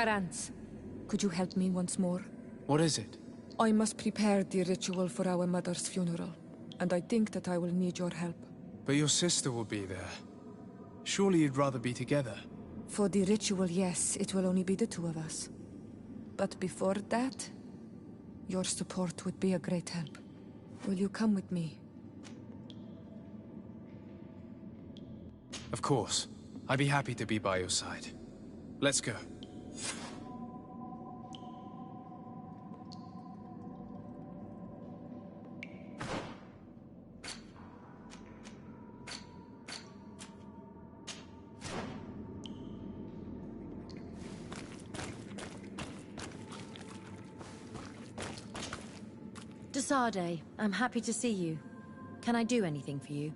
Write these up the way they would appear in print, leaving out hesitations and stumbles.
Karans, could you help me once more? What is it? I must prepare the ritual for our mother's funeral, and I think that I will need your help. But your sister will be there. Surely you'd rather be together. For the ritual, yes, it will only be the two of us. But before that, your support would be a great help. Will you come with me? Of course. I'd be happy to be by your side. Let's go. Dr. Sade, I'm happy to see you. Can I do anything for you?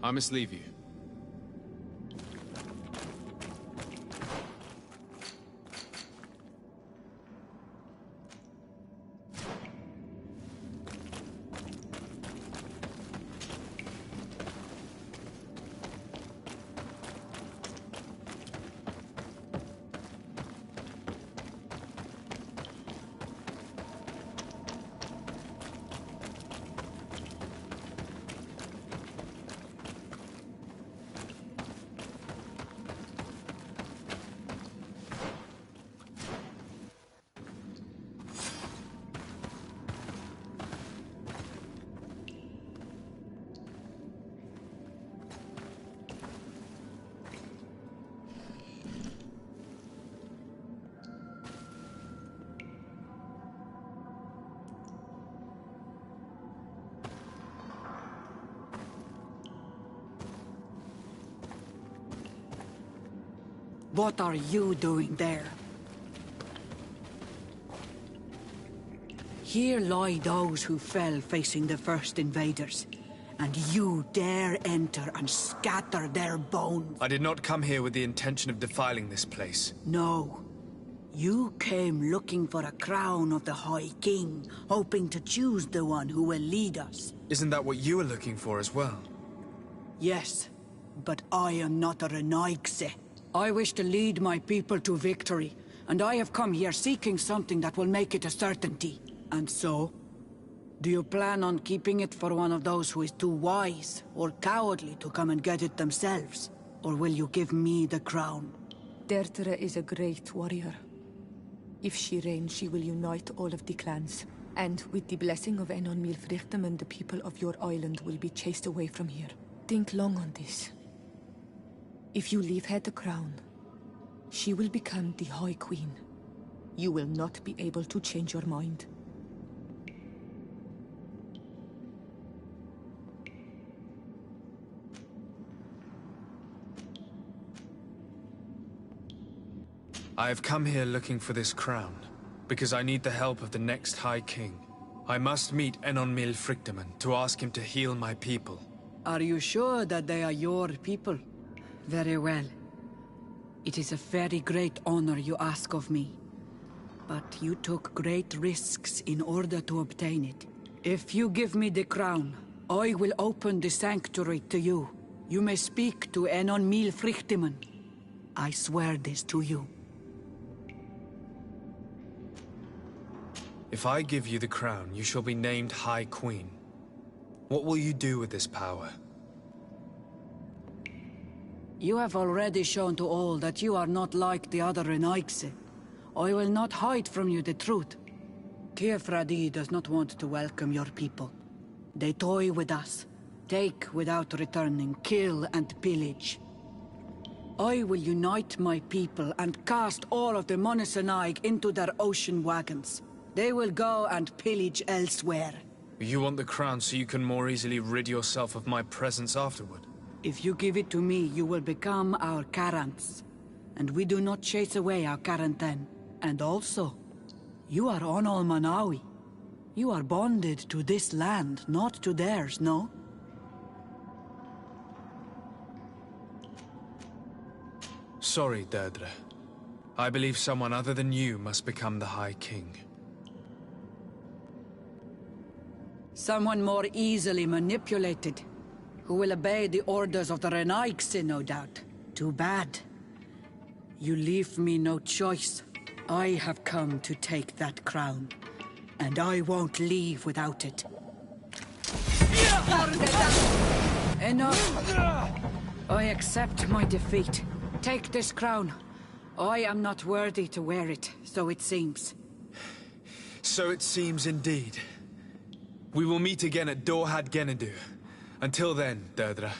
I must leave you. What are you doing there? Here lie those who fell facing the first invaders, and you dare enter and scatter their bones. I did not come here with the intention of defiling this place. No. You came looking for a crown of the High King, hoping to choose the one who will lead us. Isn't that what you were looking for as well? Yes, but I am not a Renaigse. I wish to lead my people to victory, and I have come here seeking something that will make it a certainty. And so? Do you plan on keeping it for one of those who is too wise or cowardly to come and get it themselves? Or will you give me the crown? Deirdre is a great warrior. If she reigns, she will unite all of the clans. And with the blessing of Enon Milfrichtem, the people of your island will be chased away from here. Think long on this. If you leave her the crown, she will become the High Queen. You will not be able to change your mind. I have come here looking for this crown, because I need the help of the next High King. I must meet Enon Milfrichtem to ask him to heal my people. Are you sure that they are your people? Very well. It is a very great honor you ask of me. But you took great risks in order to obtain it. If you give me the crown, I will open the sanctuary to you. You may speak to Enon Milfrichtem. I swear this to you. If I give you the crown, you shall be named High Queen. What will you do with this power? You have already shown to all that you are not like the other Renaigse. I will not hide from you the truth. Kefradi does not want to welcome your people. They toy with us, take without returning, kill and pillage. I will unite my people and cast all of the Monesenaig into their ocean wagons. They will go and pillage elsewhere. You want the crown so you can more easily rid yourself of my presence afterward? If you give it to me, you will become our Karants. And we do not chase away our Karanten. And also, you are Onol Manawi. You are bonded to this land, not to theirs, no? Sorry, Deirdre. I believe someone other than you must become the High King. Someone more easily manipulated, who will obey the orders of the Renaigse, no doubt. Too bad. You leave me no choice. I have come to take that crown, and I won't leave without it. Enough! I accept my defeat. Take this crown. I am not worthy to wear it, so it seems. So it seems indeed. We will meet again at Dorhad Genadu. Until then, Deirdre.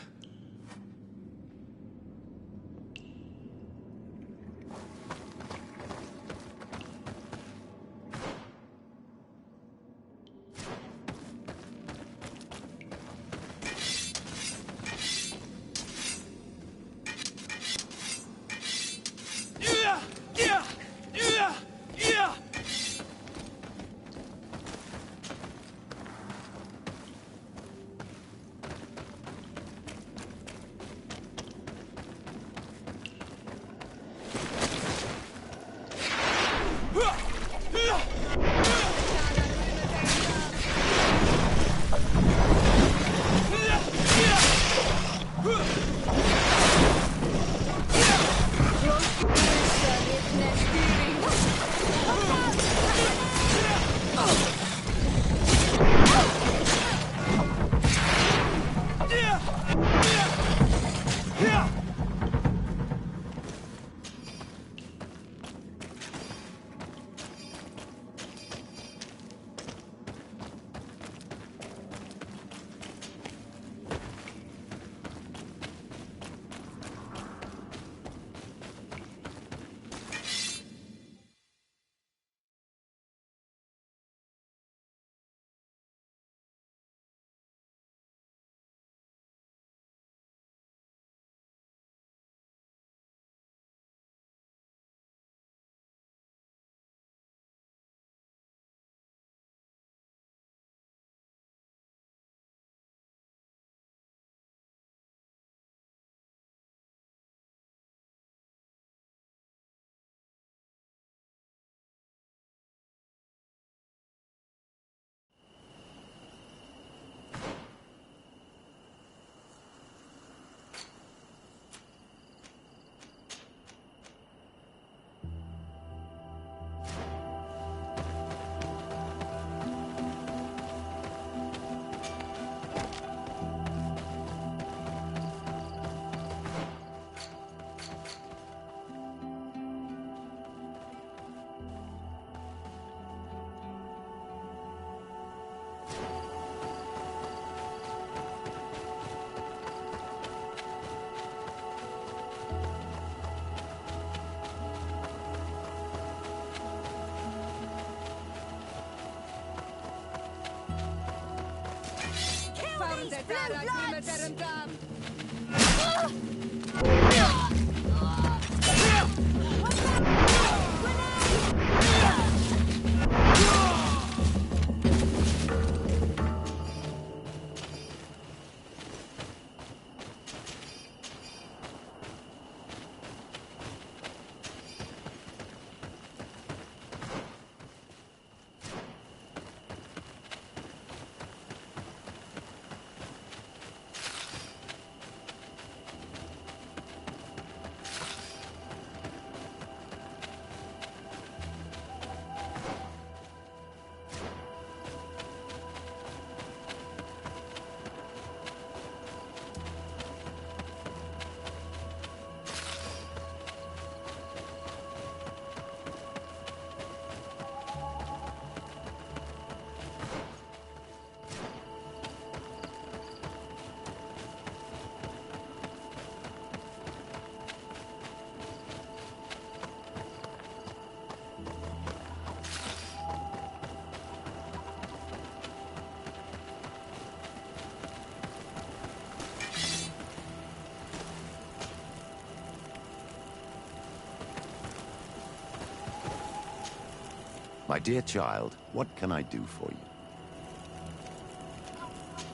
My dear child, what can I do for you?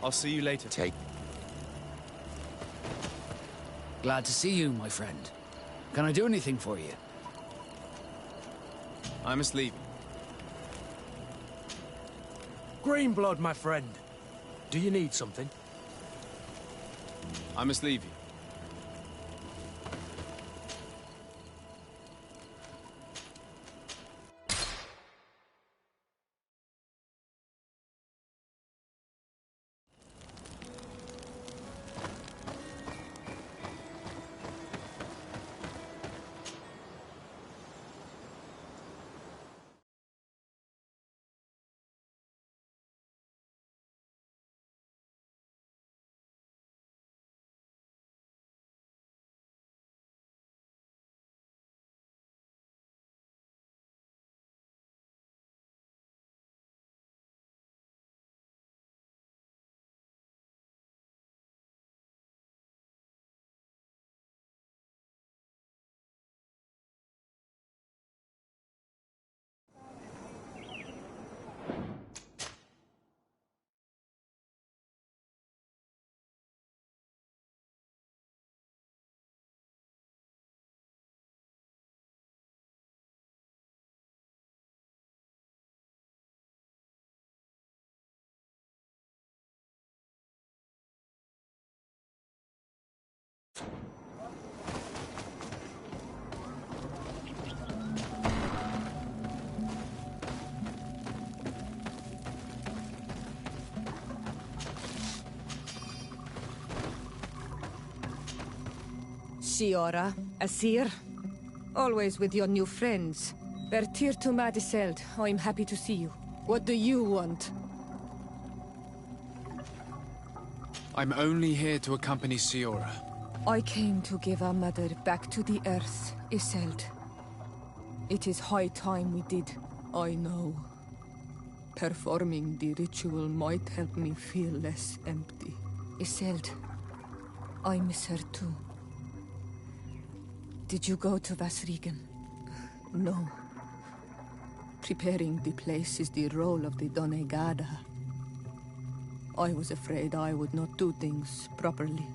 I'll see you later. Glad to see you, my friend. Can I do anything for you? I must leave. Greenblood, my friend. Do you need something? I must leave you. Shiora, Asir, always with your new friends. Bertir to Madiseld, I'm happy to see you. What do you want? I'm only here to accompany Siora. I came to give our mother back to the earth, Iseld. It is high time we did, I know. Performing the ritual might help me feel less empty. Iseld, I miss her too. Did you go to Vasrigan? No. Preparing the place is the role of the Donegada. I was afraid I would not do things properly.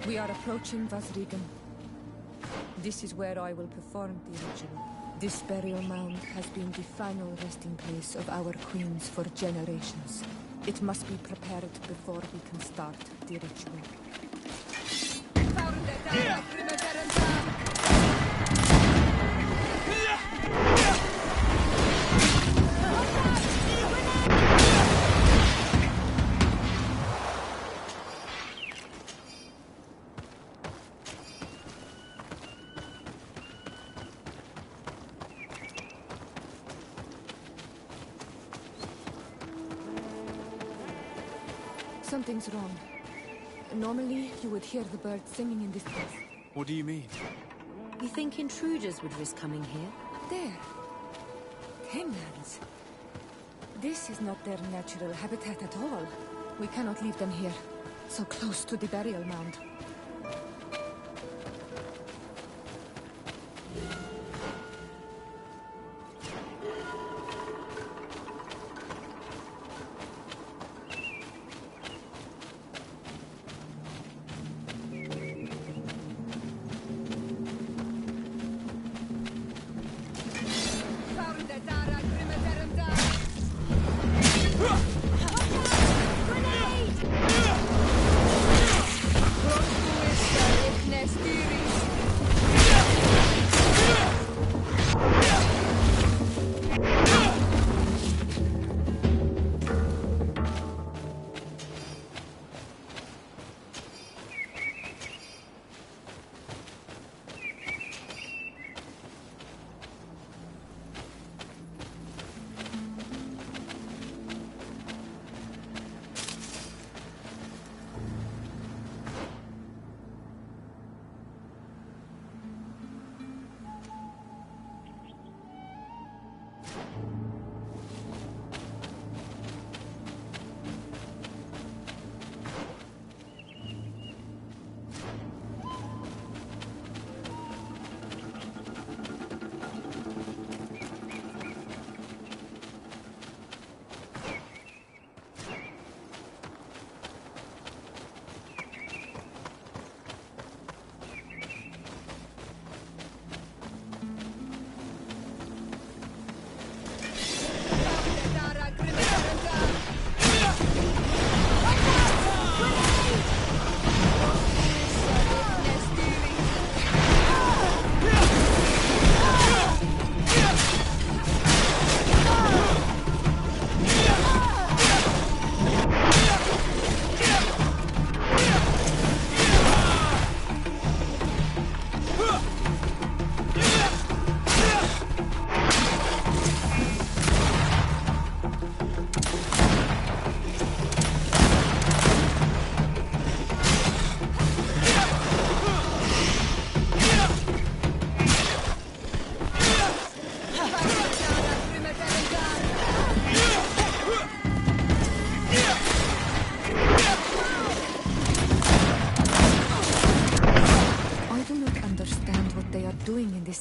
We are approaching Vasrigan. This is where I will perform the ritual. This burial mound has been the final resting place of our queens for generations. It must be prepared before we can start the ritual. Something's wrong. Normally, you would hear the birds singing in this place. What do you mean? You think intruders would risk coming here? There. Hanglands. This is not their natural habitat at all. We cannot leave them here, so close to the burial mound.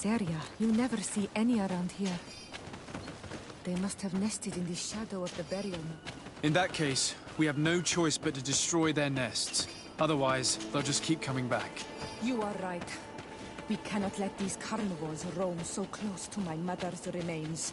Area. You never see any around here. They must have nested in the shadow of the burial mound. In that case, we have no choice but to destroy their nests. Otherwise, they'll just keep coming back. You are right. We cannot let these carnivores roam so close to my mother's remains.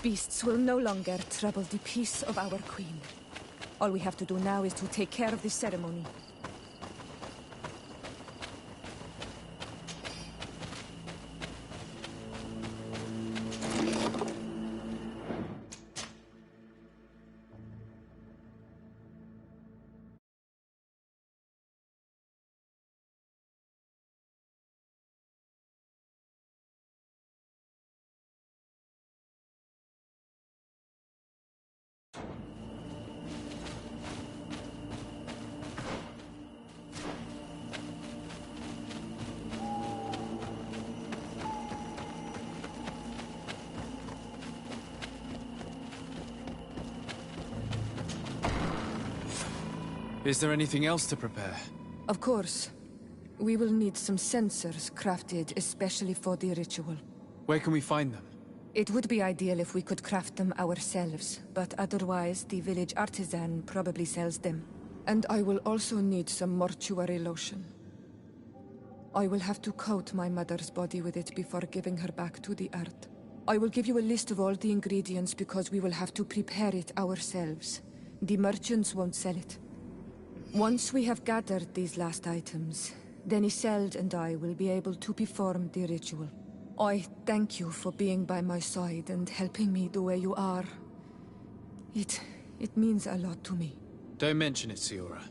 beasts will no longer trouble the peace of our queen. All we have to do now is to take care of this ceremony. Is there anything else to prepare? Of course. We will need some sensors crafted especially for the ritual. Where can we find them? It would be ideal if we could craft them ourselves, but otherwise the village artisan probably sells them. And I will also need some mortuary lotion. I will have to coat my mother's body with it before giving her back to the earth. I will give you a list of all the ingredients because we will have to prepare it ourselves. The merchants won't sell it. Once we have gathered these last items, then Isolde and I will be able to perform the ritual. I thank you for being by my side and helping me the way you are. It means a lot to me. Don't mention it, Siora.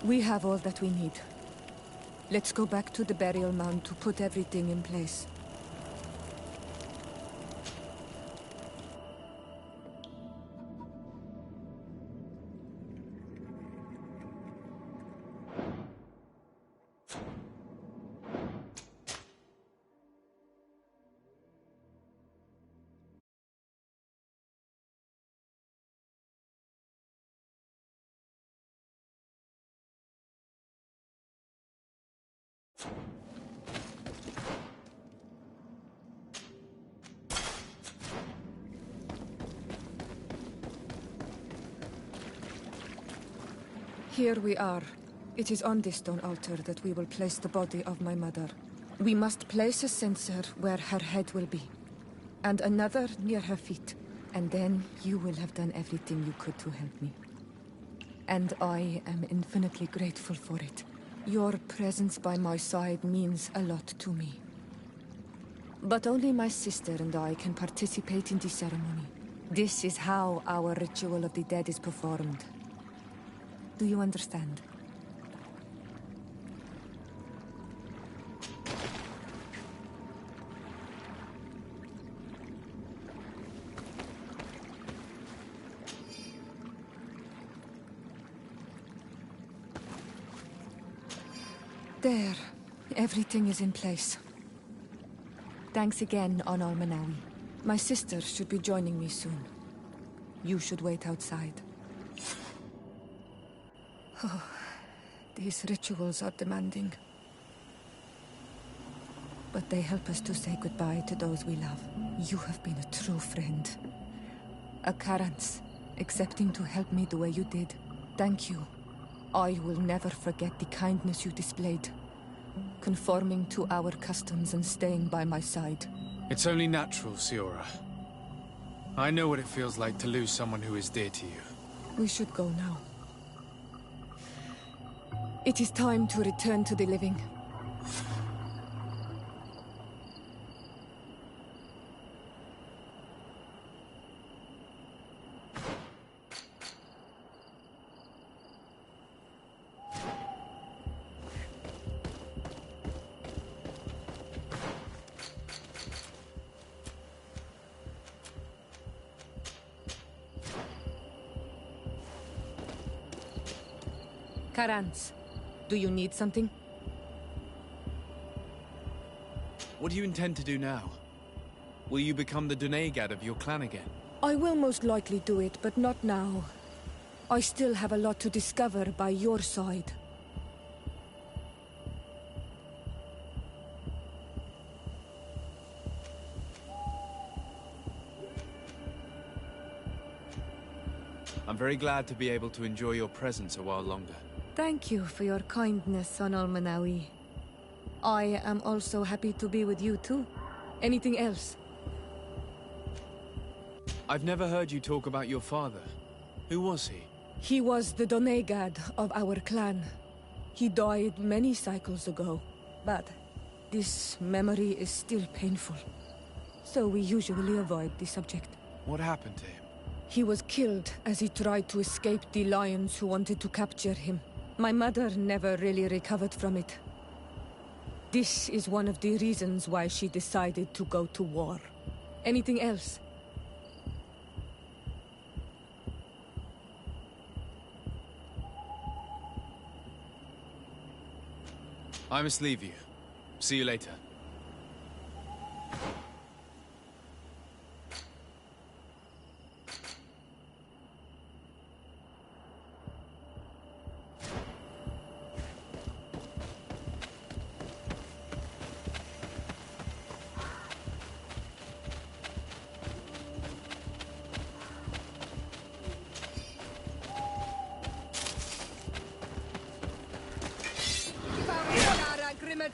We have all that we need. Let's go back to the burial mound to put everything in place. Here we are. It is on this stone altar that we will place the body of my mother. We must place a censer where her head will be, and another near her feet. And then you will have done everything you could to help me. And I am infinitely grateful for it. Your presence by my side means a lot to me. But only my sister and I can participate in the ceremony. This is how our ritual of the dead is performed. Do you understand? There. Everything is in place. Thanks again, Onal Manawi. My sister should be joining me soon. You should wait outside. Oh, these rituals are demanding. But they help us to say goodbye to those we love. You have been a true friend. A Karans, accepting to help me the way you did. Thank you. I will never forget the kindness you displayed. Conforming to our customs and staying by my side. It's only natural, Siora. I know what it feels like to lose someone who is dear to you. We should go now. It is time to return to the living. Karans, do you need something? What do you intend to do now? Will you become the Dunegad of your clan again? I will most likely do it, but not now. I still have a lot to discover by your side. I'm very glad to be able to enjoy your presence a while longer. Thank you for your kindness, Onal Manawi. I am also happy to be with you too. Anything else? I've never heard you talk about your father. Who was he? He was the Donegad of our clan. He died many cycles ago, but this memory is still painful. So we usually avoid the subject. What happened to him? He was killed as he tried to escape the lions who wanted to capture him. My mother never really recovered from it. This is one of the reasons why she decided to go to war. Anything else? I must leave you. See you later. Grimmer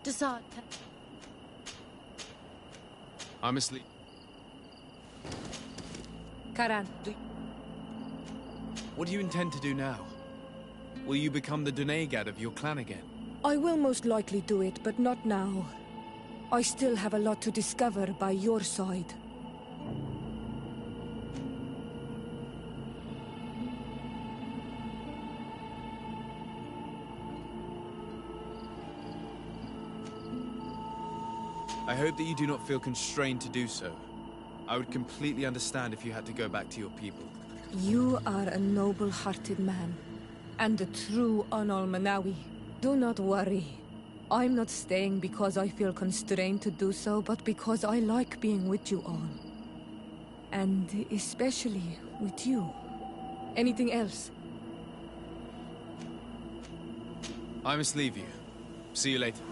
Decide. I'm asleep. Karan, What do you intend to do now? Will you become the Dunegad of your clan again? I will most likely do it, but not now. I still have a lot to discover by your side. I hope that you do not feel constrained to do so. I would completely understand if you had to go back to your people. You are a noble-hearted man, and a true Anal-Manawi. Do not worry. I'm not staying because I feel constrained to do so, but because I like being with you all. And especially with you. Anything else? I must leave you. See you later.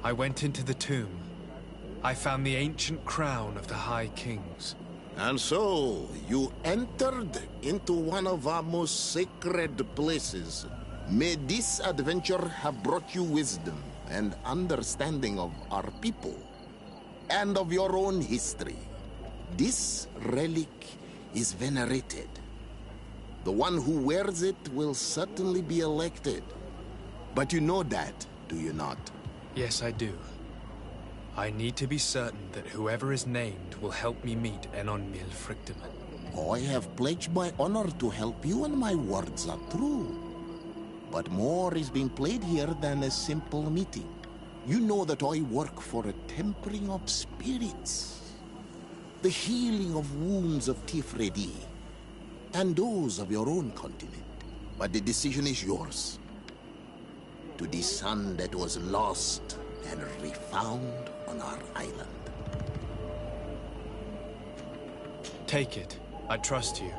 I went into the tomb. I found the ancient crown of the High Kings. And so, you entered into one of our most sacred places. May this adventure have brought you wisdom and understanding of our people, and of your own history. This relic is venerated. The one who wears it will certainly be elected. But you know that, do you not? Yes, I do. I need to be certain that whoever is named will help me meet Enon Mil Frictamen. I have pledged my honor to help you, and my words are true. But more is being played here than a simple meeting. You know that I work for a tempering of spirits, the healing of wounds of Tifredi, and those of your own continent. But the decision is yours. To the son that was lost and refound on our island. Take it. I trust you.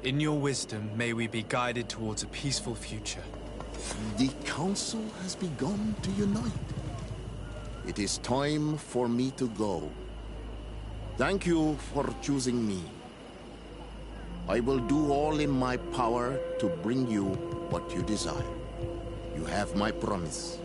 In your wisdom, may we be guided towards a peaceful future. The council has begun to unite. It is time for me to go. Thank you for choosing me. I will do all in my power to bring you what you desire. You have my promise.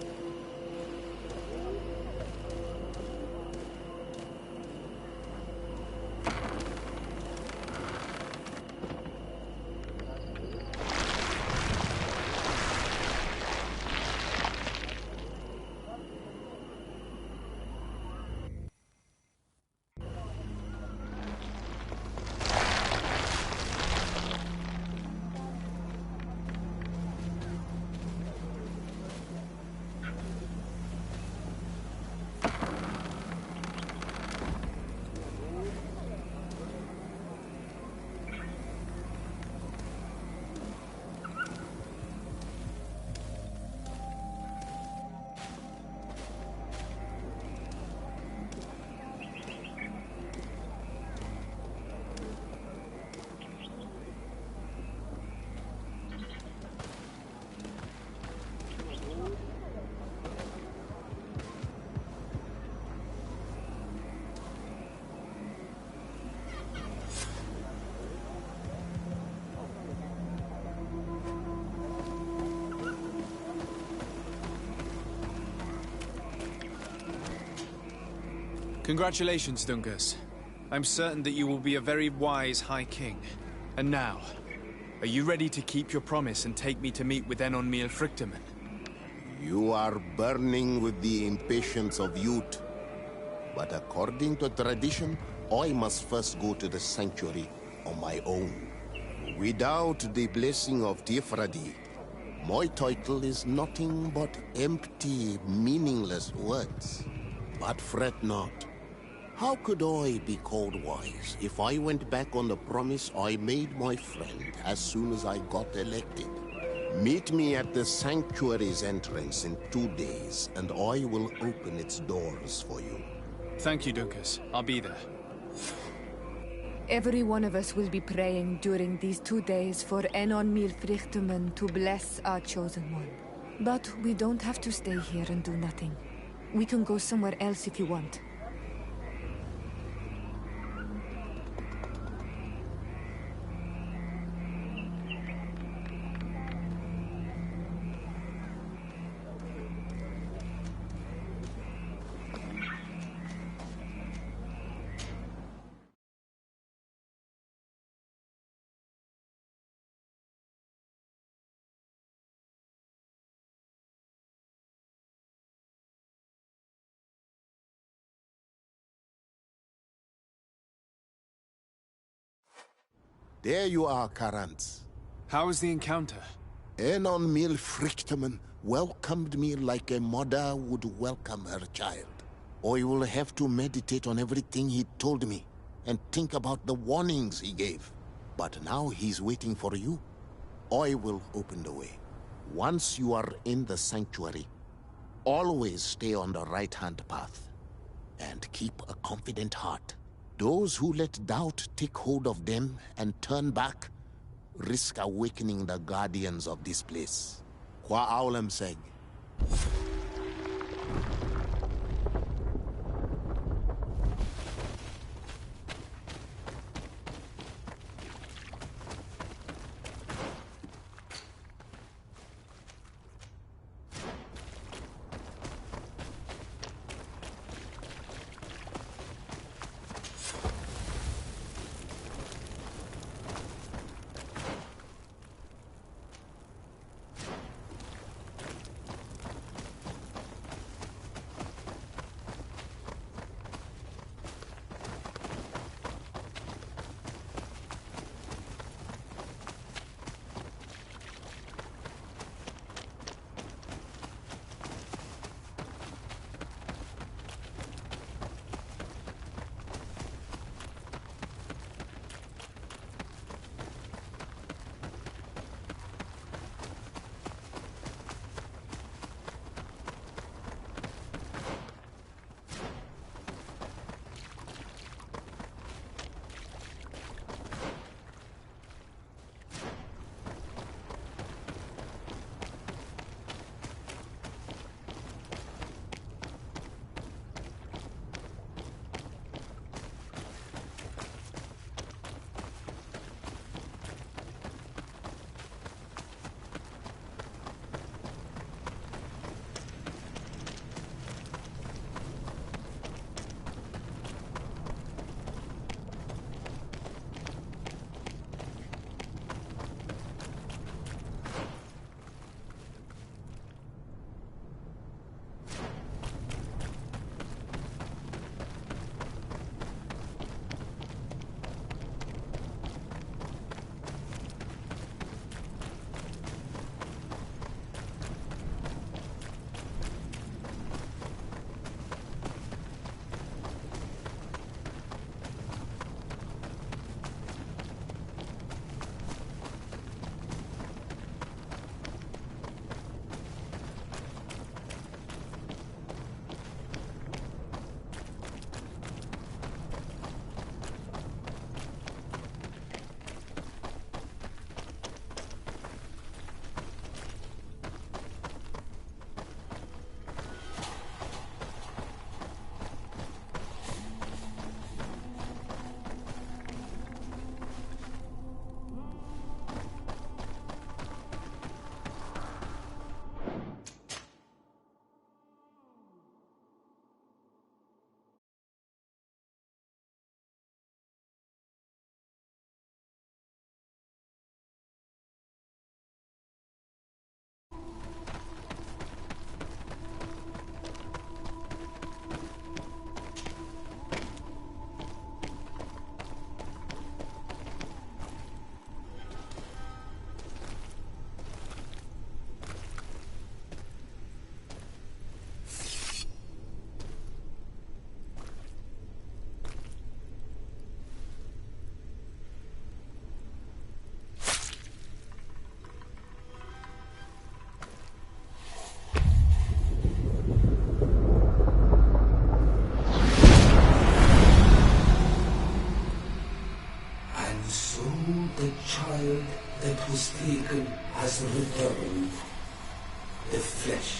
Congratulations, Dungus. I'm certain that you will be a very wise High King. And now, are you ready to keep your promise and take me to meet with Enon Mil Frictamen? You are burning with the impatience of youth. But according to tradition, I must first go to the sanctuary on my own. Without the blessing of Tifradi, my title is nothing but empty, meaningless words. But fret not. How could I be called wise if I went back on the promise I made my friend as soon as I got elected? Meet me at the sanctuary's entrance in 2 days, and I will open its doors for you. Thank you, Dungus. I'll be there. Every one of us will be praying during these 2 days for Enon Mil Frictamen to bless our chosen one. But we don't have to stay here and do nothing. We can go somewhere else if you want. There you are, Karants. How was the encounter? Enon Mil Frictamen welcomed me like a mother would welcome her child. I will have to meditate on everything he told me, and think about the warnings he gave. But now he's waiting for you. I will open the way. Once you are in the sanctuary, always stay on the right-hand path, and keep a confident heart. Those who let doubt take hold of them and turn back risk awakening the guardians of this place. Qua aulem seg. child that was taken has returned. The flesh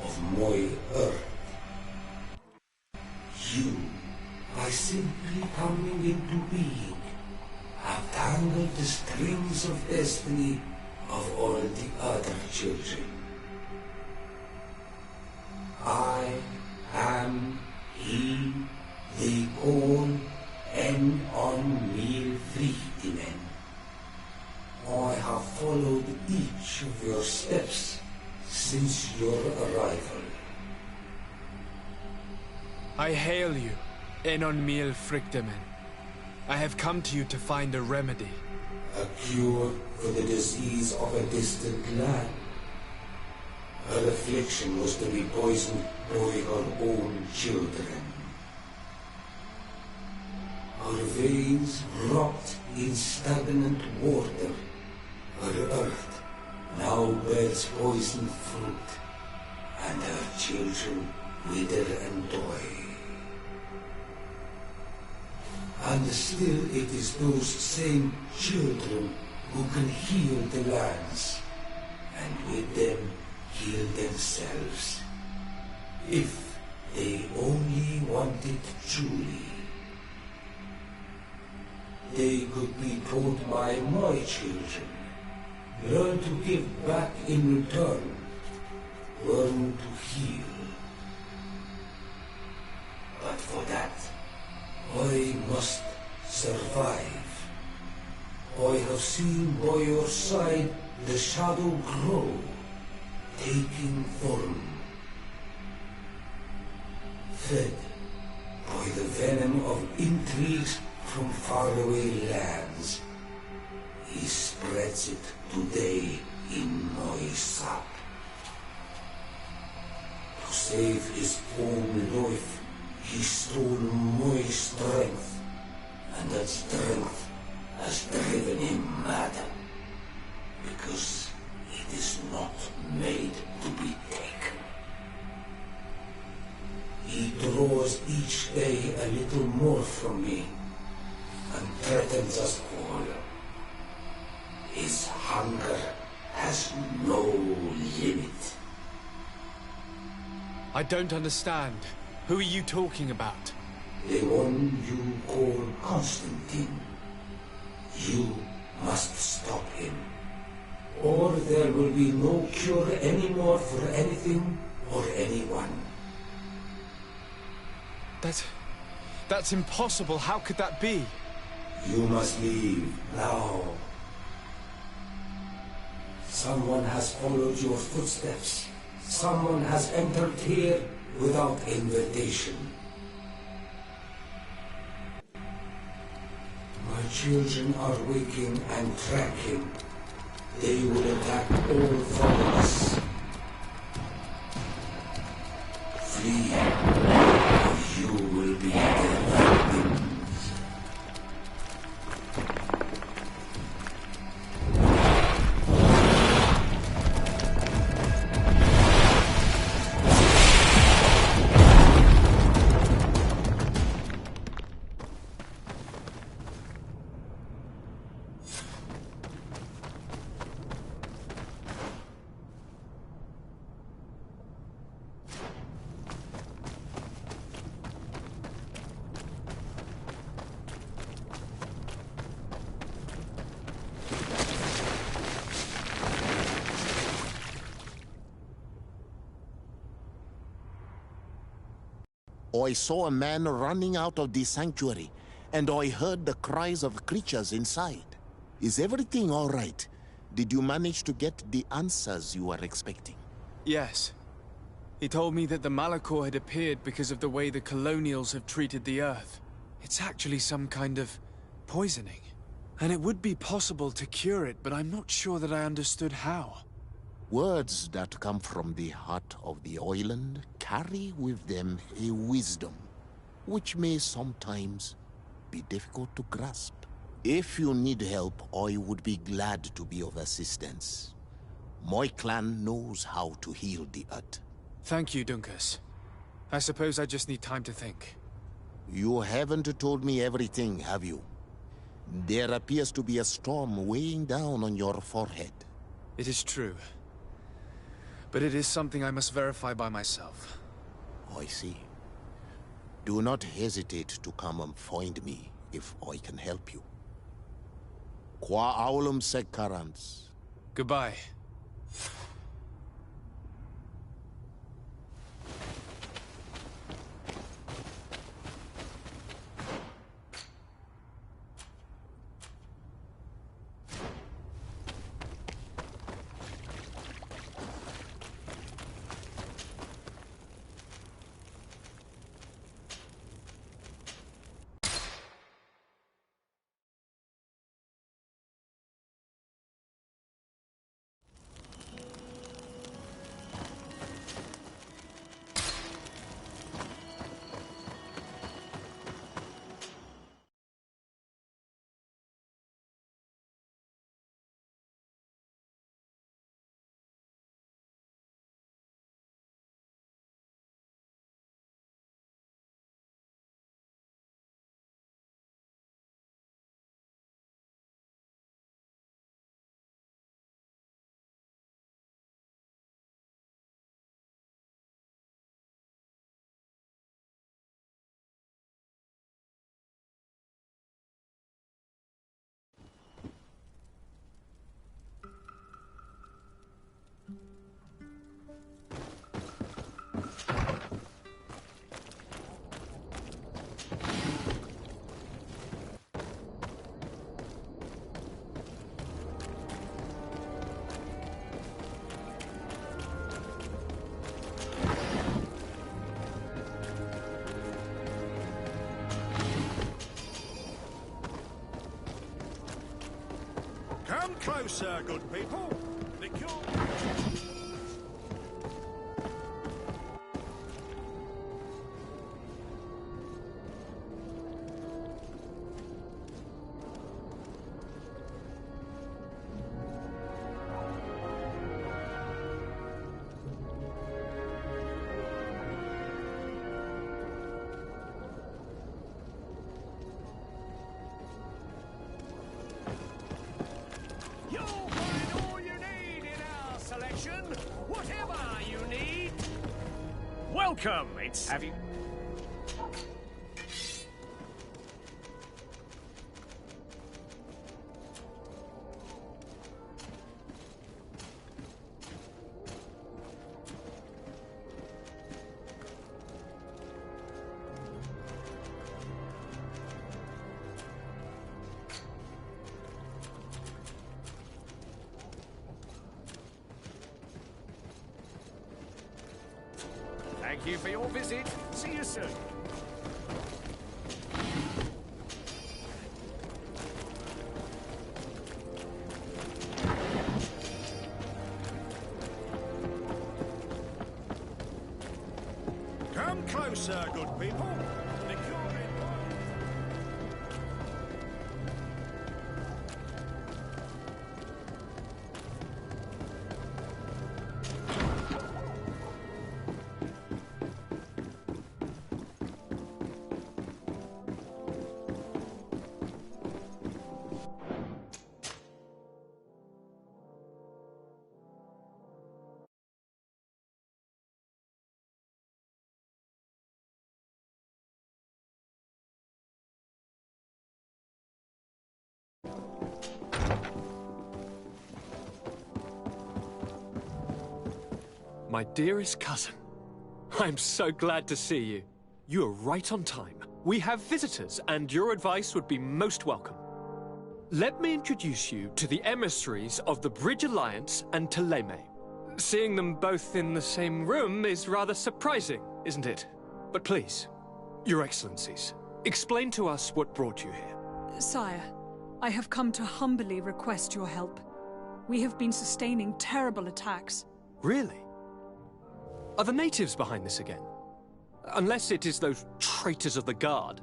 of my earth. You, by simply coming into being, have tangled the strings of destiny of all the other children. I am he they call Enon Friedman. I have followed each of your steps since your arrival. I hail you, Enon Frichtemen. I have come to you to find a remedy. A cure for the disease of a distant land. Her affliction was to be poisoned by her own children. Her veins rot in stagnant water. Her earth now bears poisoned fruit, and her children wither and die. And still it is those same children who can heal the lands, and with them heal themselves, if they only want it truly. They could be taught by my children, learn to give back in return, learn to heal. But for that, I must survive. I have seen by your side the shadow grow, taking form. Fed by the venom of intrigues from faraway lands, he spreads it today in my sap. To save his own life, he stole my strength, and that strength has driven him mad, because it is not made to be taken. He draws each day a little more from me, and threatens us all. His hunger has no limit. I don't understand. Who are you talking about? The one you call Constantine. You must stop him, or there will be no cure anymore for anything or anyone. That's impossible. How could that be? You must leave now. Someone has followed your footsteps. Someone has entered here without invitation. My children are waking and tracking. They will attack all followers. Flee, or you will be their victims. I saw a man running out of the sanctuary, and I heard the cries of creatures inside. Is everything all right? Did you manage to get the answers you were expecting? Yes. He told me that the Malachor had appeared because of the way the colonials have treated the Earth. It's actually some kind of poisoning. And it would be possible to cure it, but I'm not sure that I understood how. Words that come from the heart of the island carry with them a wisdom, which may sometimes be difficult to grasp. If you need help, I would be glad to be of assistance. My clan knows how to heal the Earth. Thank you, Dunkus. I suppose I just need time to think. You haven't told me everything, have you? There appears to be a storm weighing down on your forehead. It is true. But it is something I must verify by myself. I see. Do not hesitate to come and find me if I can help you. Qua aulum secarans. Goodbye. Come closer, good people. The cure... You'll find all you need in our selection. Whatever you need. Welcome. Have you... Thank you for your visit. See you soon. Come closer, good people. The cure in... My dearest cousin, I'm so glad to see you. You are right on time. We have visitors, and your advice would be most welcome. Let me introduce you to the emissaries of the Bridge Alliance and Teleme. Seeing them both in the same room is rather surprising, isn't it? But please, Your Excellencies, explain to us what brought you here. Sire, I have come to humbly request your help. We have been sustaining terrible attacks. Really? Are the natives behind this again? Unless it is those traitors of the Guard.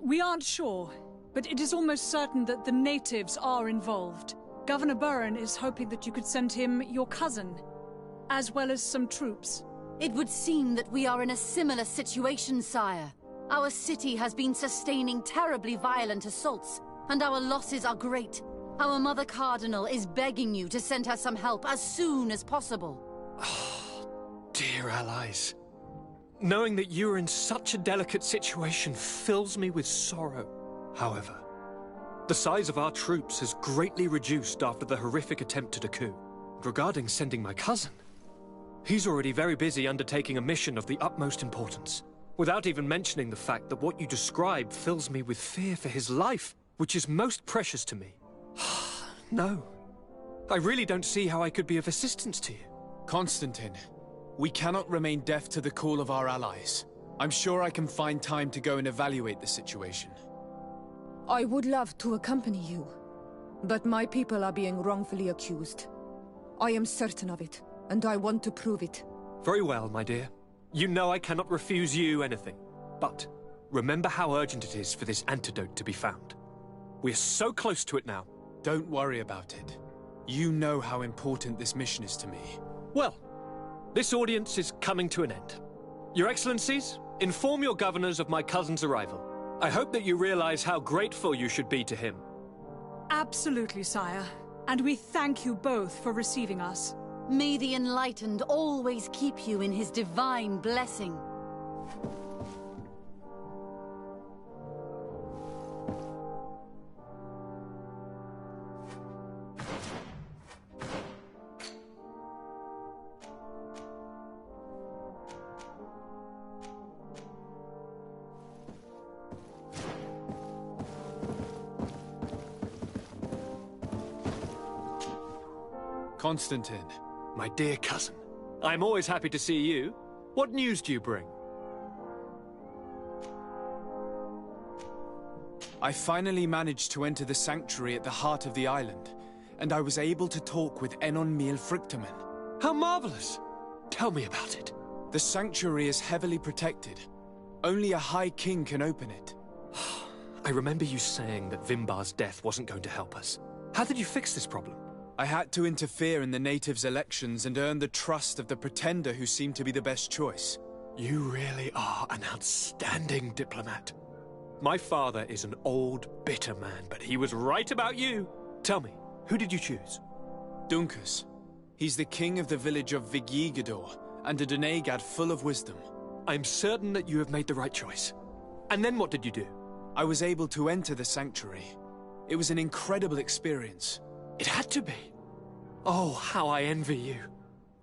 We aren't sure, but it is almost certain that the natives are involved. Governor Burren is hoping that you could send him your cousin, as well as some troops. It would seem that we are in a similar situation, sire. Our city has been sustaining terribly violent assaults, and our losses are great. Our Mother Cardinal is begging you to send her some help as soon as possible. Dear allies. Knowing that you are in such a delicate situation fills me with sorrow. However, the size of our troops has greatly reduced after the horrific attempt at a coup. Regarding sending my cousin, he's already very busy undertaking a mission of the utmost importance, without even mentioning the fact that what you describe fills me with fear for his life, which is most precious to me. No. I really don't see how I could be of assistance to you. Constantine, we cannot remain deaf to the call of our allies. I'm sure I can find time to go and evaluate the situation. I would love to accompany you, but my people are being wrongfully accused. I am certain of it, and I want to prove it. Very well, my dear. You know I cannot refuse you anything. But remember how urgent it is for this antidote to be found. We're so close to it now. Don't worry about it. You know how important this mission is to me. Well, this audience is coming to an end. Your Excellencies, inform your governors of my cousin's arrival. I hope that you realize how grateful you should be to him. Absolutely, sire. And we thank you both for receiving us. May the Enlightened always keep you in his divine blessing. Constantine. My dear cousin, I'm always happy to see you. What news do you bring? I finally managed to enter the sanctuary at the heart of the island, and I was able to talk with Enon Miel Frichtemann. How marvelous! Tell me about it. The sanctuary is heavily protected. Only a High King can open it. I remember you saying that Vimbar's death wasn't going to help us. How did you fix this problem? I had to interfere in the natives' elections and earn the trust of the pretender who seemed to be the best choice. You really are an outstanding diplomat. My father is an old, bitter man, but he was right about you. Tell me, who did you choose? Duncus. He's the king of the village of Vigyigador, and a Donegad full of wisdom. I'm certain that you have made the right choice. And then what did you do? I was able to enter the sanctuary. It was an incredible experience. It had to be. Oh, how I envy you.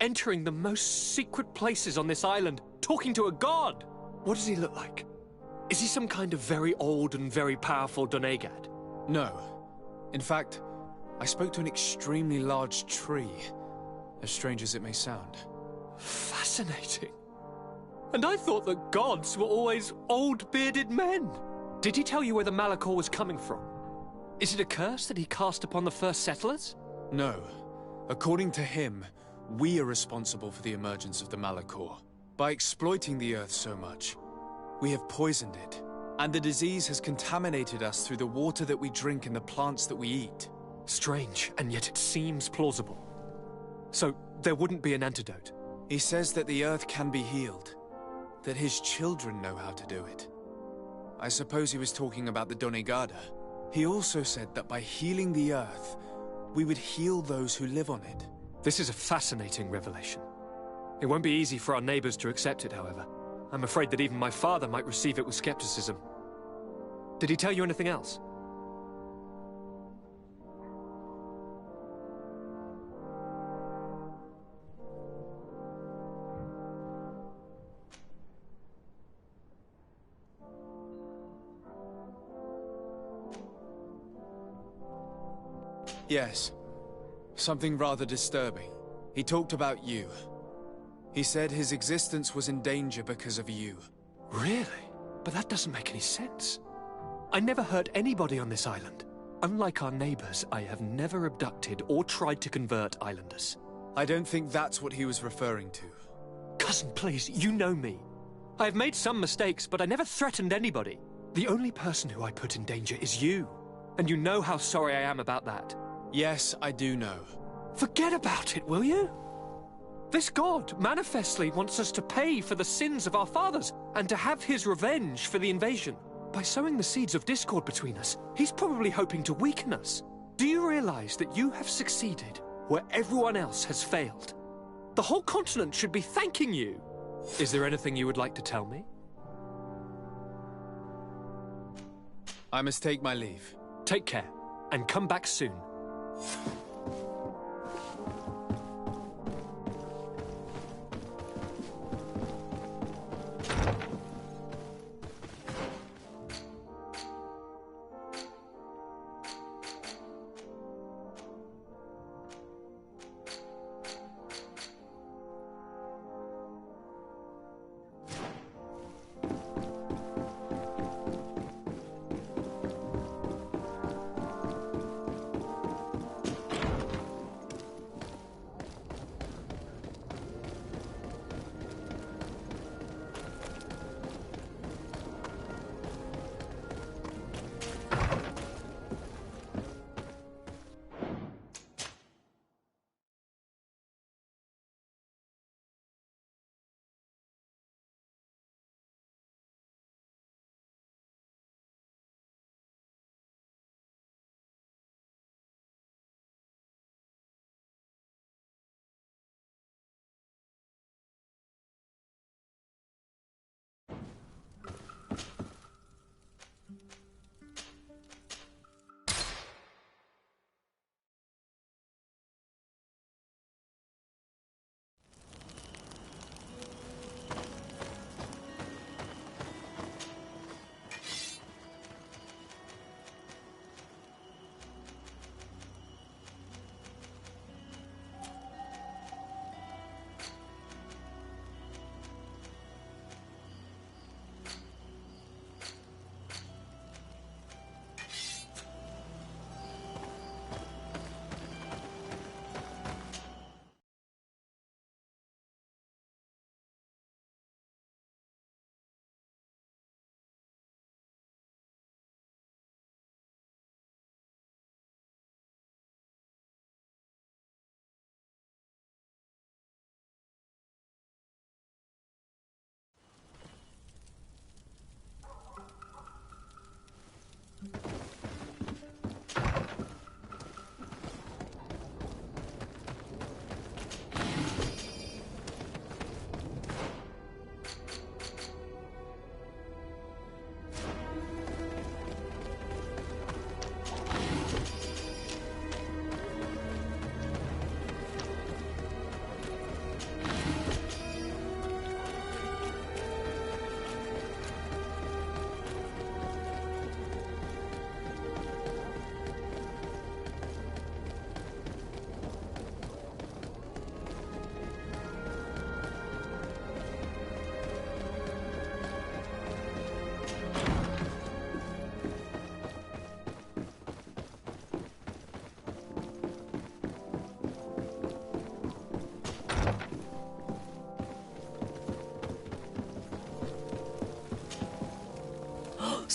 Entering the most secret places on this island, talking to a god. What does he look like? Is he some kind of very old and very powerful Donegad? No. In fact, I spoke to an extremely large tree, as strange as it may sound. Fascinating. And I thought that gods were always old, bearded men. Did he tell you where the Malachor was coming from? Is it a curse that he cast upon the first settlers? No. According to him, we are responsible for the emergence of the Malachor. By exploiting the Earth so much, we have poisoned it, and the disease has contaminated us through the water that we drink and the plants that we eat. Strange, and yet it seems plausible. So, there wouldn't be an antidote? He says that the Earth can be healed, that his children know how to do it. I suppose he was talking about the Donegada. He also said that by healing the Earth, we would heal those who live on it. This is a fascinating revelation. It won't be easy for our neighbors to accept it, however. I'm afraid that even my father might receive it with skepticism. Did he tell you anything else? Yes. Something rather disturbing. He talked about you. He said his existence was in danger because of you. Really? But that doesn't make any sense. I never hurt anybody on this island. Unlike our neighbors, I have never abducted or tried to convert islanders. I don't think that's what he was referring to. Cousin, please, you know me. I have made some mistakes, but I never threatened anybody. The only person who I put in danger is you. And you know how sorry I am about that. Yes, I do know. Forget about it, will you? This god manifestly wants us to pay for the sins of our fathers and to have his revenge for the invasion. By sowing the seeds of discord between us, he's probably hoping to weaken us. Do you realize that you have succeeded where everyone else has failed? The whole continent should be thanking you. Is there anything you would like to tell me? I must take my leave. Take care, and come back soon.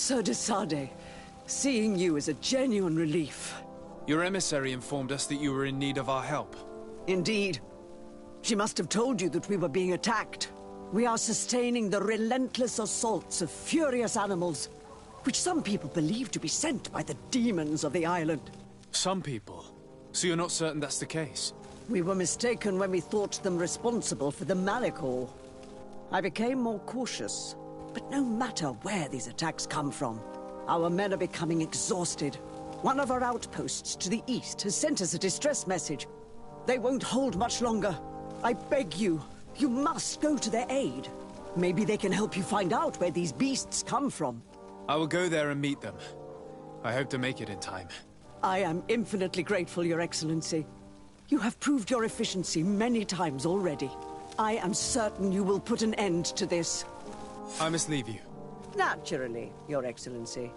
Sir de Sade, seeing you is a genuine relief. Your emissary informed us that you were in need of our help. Indeed. She must have told you that we were being attacked. We are sustaining the relentless assaults of furious animals, which some people believe to be sent by the demons of the island. Some people? So you're not certain that's the case? We were mistaken when we thought them responsible for the Malachor. I became more cautious. But no matter where these attacks come from, our men are becoming exhausted. One of our outposts to the east has sent us a distress message. They won't hold much longer. I beg you, you must go to their aid. Maybe they can help you find out where these beasts come from. I will go there and meet them. I hope to make it in time. I am infinitely grateful, Your Excellency. You have proved your efficiency many times already. I am certain you will put an end to this. I must leave you. Naturally, Your Excellency.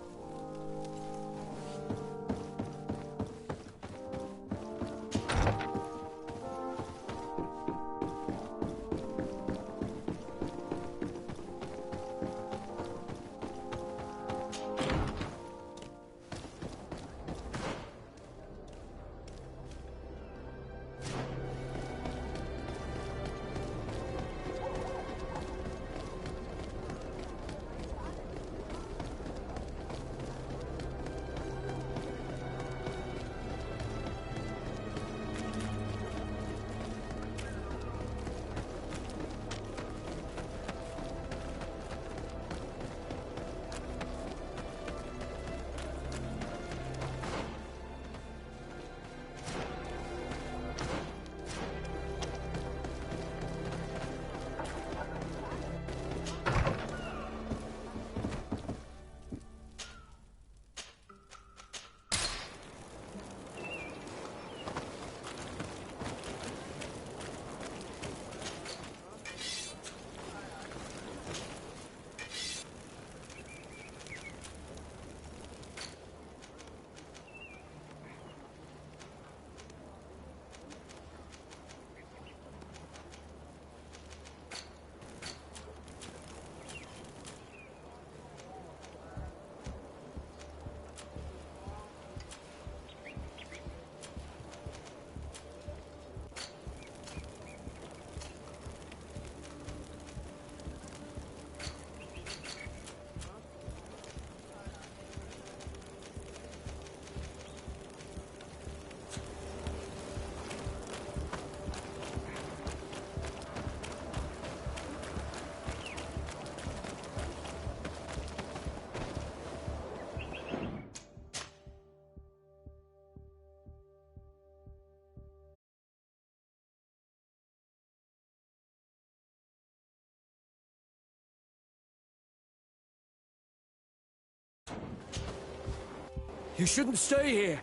You shouldn't stay here.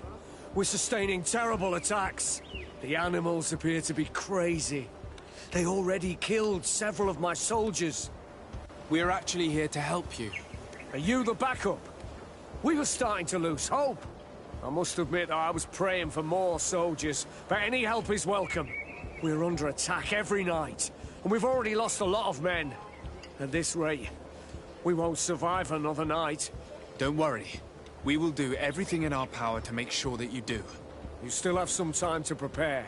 We're sustaining terrible attacks. The animals appear to be crazy. They already killed several of my soldiers. We're actually here to help you. Are you the backup? We were starting to lose hope. I must admit I was praying for more soldiers, but any help is welcome. We're under attack every night, and we've already lost a lot of men. At this rate, we won't survive another night. Don't worry. We will do everything in our power to make sure that you do. You still have some time to prepare,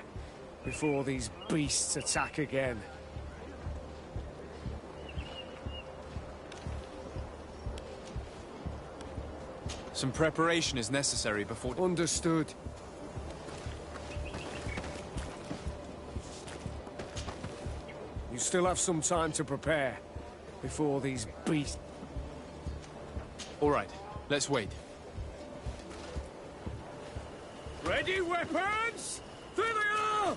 before these beasts attack again. Some preparation is necessary before... Understood. You still have some time to prepare, before these beasts... All right, let's wait. Ready, weapons? There they are!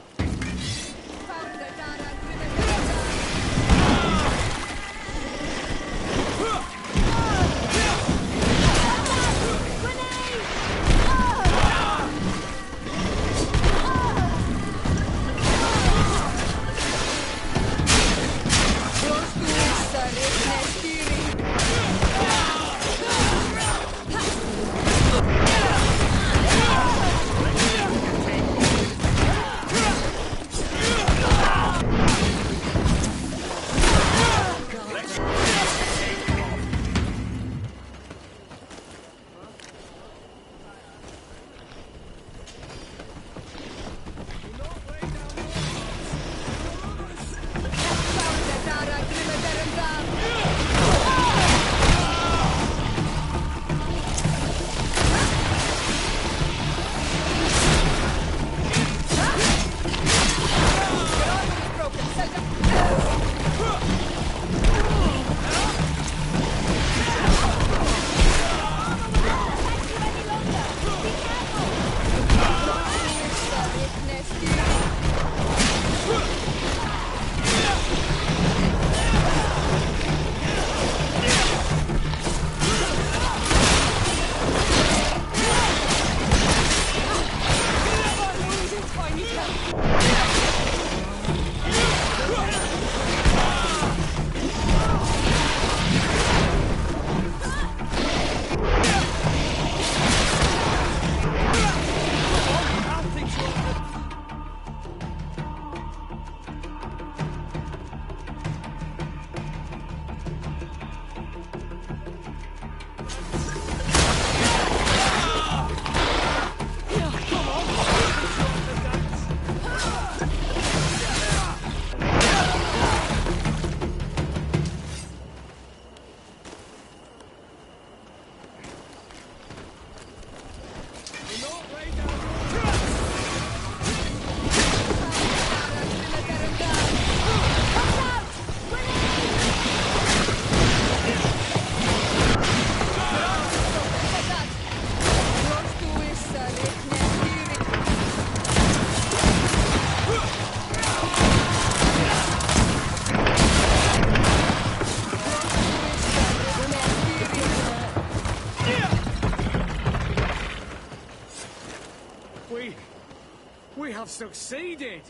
We have succeeded!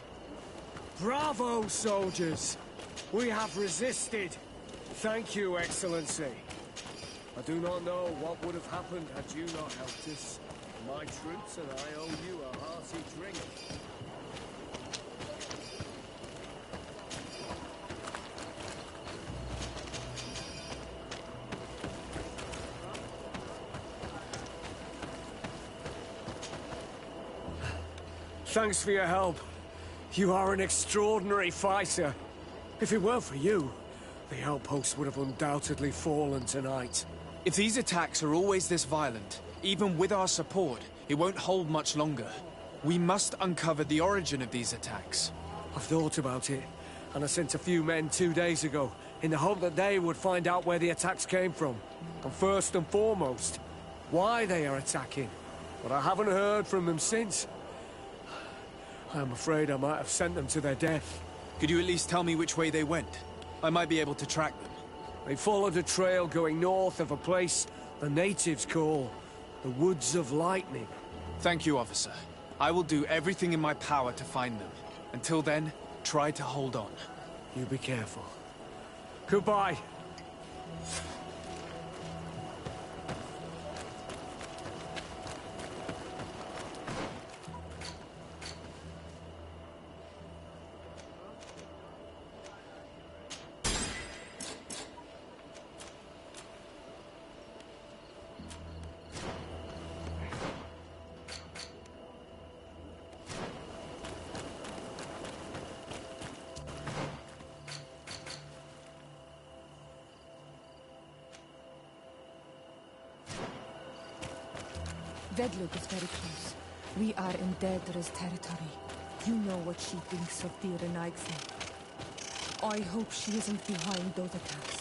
Bravo, soldiers! We have resisted. Thank you, Excellency. I do not know what would have happened had you not helped us. My troops and I owe you a hearty drink. Thanks for your help. You are an extraordinary fighter. If it weren't for you, the outpost would have undoubtedly fallen tonight. If these attacks are always this violent, even with our support, it won't hold much longer. We must uncover the origin of these attacks. I've thought about it, and I sent a few men 2 days ago, in the hope that they would find out where the attacks came from. And first and foremost, why they are attacking. But I haven't heard from them since. I'm afraid I might have sent them to their death. Could you at least tell me which way they went? I might be able to track them. They followed a trail going north of a place the natives call The Woods of Lightning. Thank you, officer. I will do everything in my power to find them. Until then, try to hold on. You be careful. Goodbye. Vedlug is very close. We are in Daedra's territory. You know what she thinks of dear Enaigse. I hope she isn't behind those attacks.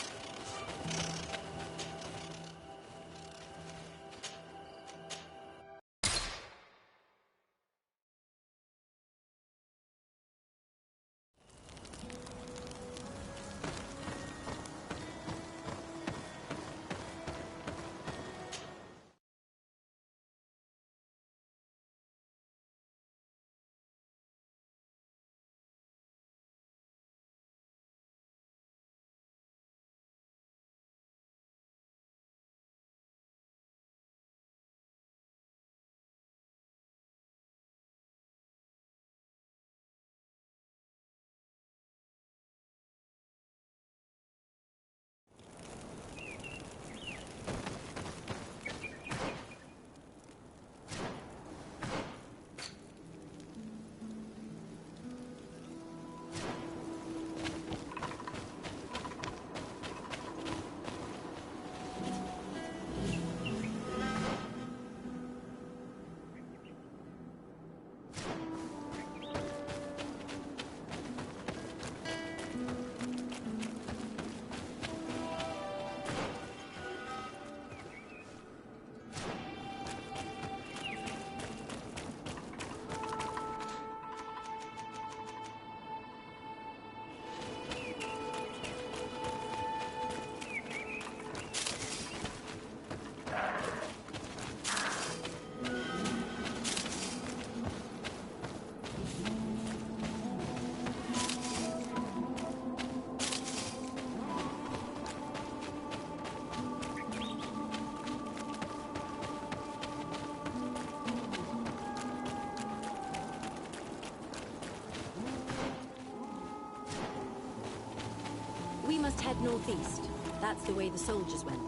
We must head northeast. That's the way the soldiers went.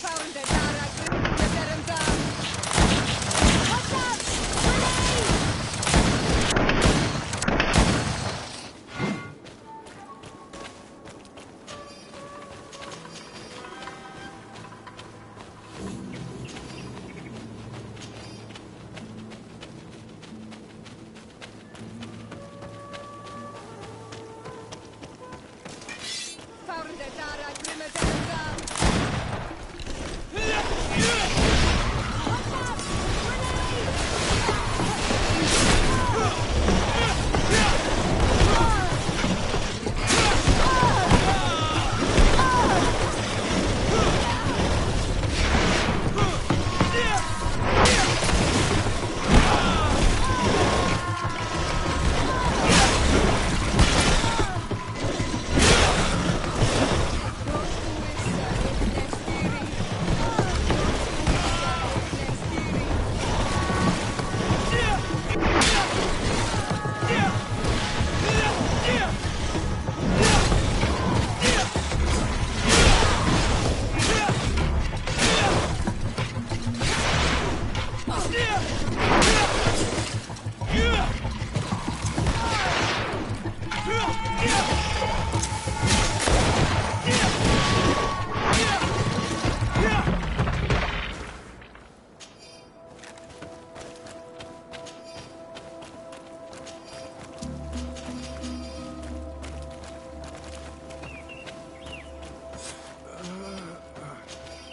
Found it, Dara. Get him down. Watch out! Grenade!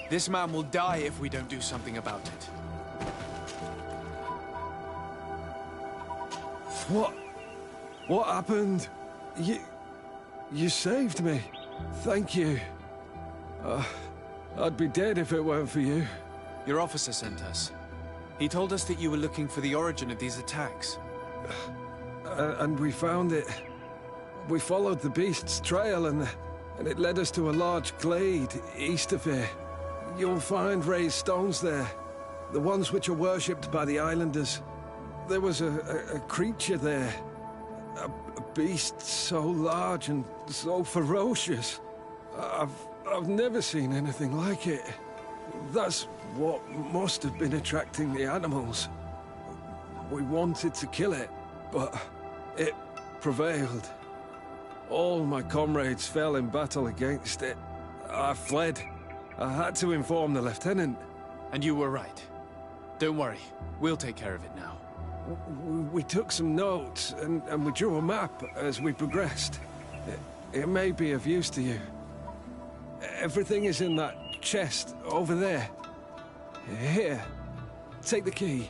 This man will die if we don't do something about it. What happened? You saved me. Thank you. I'd be dead if it weren't for you. Your officer sent us. He told us that you were looking for the origin of these attacks. And we found it. We followed the beast's trail and it led us to a large glade east of here. You'll find raised stones there. The ones which are worshipped by the islanders. There was a creature there. A beast so large and so ferocious. I've never seen anything like it. That's what must have been attracting the animals. We wanted to kill it, but it prevailed. All my comrades fell in battle against it. I fled. I had to inform the lieutenant. And you were right. Don't worry, we'll take care of it now. We took some notes, and we drew a map as we progressed. It may be of use to you. Everything is in that chest over there. Here, take the key.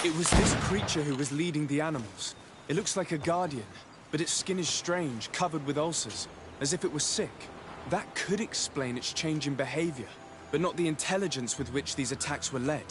It was this creature who was leading the animals. It looks like a guardian, but its skin is strange, covered with ulcers, as if it was sick. That could explain its change in behavior, but not the intelligence with which these attacks were led.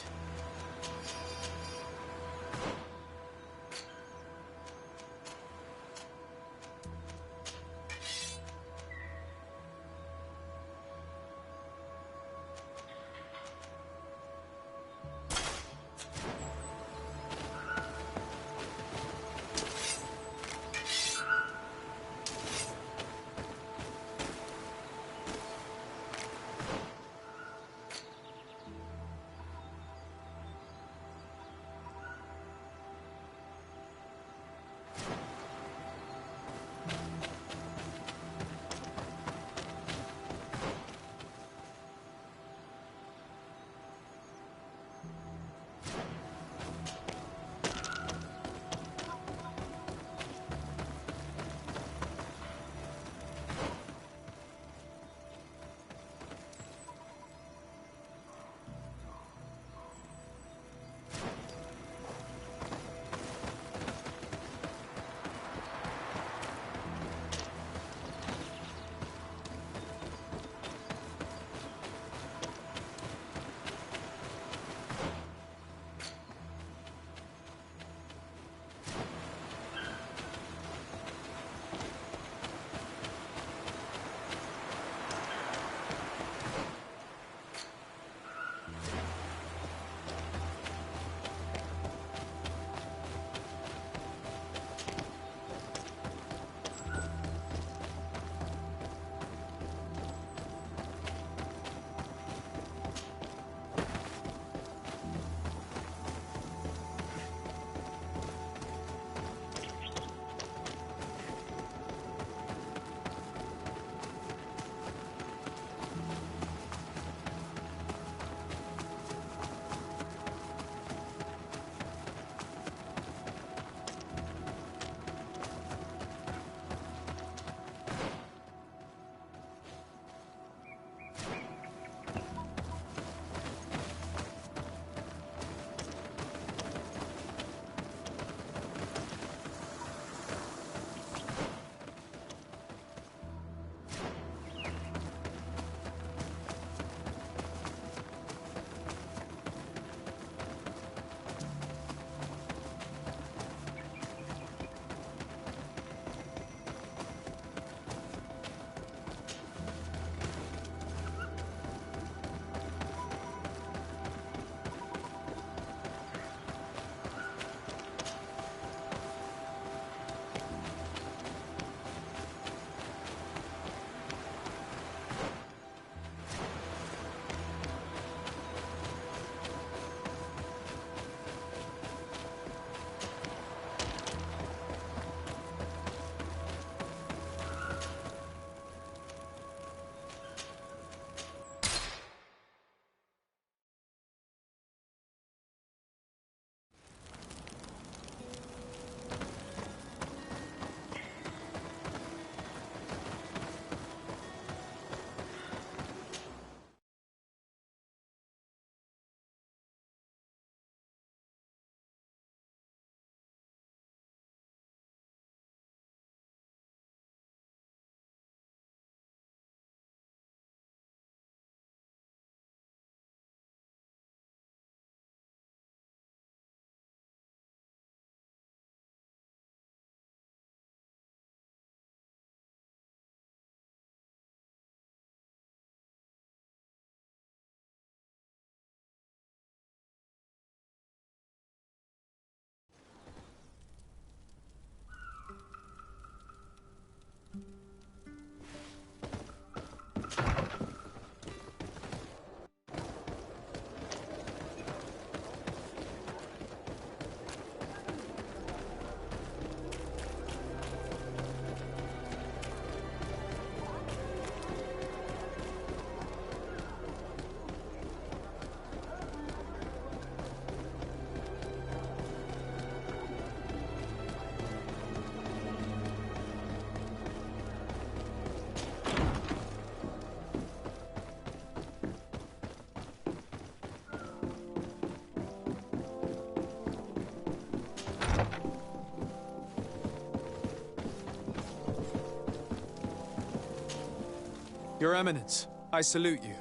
Your Eminence, I salute you.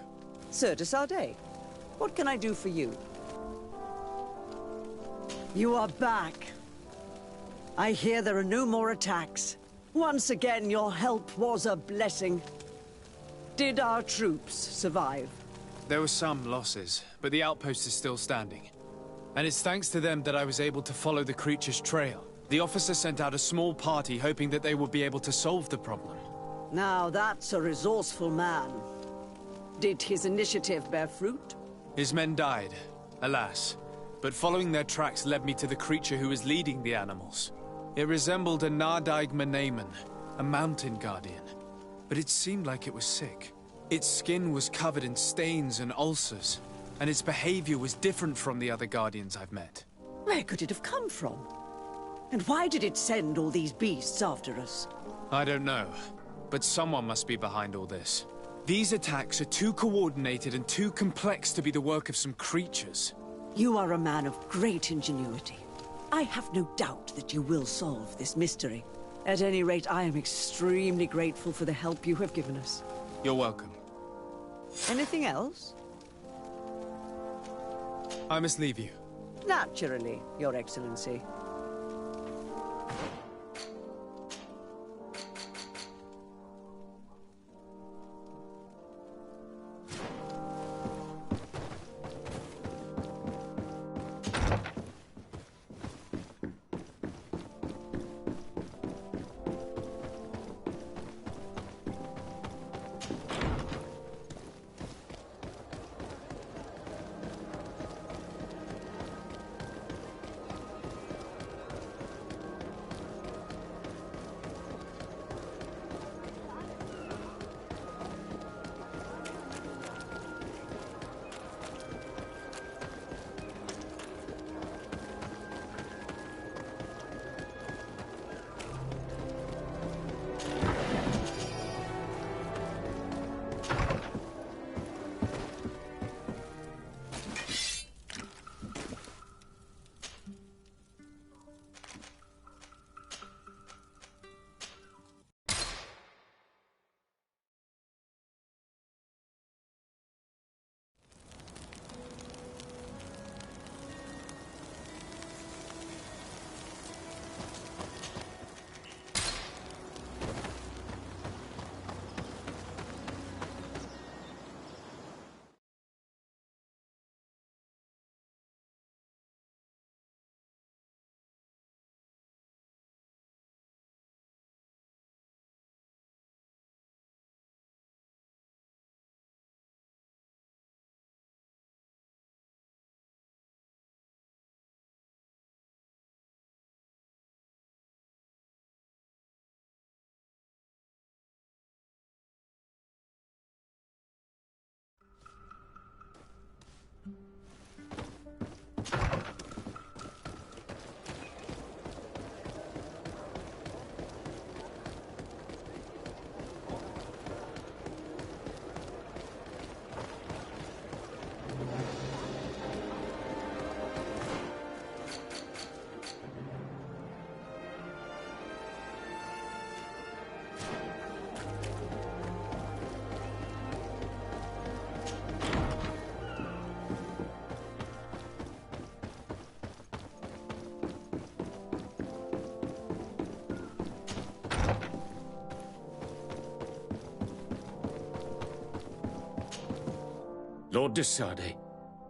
Sir de Sardet, what can I do for you? You are back. I hear there are no more attacks. Once again, your help was a blessing. Did our troops survive? There were some losses, but the outpost is still standing. And it's thanks to them that I was able to follow the creature's trail. The officer sent out a small party hoping that they would be able to solve the problem. Now that's a resourceful man. Did his initiative bear fruit? His men died, alas. But following their tracks led me to the creature who was leading the animals. It resembled a Nardaig Menaemon, a mountain guardian. But it seemed like it was sick. Its skin was covered in stains and ulcers, and its behavior was different from the other guardians I've met. Where could it have come from? And why did it send all these beasts after us? I don't know, but someone must be behind all this. These attacks are too coordinated and too complex to be the work of some creatures. You are a man of great ingenuity. I have no doubt that you will solve this mystery. At any rate, I am extremely grateful for the help you have given us. You're welcome. Anything else? I must leave you. Naturally, Your Excellency. Lord de Sardet,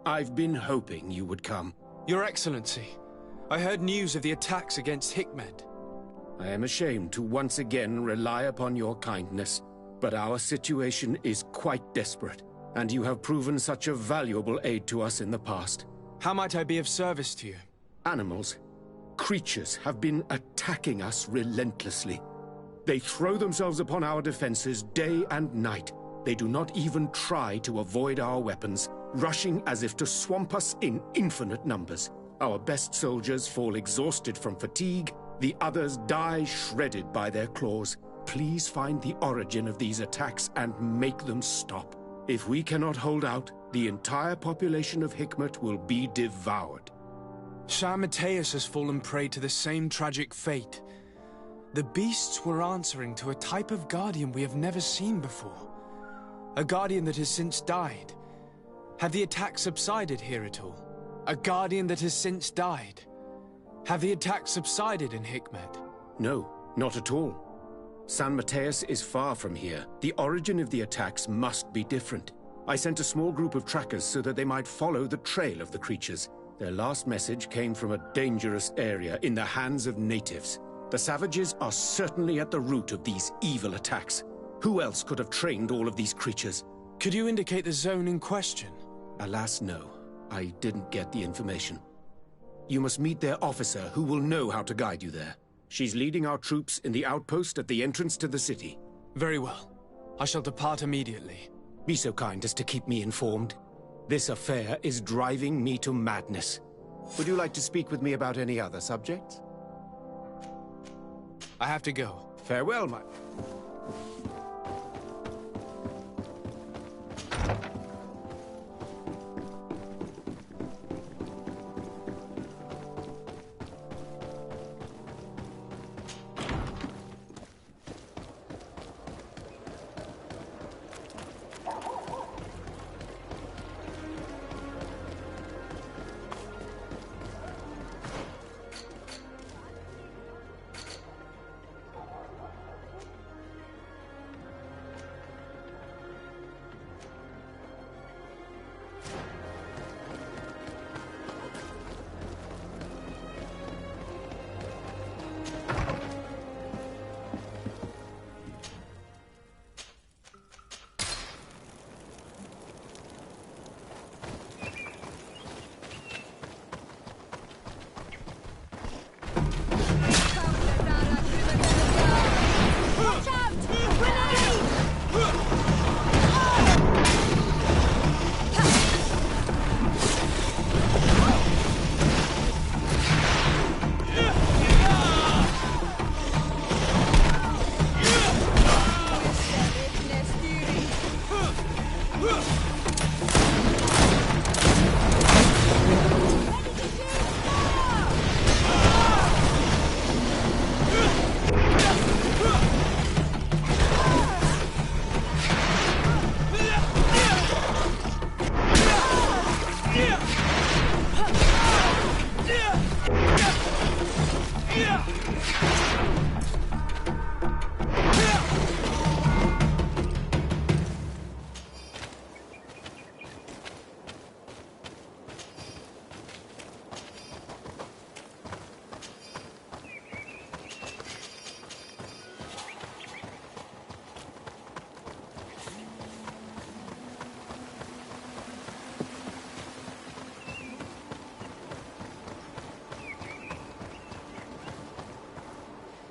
I've been hoping you would come. Your Excellency, I heard news of the attacks against Hikmet. I am ashamed to once again rely upon your kindness, but our situation is quite desperate, and you have proven such a valuable aid to us in the past. How might I be of service to you? Animals, creatures have been attacking us relentlessly. They throw themselves upon our defenses day and night. They do not even try to avoid our weapons, rushing as if to swamp us in infinite numbers. Our best soldiers fall exhausted from fatigue, the others die shredded by their claws. Please find the origin of these attacks and make them stop. If we cannot hold out, the entire population of Hikmet will be devoured. Shah Mateus has fallen prey to the same tragic fate. The beasts were answering to a type of guardian we have never seen before. A guardian that has since died. Have the attacks subsided here at all? A guardian that has since died. Have the attacks subsided in Hikmet? No, not at all. San Mateus is far from here. The origin of the attacks must be different. I sent a small group of trackers so that they might follow the trail of the creatures. Their last message came from a dangerous area in the hands of natives. The savages are certainly at the root of these evil attacks. Who else could have trained all of these creatures? Could you indicate the zone in question? Alas, no. I didn't get the information. You must meet their officer, who will know how to guide you there. She's leading our troops in the outpost at the entrance to the city. Very well. I shall depart immediately. Be so kind as to keep me informed. This affair is driving me to madness. Would you like to speak with me about any other subjects? I have to go. Farewell, my...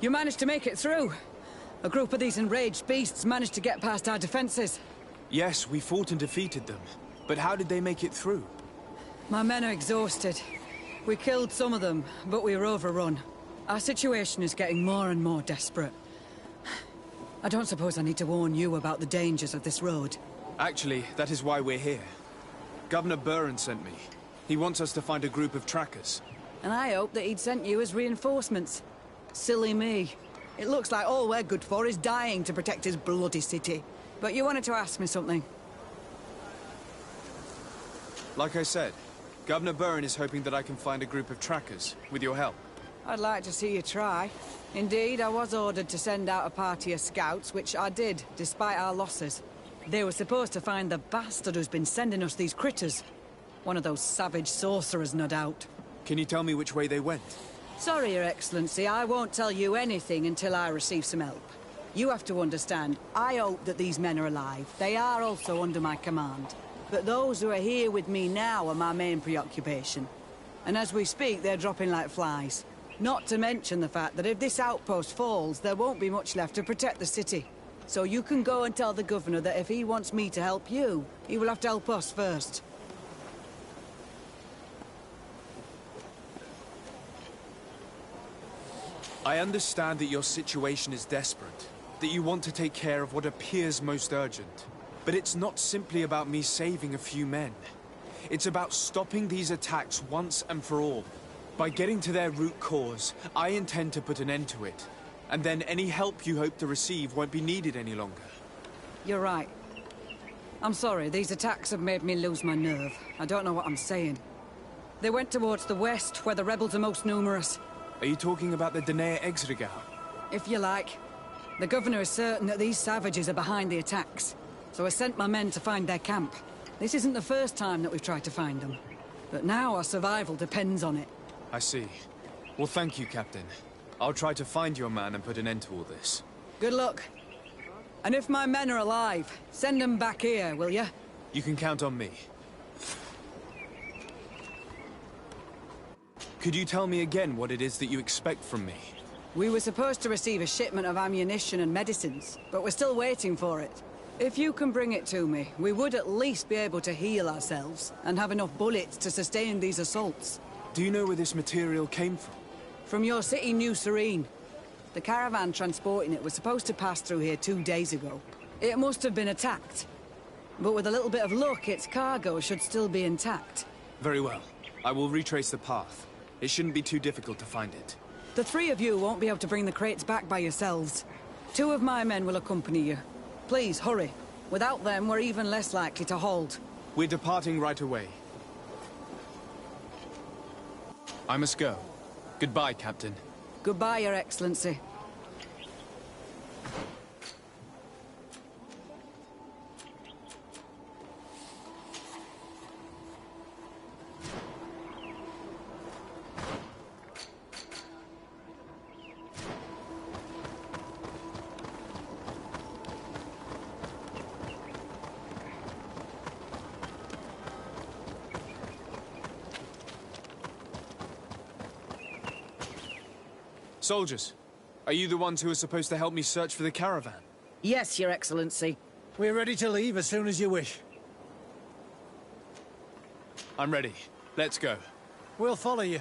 You managed to make it through. A group of these enraged beasts managed to get past our defenses. Yes, we fought and defeated them. But how did they make it through? My men are exhausted. We killed some of them, but we were overrun. Our situation is getting more and more desperate. I don't suppose I need to warn you about the dangers of this road. Actually, that is why we're here. Governor Buren sent me. He wants us to find a group of trackers. And I hope that he'd sent you as reinforcements. Silly me. It looks like all we're good for is dying to protect his bloody city. But you wanted to ask me something. Like I said, Governor Buren is hoping that I can find a group of trackers, with your help. I'd like to see you try. Indeed, I was ordered to send out a party of scouts, which I did, despite our losses. They were supposed to find the bastard who's been sending us these critters. One of those savage sorcerers, no doubt. Can you tell me which way they went? Sorry, Your Excellency, I won't tell you anything until I receive some help. You have to understand, I hope that these men are alive. They are also under my command. But those who are here with me now are my main preoccupation. And as we speak, they're dropping like flies. Not to mention the fact that if this outpost falls, there won't be much left to protect the city. So you can go and tell the governor that if he wants me to help you, he will have to help us first. I understand that your situation is desperate, that you want to take care of what appears most urgent. But it's not simply about me saving a few men. It's about stopping these attacks once and for all. By getting to their root cause, I intend to put an end to it. And then any help you hope to receive won't be needed any longer. You're right. I'm sorry, these attacks have made me lose my nerve. I don't know what I'm saying. They went towards the west, where the rebels are most numerous. Are you talking about the Danea Exregal? If you like. The governor is certain that these savages are behind the attacks, so I sent my men to find their camp. This isn't the first time that we've tried to find them, but now our survival depends on it. I see. Well, thank you, Captain. I'll try to find your man and put an end to all this. Good luck. And if my men are alive, send them back here, will you? You can count on me. Could you tell me again what it is that you expect from me? We were supposed to receive a shipment of ammunition and medicines, but we're still waiting for it. If you can bring it to me, we would at least be able to heal ourselves and have enough bullets to sustain these assaults. Do you know where this material came from? From your city, New Serene. The caravan transporting it was supposed to pass through here 2 days ago. It must have been attacked. But with a little bit of luck, its cargo should still be intact. Very well. I will retrace the path. It shouldn't be too difficult to find it. The 3 of you won't be able to bring the crates back by yourselves. 2 of my men will accompany you. Please, hurry. Without them, we're even less likely to hold. We're departing right away. I must go. Goodbye, Captain. Goodbye, Your Excellency. Soldiers, are you the ones who are supposed to help me search for the caravan? Yes, Your Excellency. We're ready to leave as soon as you wish. I'm ready. Let's go. We'll follow you.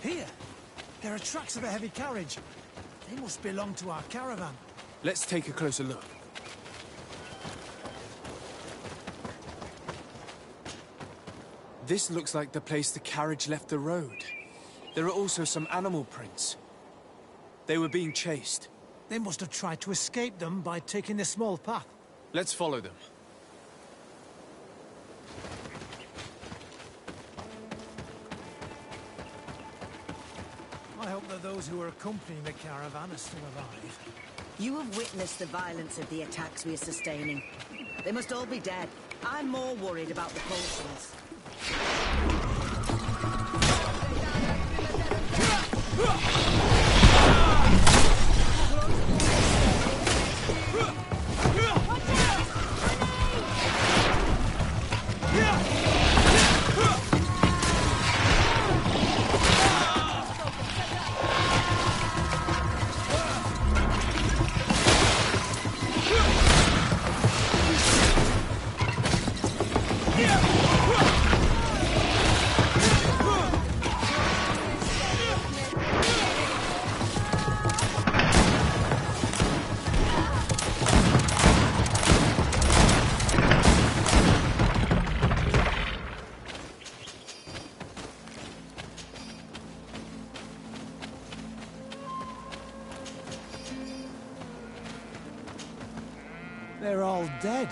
Here! There are tracks of a heavy carriage. They must belong to our caravan. Let's take a closer look. This looks like the place the carriage left the road. There are also some animal prints. They were being chased. They must have tried to escape them by taking the small path. Let's follow them. I hope that those who are accompanying the caravan are still alive. You have witnessed the violence of the attacks we are sustaining. They must all be dead. I'm more worried about the Colsons. They're all dead.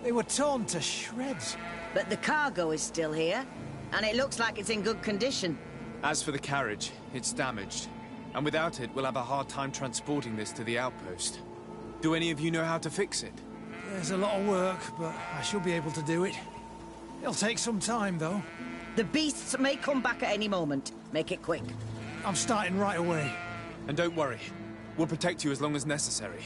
They were torn to shreds. But the cargo is still here, and it looks like it's in good condition. As for the carriage, it's damaged. And without it, we'll have a hard time transporting this to the outpost. Do any of you know how to fix it? There's a lot of work, but I should be able to do it. It'll take some time, though. The beasts may come back at any moment. Make it quick. I'm starting right away. And don't worry. We'll protect you as long as necessary.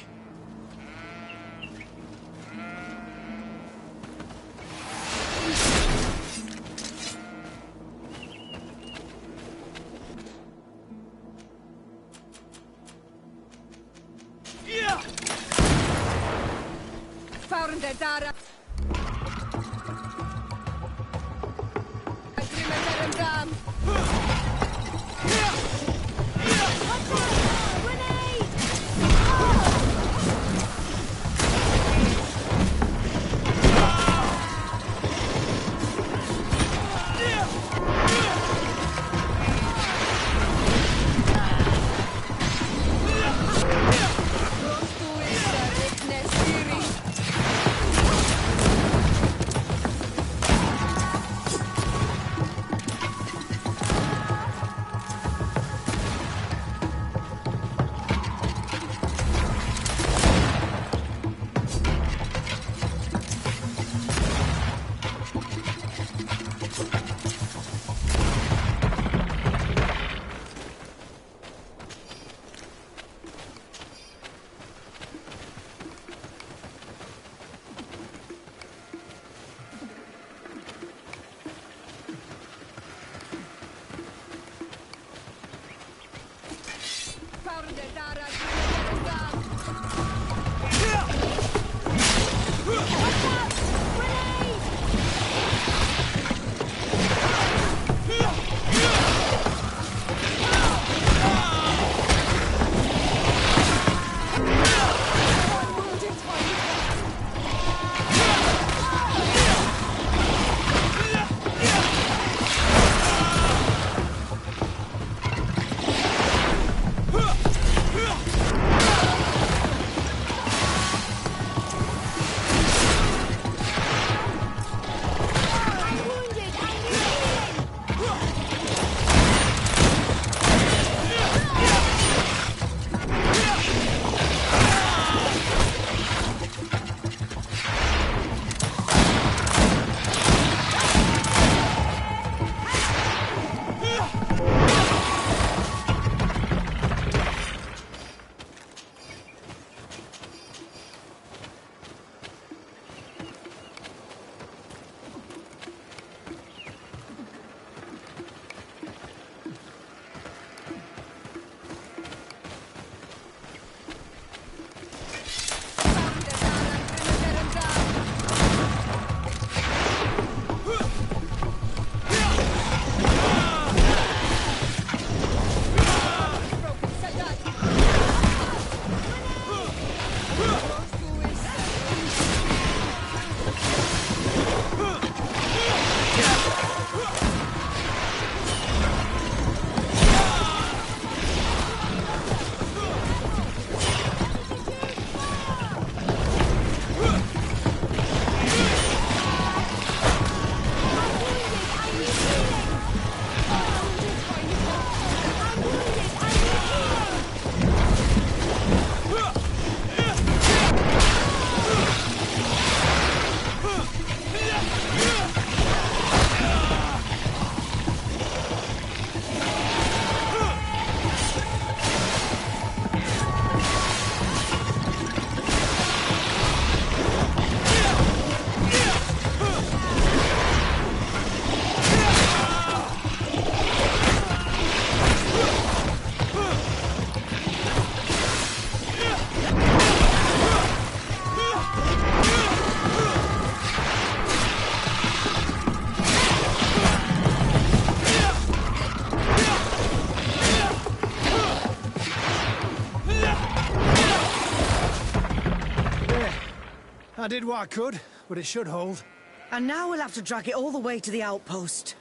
I did what I could, but it should hold. And now we'll have to drag it all the way to the outpost.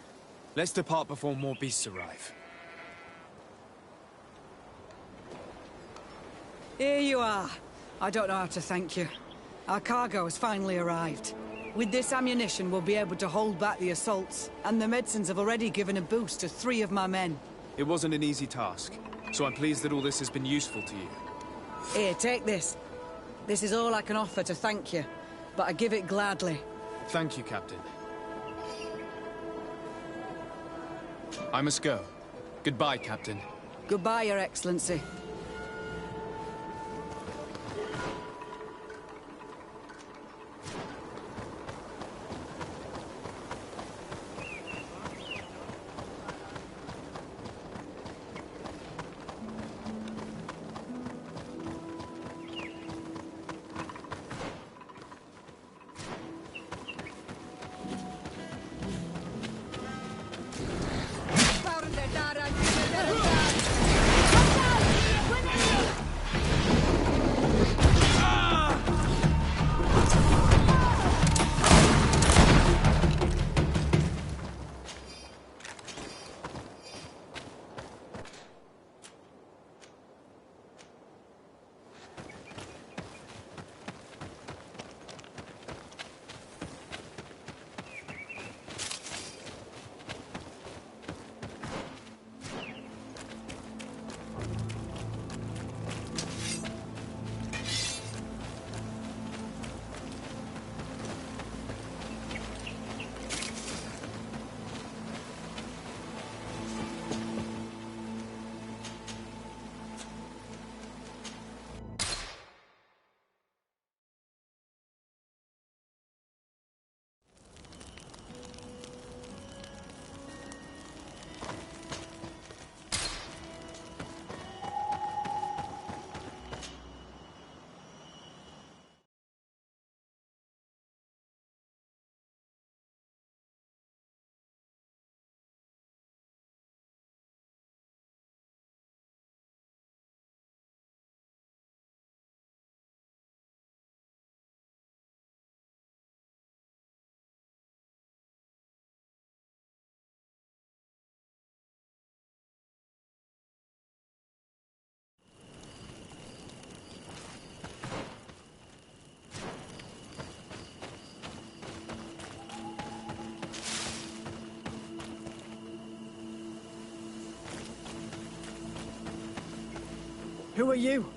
Let's depart before more beasts arrive. Here you are. I don't know how to thank you. Our cargo has finally arrived. With this ammunition, we'll be able to hold back the assaults, and the medicines have already given a boost to 3 of my men. It wasn't an easy task, so I'm pleased that all this has been useful to you. Here, take this. This is all I can offer to thank you, but I give it gladly. Thank you, Captain. I must go. Goodbye, Captain. Goodbye, Your Excellency. Who are you?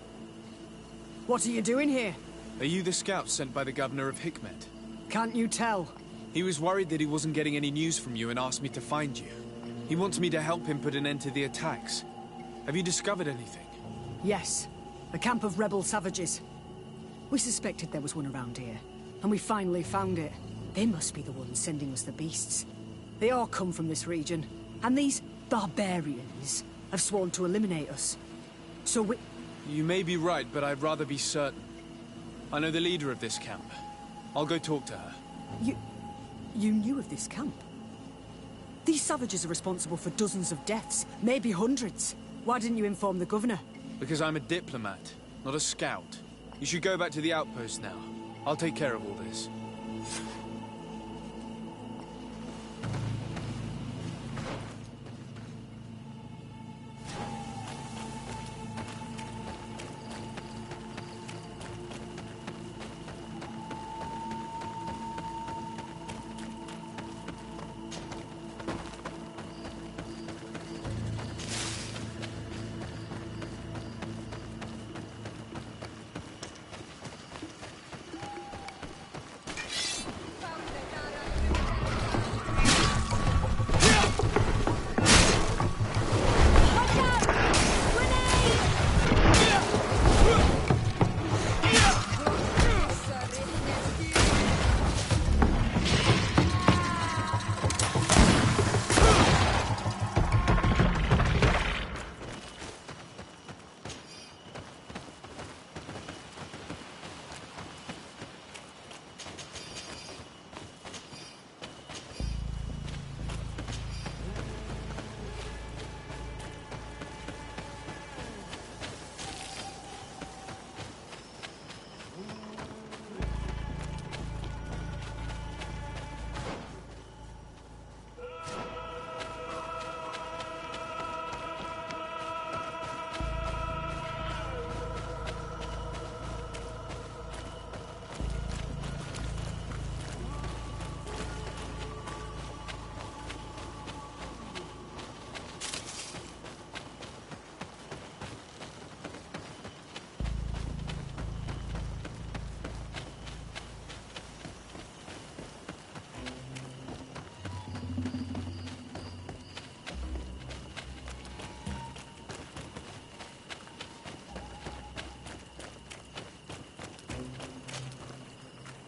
What are you doing here? Are you the scout sent by the governor of Hikmet? Can't you tell? He was worried that he wasn't getting any news from you and asked me to find you. He wants me to help him put an end to the attacks. Have you discovered anything? Yes. A camp of rebel savages. We suspected there was one around here, and we finally found it. They must be the ones sending us the beasts. They all come from this region, and these barbarians have sworn to eliminate us. So we... You may be right, but I'd rather be certain. I know the leader of this camp. I'll go talk to her. You knew of this camp? These savages are responsible for dozens of deaths, maybe hundreds. Why didn't you inform the governor? Because I'm a diplomat, not a scout. You should go back to the outpost now. I'll take care of all this.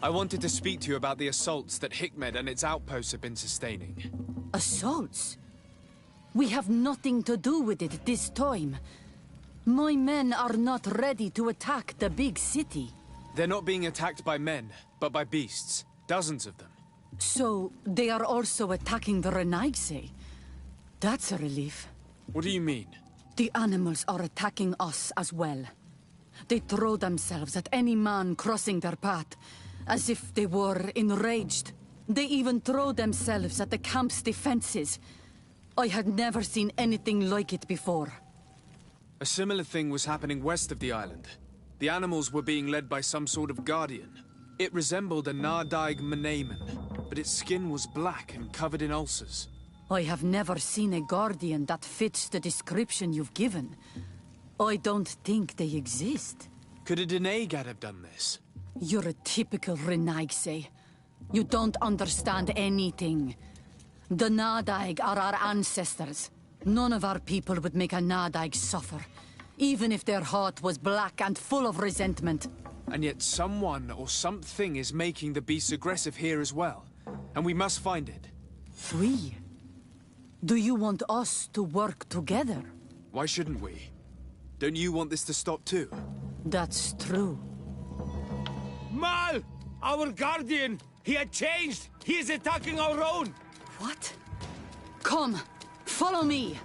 I wanted to speak to you about the assaults that Hikmet and its outposts have been sustaining. Assaults? We have nothing to do with it this time. My men are not ready to attack the big city. They're not being attacked by men, but by beasts. Dozens of them. So, they are also attacking the Renaigse? That's a relief. What do you mean? The animals are attacking us as well. They throw themselves at any man crossing their path, as if they were enraged. They even throw themselves at the camp's defenses. I had never seen anything like it before. A similar thing was happening west of the island. The animals were being led by some sort of guardian. It resembled a Nardaig Meneman, but its skin was black and covered in ulcers. I have never seen a guardian that fits the description you've given. I don't think they exist. Could a Denaygad have done this? You're a typical Renaigse. You don't understand anything. The Nardaig are our ancestors. None of our people would make a Nardaig suffer, even if their heart was black and full of resentment. And yet someone or something is making the beasts aggressive here as well. And we must find it. We? Do you want us to work together? Why shouldn't we? Don't you want this to stop too? That's true. Mal! Our guardian! He had changed! He is attacking our own! What? Come! Follow me!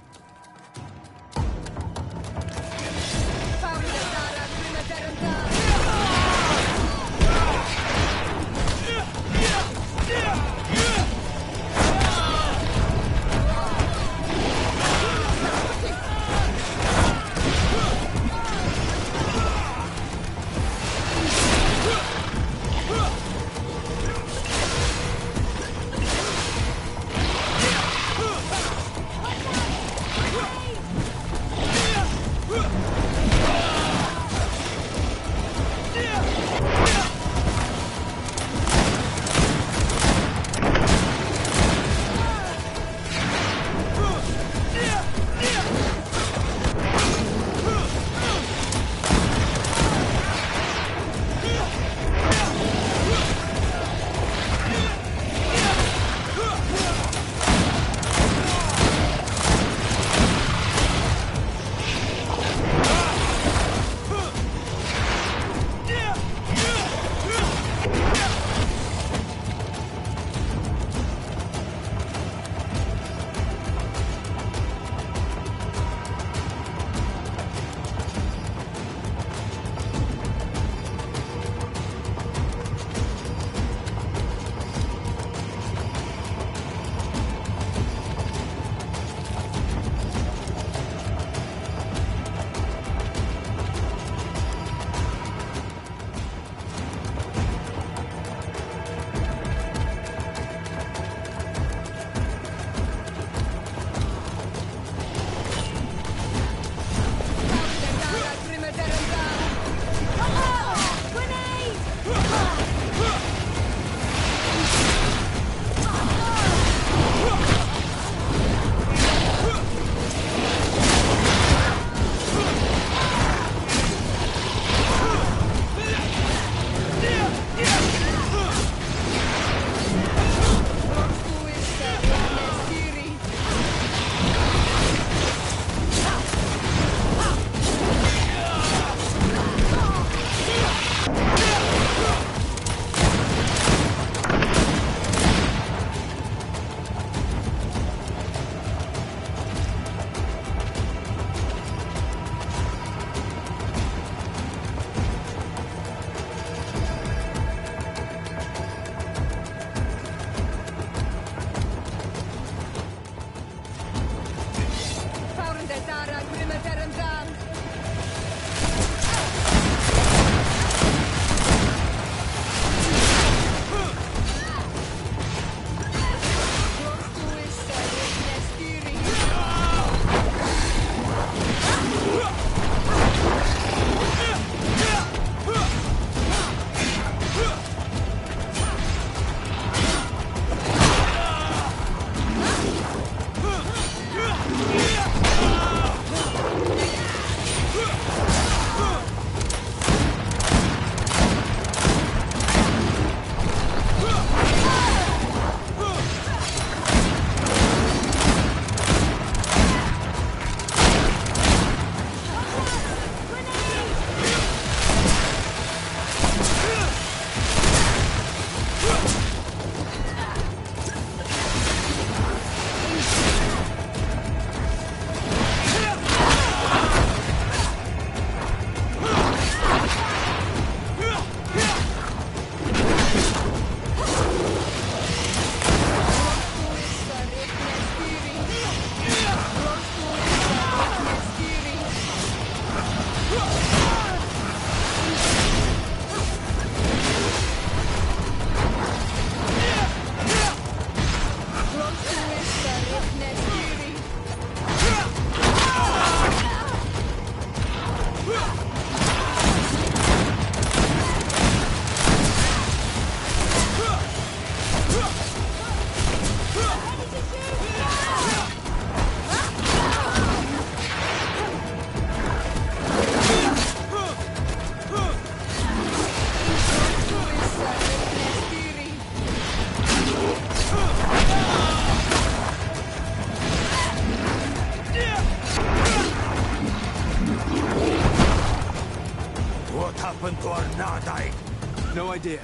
happened to our Nadai? No idea.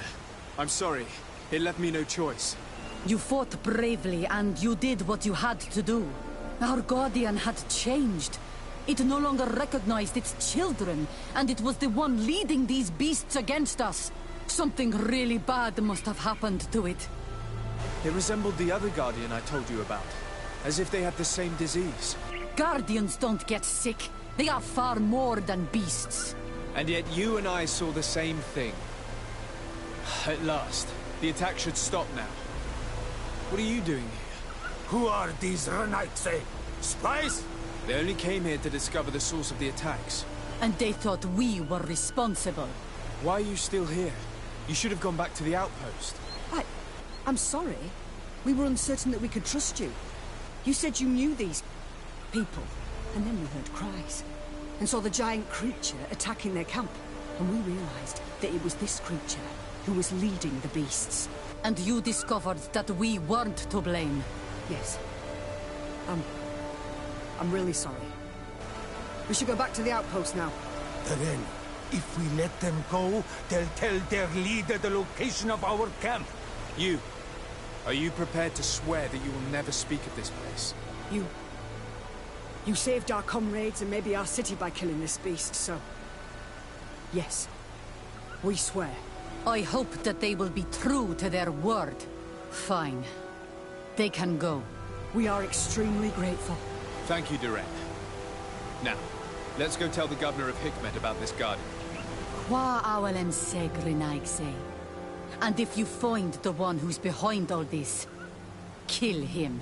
I'm sorry. It left me no choice. You fought bravely, and you did what you had to do. Our Guardian had changed. It no longer recognized its children, and it was the one leading these beasts against us. Something really bad must have happened to it. It resembled the other Guardian I told you about. As if they had the same disease. Guardians don't get sick. They are far more than beasts. And yet you and I saw the same thing. At last. The attack should stop now. What are you doing here? Who are these Renaitse? Spies? They only came here to discover the source of the attacks. And they thought we were responsible. Why are you still here? You should have gone back to the outpost. I'm sorry. We were uncertain that we could trust you. You said you knew these people, and then we heard cries, and saw the giant creature attacking their camp, and we realized that it was this creature who was leading the beasts. And you discovered that we weren't to blame. Yes. I'm really sorry. We should go back to the outpost now. Then, if we let them go, they'll tell their leader the location of our camp. You. Are you prepared to swear that you will never speak of this place? You saved our comrades and maybe our city by killing this beast, so... Yes. We swear. I hope that they will be true to their word. Fine. They can go. We are extremely grateful. Thank you, Duran. Now, let's go tell the governor of Hikmet about this Guardian. Qua awalem segrenaigse. And if you find the one who's behind all this, kill him.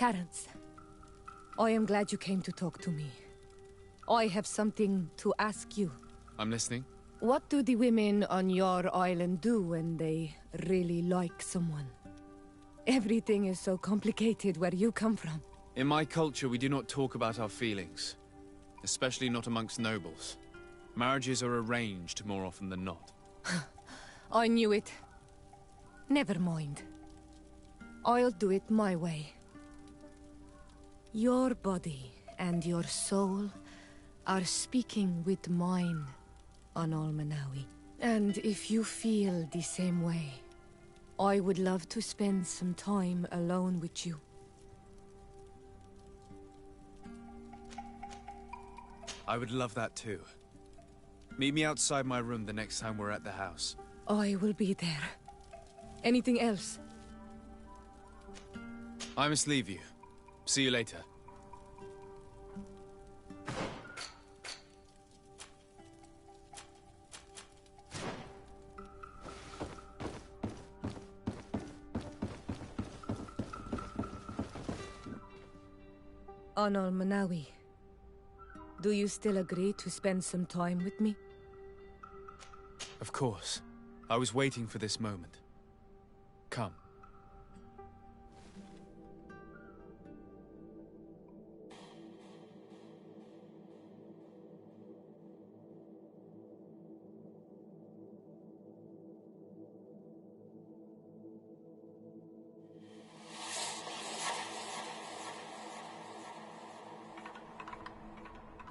Terence, I am glad you came to talk to me. I have something to ask you. I'm listening. What do the women on your island do when they really like someone? Everything is so complicated where you come from. In my culture, we do not talk about our feelings. Especially not amongst nobles. Marriages are arranged more often than not. I knew it. Never mind. I'll do it my way. Your body and your soul are speaking with mine on Almanawi. And if you feel the same way, I would love to spend some time alone with you. I would love that too. Meet me outside my room the next time we're at the house. I will be there. Anything else? I must leave you. See you later. On Almanawi, do you still agree to spend some time with me? Of course. I was waiting for this moment. Come.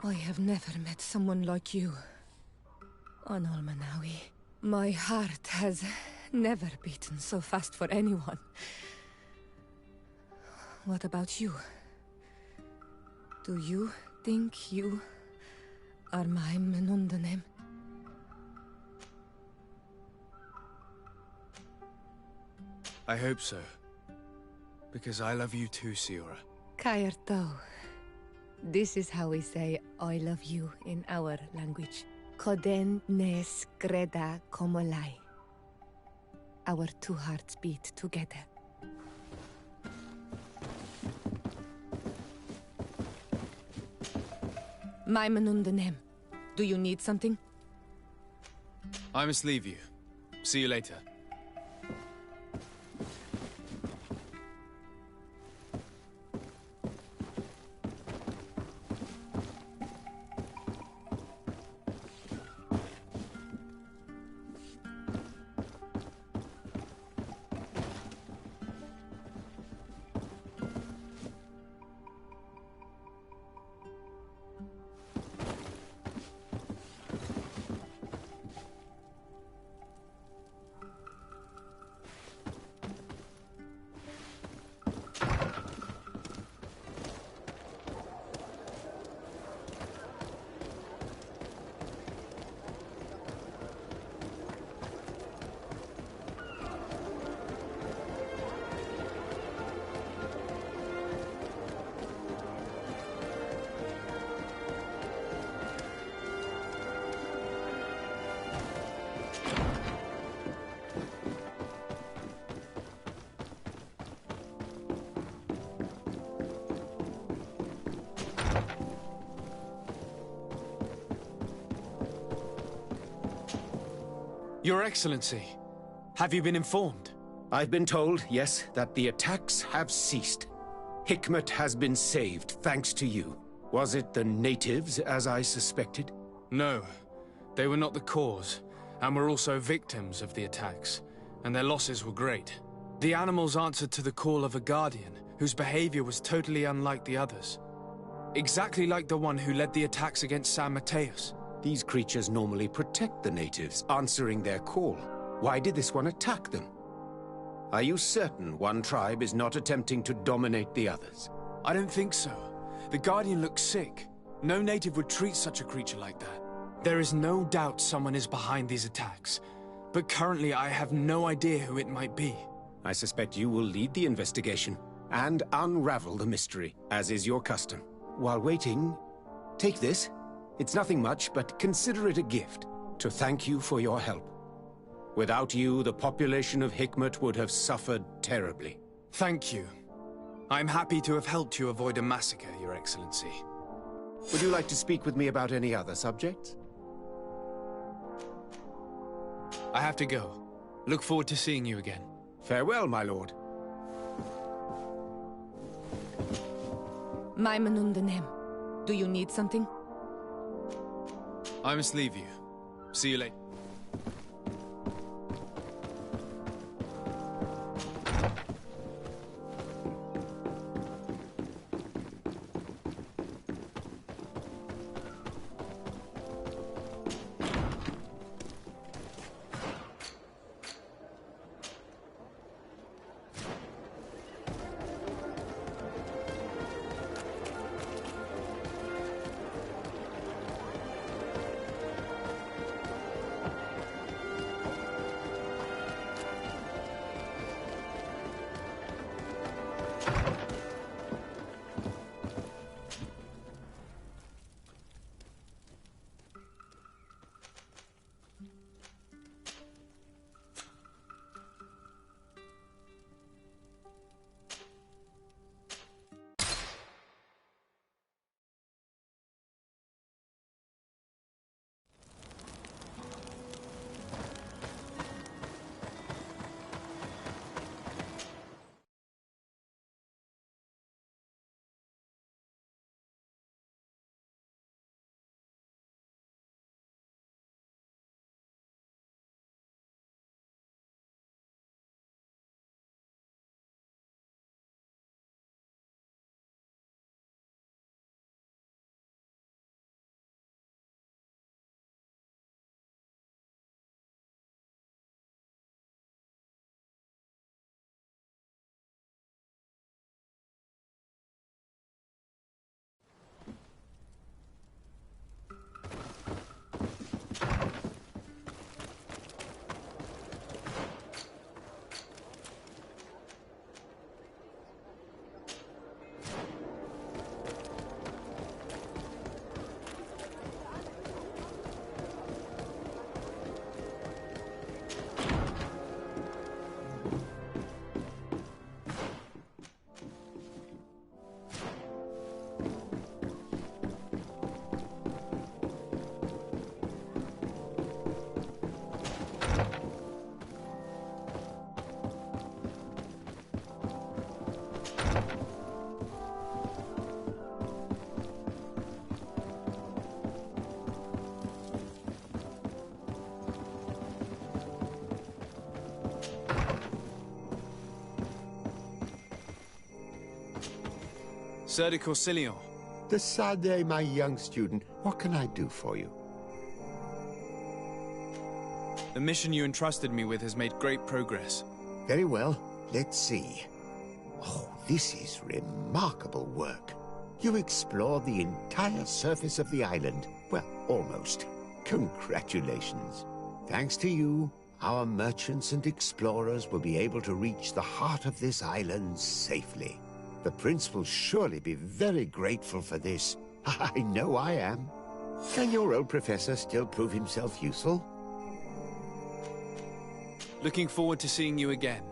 I have never met someone like you. On Almanawi, my heart has never beaten so fast for anyone. What about you? Do you think you are my Menundanem? I hope so. Because I love you too, Siora. Kairto. This is how we say I love you in our language. Koden nes greda komolai. Our two hearts beat together. My Menundanem, do you need something? I must leave you. See you later. Your Excellency, have you been informed? I've been told, yes, that the attacks have ceased. Hikmet has been saved, thanks to you. Was it the natives, as I suspected? No, they were not the cause, and were also victims of the attacks, and their losses were great. The animals answered to the call of a guardian, whose behavior was totally unlike the others. Exactly like the one who led the attacks against San Mateus. These creatures normally protect the natives, answering their call. Why did this one attack them? Are you certain one tribe is not attempting to dominate the others? I don't think so. The Guardian looks sick. No native would treat such a creature like that. There is no doubt someone is behind these attacks, but currently I have no idea who it might be. I suspect you will lead the investigation and unravel the mystery, as is your custom. While waiting, take this. It's nothing much, but consider it a gift, to thank you for your help. Without you, the population of Hikmet would have suffered terribly. Thank you. I'm happy to have helped you avoid a massacre, Your Excellency. Would you like to speak with me about any other subjects? I have to go. Look forward to seeing you again. Farewell, my lord. Maimunundanem. Do you need something? I must leave you. See you later. Sir de Corsilion. Decidez, my young student. What can I do for you? The mission you entrusted me with has made great progress. Very well. Let's see. Oh, this is remarkable work. You explored the entire surface of the island. Well, almost. Congratulations. Thanks to you, our merchants and explorers will be able to reach the heart of this island safely. The prince will surely be very grateful for this. I know I am. Can your old professor still prove himself useful? Looking forward to seeing you again.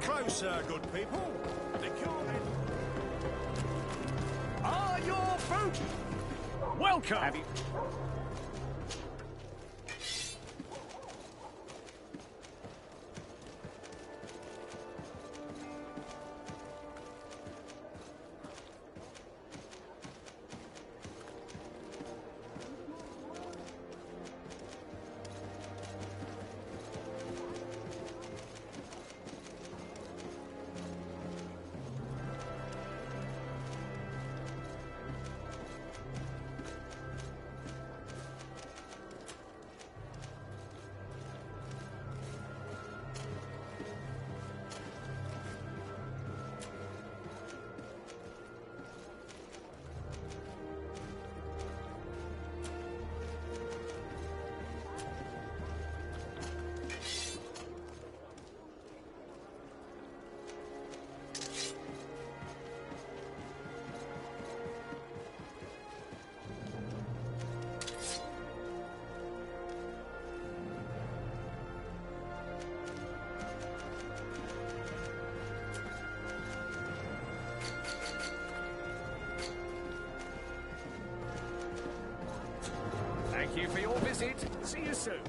Closer, good people. The Corbin are your food. Welcome. Have you... soon.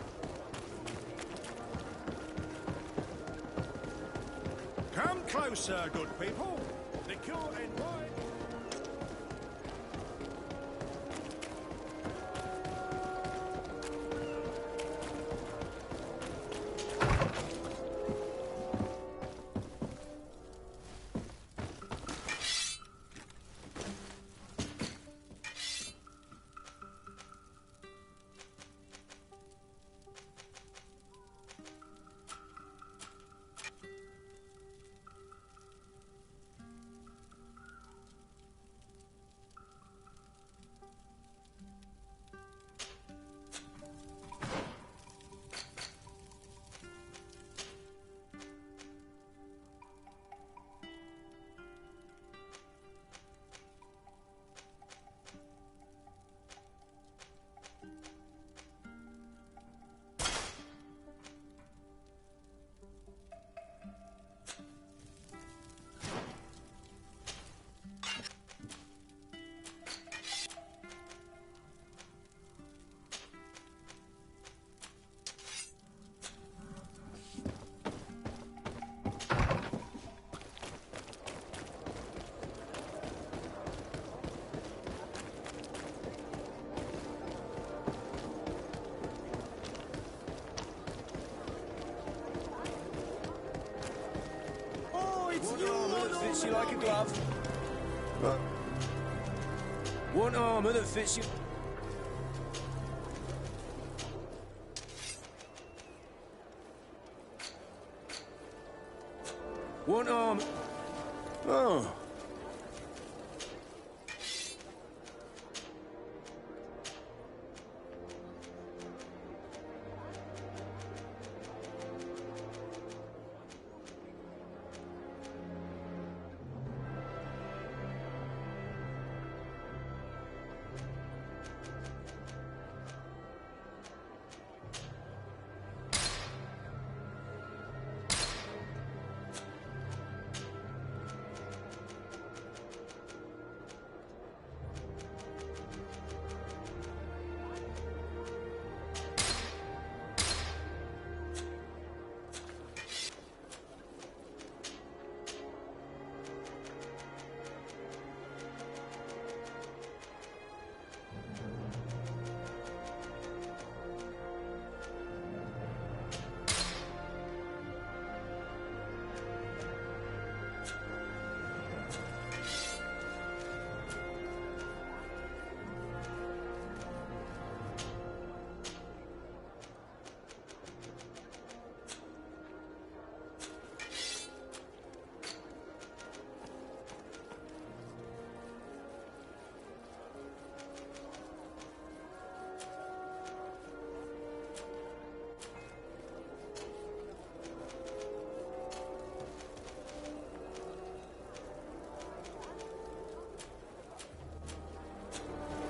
Come closer, good people. Liqueur and wine. Fits you like a glove. One armour that fits you. One arm. Oh.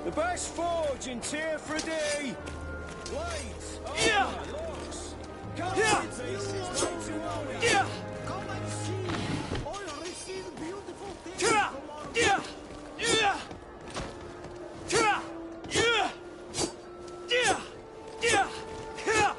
The best forge in Tier for D. Blades. Yeah. Locks. Yeah. Yeah. Come and see. All receive beautiful things. Yeah. Yeah. Yeah. Yeah. Yeah. Yeah. Yeah. Yeah.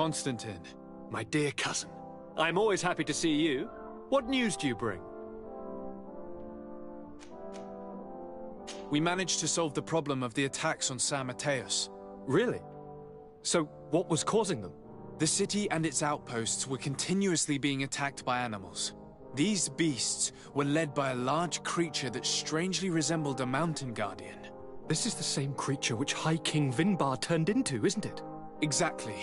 Constantine. My dear cousin. I'm always happy to see you. What news do you bring? We managed to solve the problem of the attacks on San Mateus. Really? So, what was causing them? The city and its outposts were continuously being attacked by animals. These beasts were led by a large creature that strangely resembled a mountain guardian. This is the same creature which High King Vinbar turned into, isn't it? Exactly.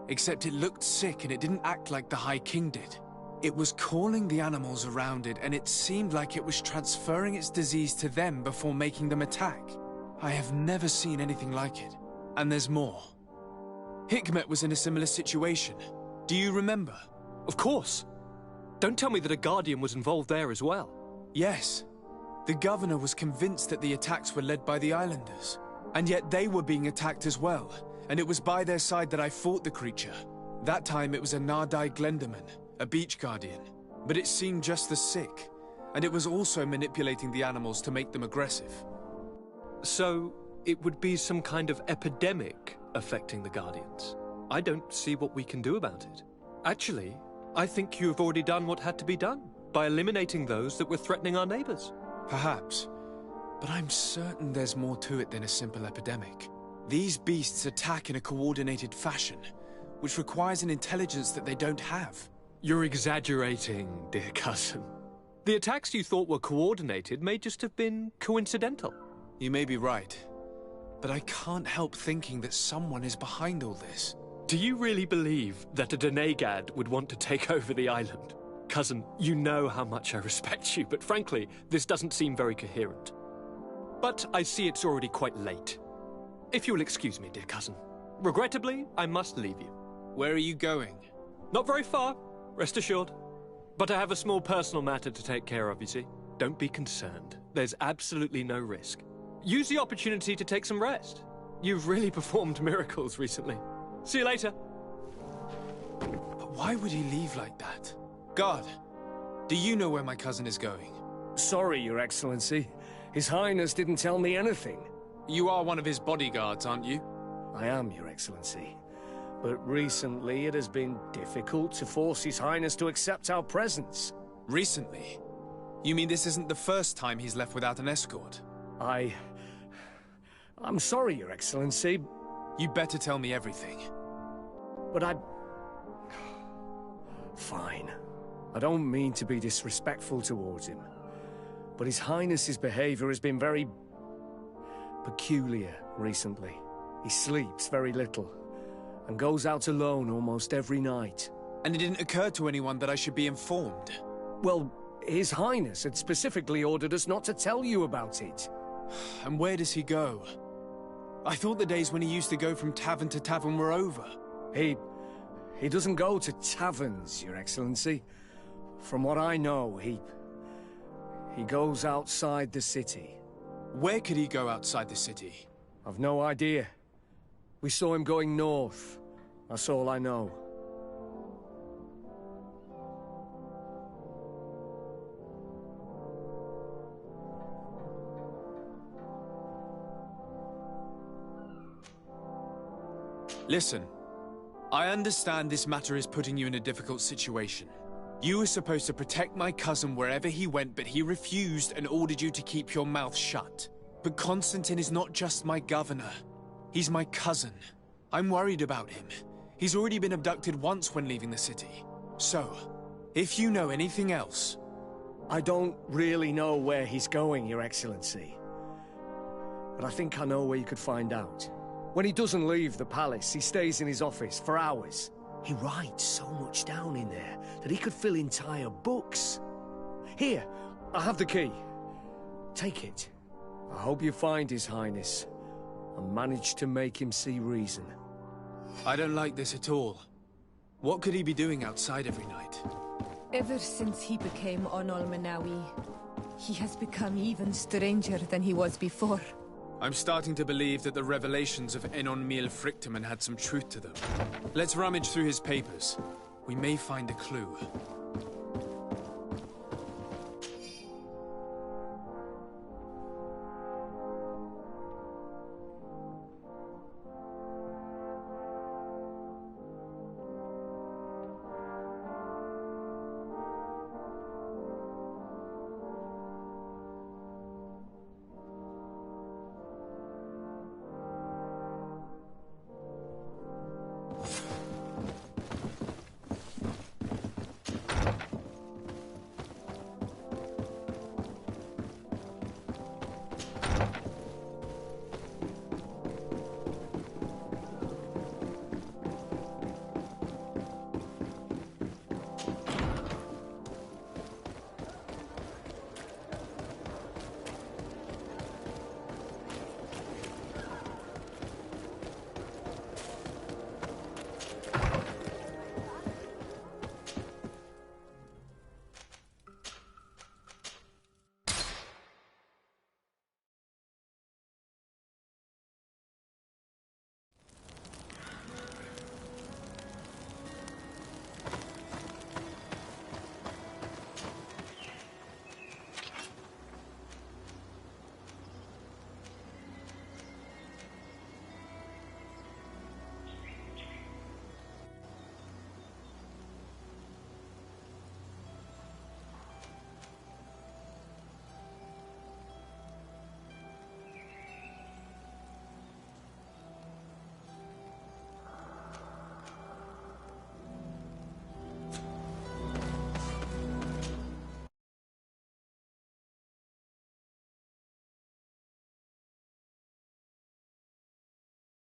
Except it looked sick and it didn't act like the High King did. It was calling the animals around it, and it seemed like it was transferring its disease to them before making them attack. I have never seen anything like it. And there's more. Hikmet was in a similar situation. Do you remember? Of course. Don't tell me that a Guardian was involved there as well. Yes. The governor was convinced that the attacks were led by the islanders. And yet they were being attacked as well. And it was by their side that I fought the creature. That time it was a Nardai Glenderman, a beach guardian. But it seemed just as sick. And it was also manipulating the animals to make them aggressive. So, it would be some kind of epidemic affecting the Guardians. I don't see what we can do about it. Actually, I think you've already done what had to be done, by eliminating those that were threatening our neighbors. Perhaps. But I'm certain there's more to it than a simple epidemic. These beasts attack in a coordinated fashion, which requires an intelligence that they don't have. You're exaggerating, dear cousin. The attacks you thought were coordinated may just have been coincidental. You may be right. But I can't help thinking that someone is behind all this. Do you really believe that a Denegad would want to take over the island? Cousin, you know how much I respect you, but frankly, this doesn't seem very coherent. But I see it's already quite late. If you'll excuse me, dear cousin. Regrettably, I must leave you. Where are you going? Not very far, rest assured. But I have a small personal matter to take care of, you see. Don't be concerned. There's absolutely no risk. Use the opportunity to take some rest. You've really performed miracles recently. See you later. But why would he leave like that? Guard, do you know where my cousin is going? Sorry, Your Excellency. His Highness didn't tell me anything. You are one of his bodyguards, aren't you? I am, Your Excellency. But recently it has been difficult to force His Highness to accept our presence. Recently? You mean this isn't the first time he's left without an escort? I'm sorry, Your Excellency. You better tell me everything. But Fine. I don't mean to be disrespectful towards him. But His Highness's behavior has been very peculiar recently. He sleeps very little, and goes out alone almost every night. And it didn't occur to anyone that I should be informed? Well, His Highness had specifically ordered us not to tell you about it. And where does he go? I thought the days when he used to go from tavern to tavern were over. He doesn't go to taverns, Your Excellency. From what I know, he goes outside the city. Where could he go outside the city? I've no idea. We saw him going north. That's all I know. Listen, I understand this matter is putting you in a difficult situation. You were supposed to protect my cousin wherever he went, but he refused and ordered you to keep your mouth shut. But Constantine is not just my governor. He's my cousin. I'm worried about him. He's already been abducted once when leaving the city. So, if you know anything else... I don't really know where he's going, Your Excellency. But I think I know where you could find out. When he doesn't leave the palace, he stays in his office for hours. He writes so much down in there that he could fill entire books. Here, I have the key. Take it. I hope you find His Highness and manage to make him see reason. I don't like this at all. What could he be doing outside every night? Ever since he became Onol Manawi, he has become even stranger than he was before. I'm starting to believe that the revelations of Enon Miel Frichtemann had some truth to them. Let's rummage through his papers. We may find a clue.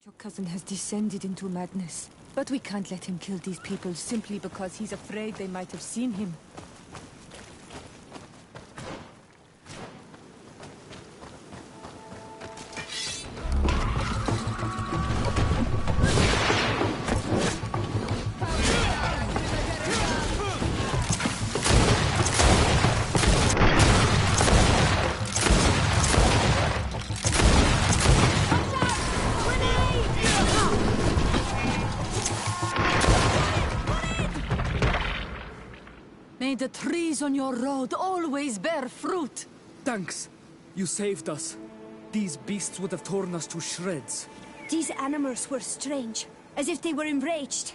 Your cousin has descended into madness. But we can't let him kill these people simply because he's afraid they might have seen him. May the trees on your road always bear fruit. Thanks. You saved us. These beasts would have torn us to shreds. These animals were strange, as if they were enraged.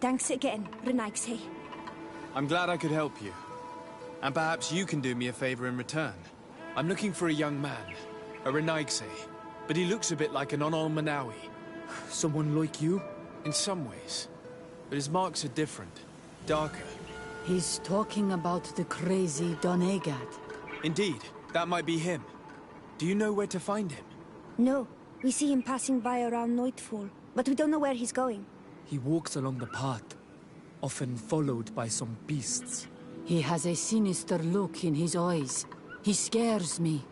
Thanks again, Renaigse. I'm glad I could help you. And perhaps you can do me a favor in return. I'm looking for a young man, a Renaigse, but he looks a bit like an Onol Manawi. Someone like you? In some ways. But his marks are different, darker. He's talking about the crazy Donegad. Indeed, that might be him. Do you know where to find him? No, we see him passing by around nightfall, but we don't know where he's going. He walks along the path, often followed by some beasts. He has a sinister look in his eyes. He scares me,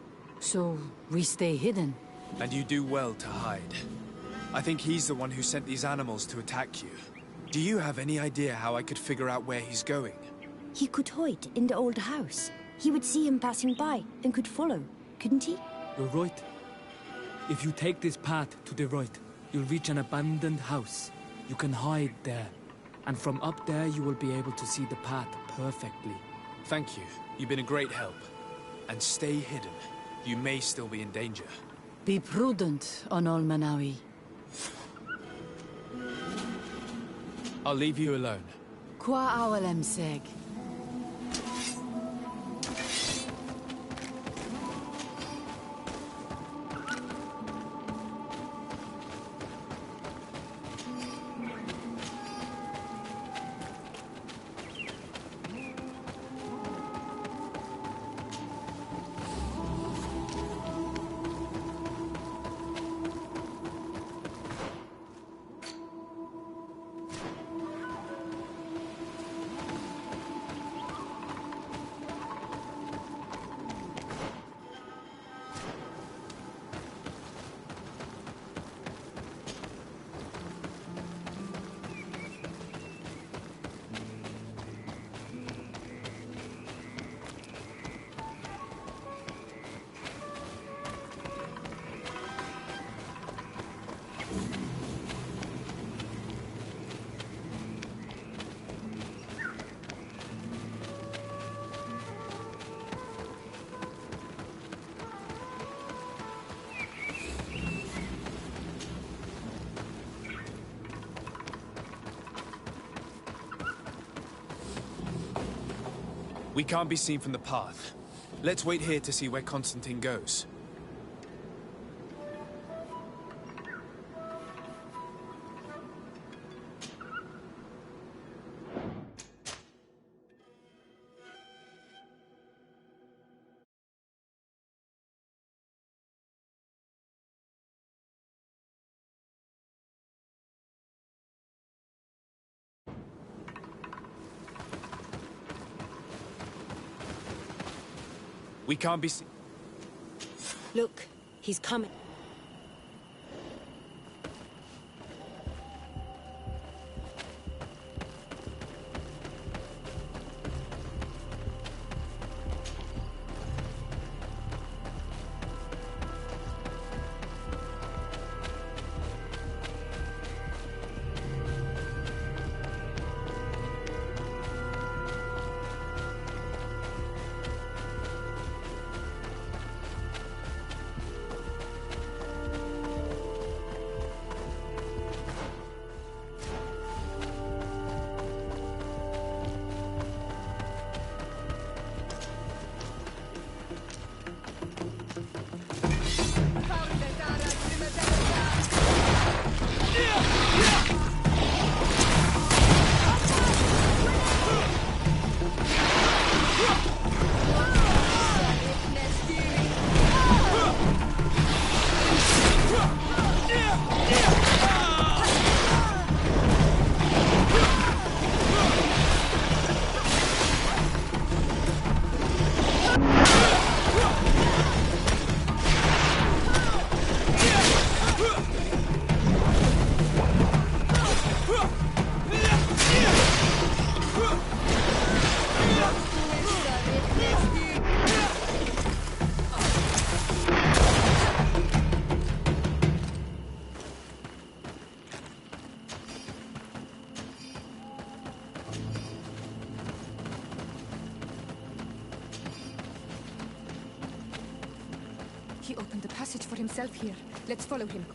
so we stay hidden. And you do well to hide. I think he's the one who sent these animals to attack you. Do you have any idea how I could figure out where he's going? He could hide in the old house. He would see him passing by and could follow, couldn't he? You're right. If you take this path to the right, you'll reach an abandoned house. You can hide there. And from up there, you will be able to see the path perfectly. Thank you. You've been a great help. And stay hidden. You may still be in danger. Be prudent, Onol Manawi. I'll leave you alone. Qua awalem seg. We can't be seen from the path. Let's wait here to see where Constantine goes. We can't be seen. Look, he's coming. He opened the passage for himself here. Let's follow him.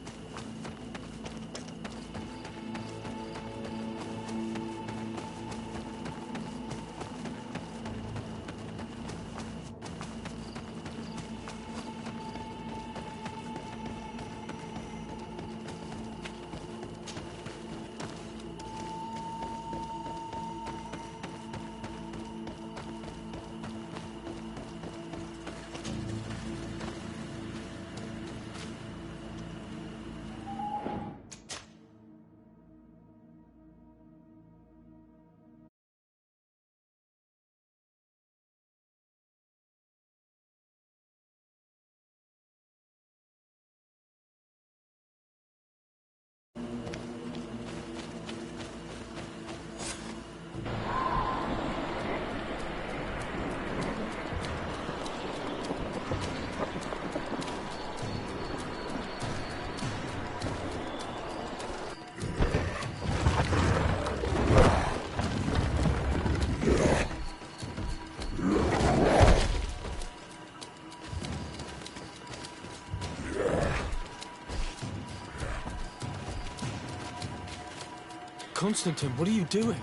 Constantine, what are you doing?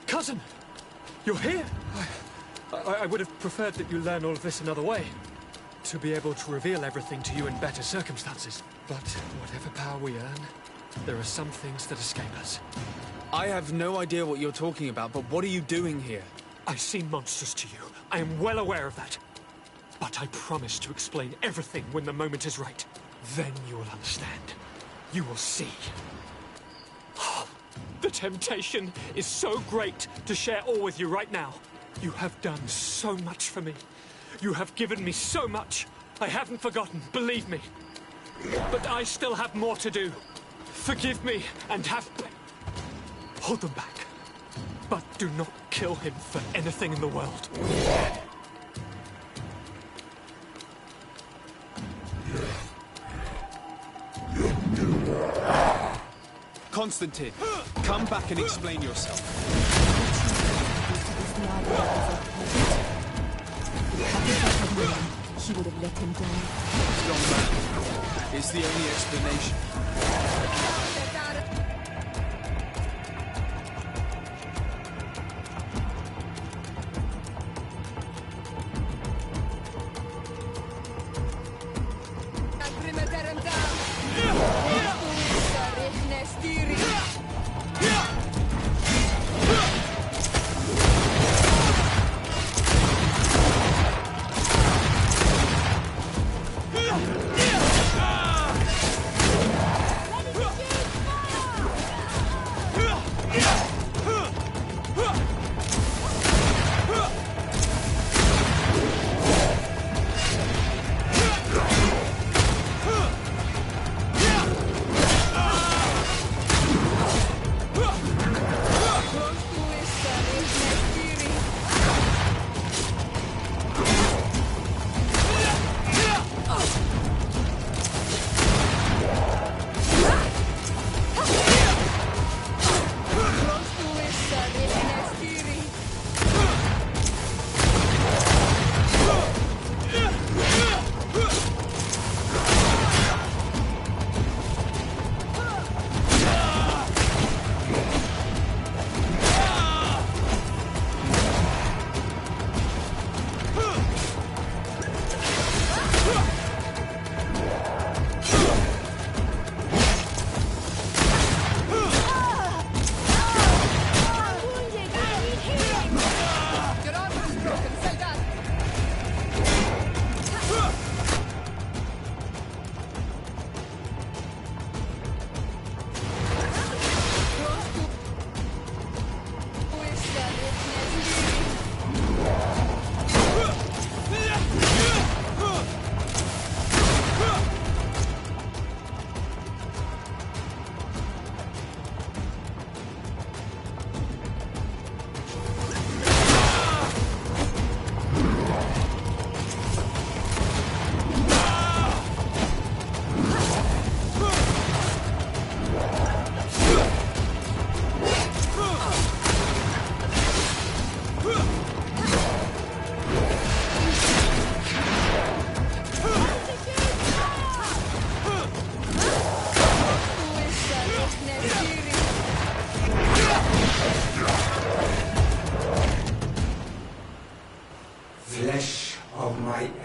Cousin! You're here! I would have preferred that you learn all of this another way. To be able to reveal everything to you in better circumstances. But whatever power we earn, there are some things that escape us. I have no idea what you're talking about, but what are you doing here? I seem monstrous to you. I am well aware of that. But I promise to explain everything when the moment is right. Then you will understand. You will see. The temptation is so great to share all with you right now. You have done so much for me. You have given me so much. I haven't forgotten, believe me. But I still have more to do. Forgive me and have... Hold them back. But do not kill him for anything in the world. Constantine, come back and explain yourself. She would have let him die. Strong man. It's the only explanation.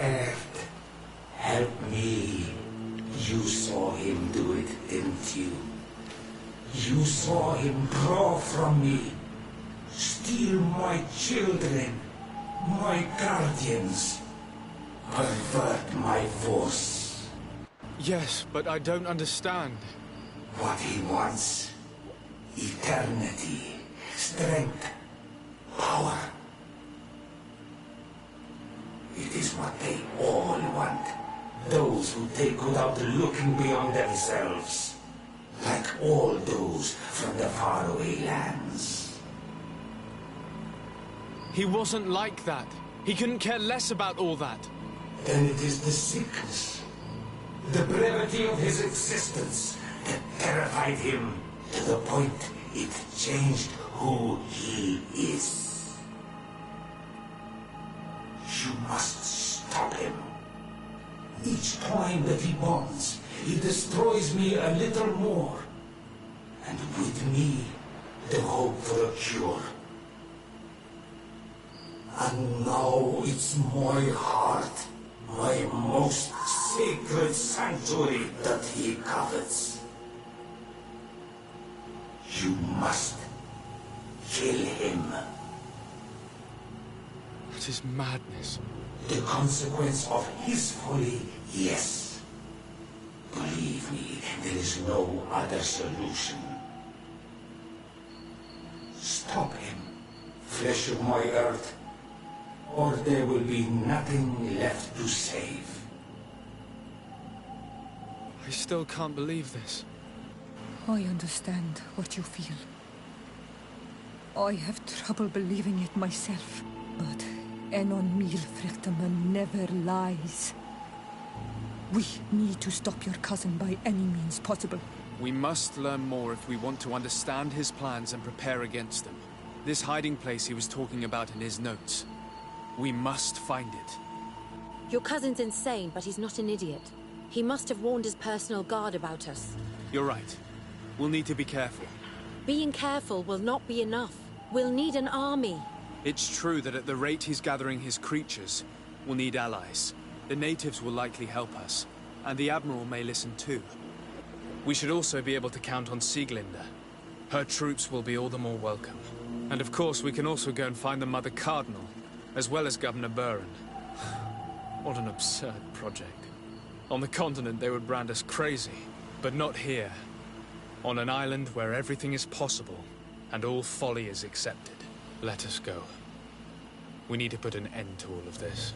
Earth, help me. You saw him do it, didn't you? You saw him draw from me, steal my children, my guardians, pervert my force. Yes, but I don't understand. What he wants: eternity, strength, power. It is what they all want. Those who take without looking beyond themselves. Like all those from the faraway lands. He wasn't like that. He couldn't care less about all that. Then it is the sickness, the brevity of his existence that terrified him to the point it changed who he is. You must stop him. Each time that he bonds, he destroys me a little more. And with me, the hope for a cure. And now it's my heart, my most sacred sanctuary that he covets. You must kill him. That is madness. The consequence of his folly, yes. Believe me, there is no other solution. Stop him, flesh of my earth, or there will be nothing left to save. I still can't believe this. I understand what you feel. I have trouble believing it myself, but Enon Milfrichteman never lies. We need to stop your cousin by any means possible. We must learn more if we want to understand his plans and prepare against them. This hiding place he was talking about in his notes. We must find it. Your cousin's insane, but he's not an idiot. He must have warned his personal guard about us. You're right. We'll need to be careful. Being careful will not be enough. We'll need an army. It's true that at the rate he's gathering his creatures, we'll need allies. The natives will likely help us, and the Admiral may listen too. We should also be able to count on Sieglinde. Her troops will be all the more welcome. And of course, we can also go and find the Mother Cardinal, as well as Governor Buren. What an absurd project. On the continent, they would brand us crazy, but not here. On an island where everything is possible, and all folly is accepted. Let us go. We need to put an end to all of this.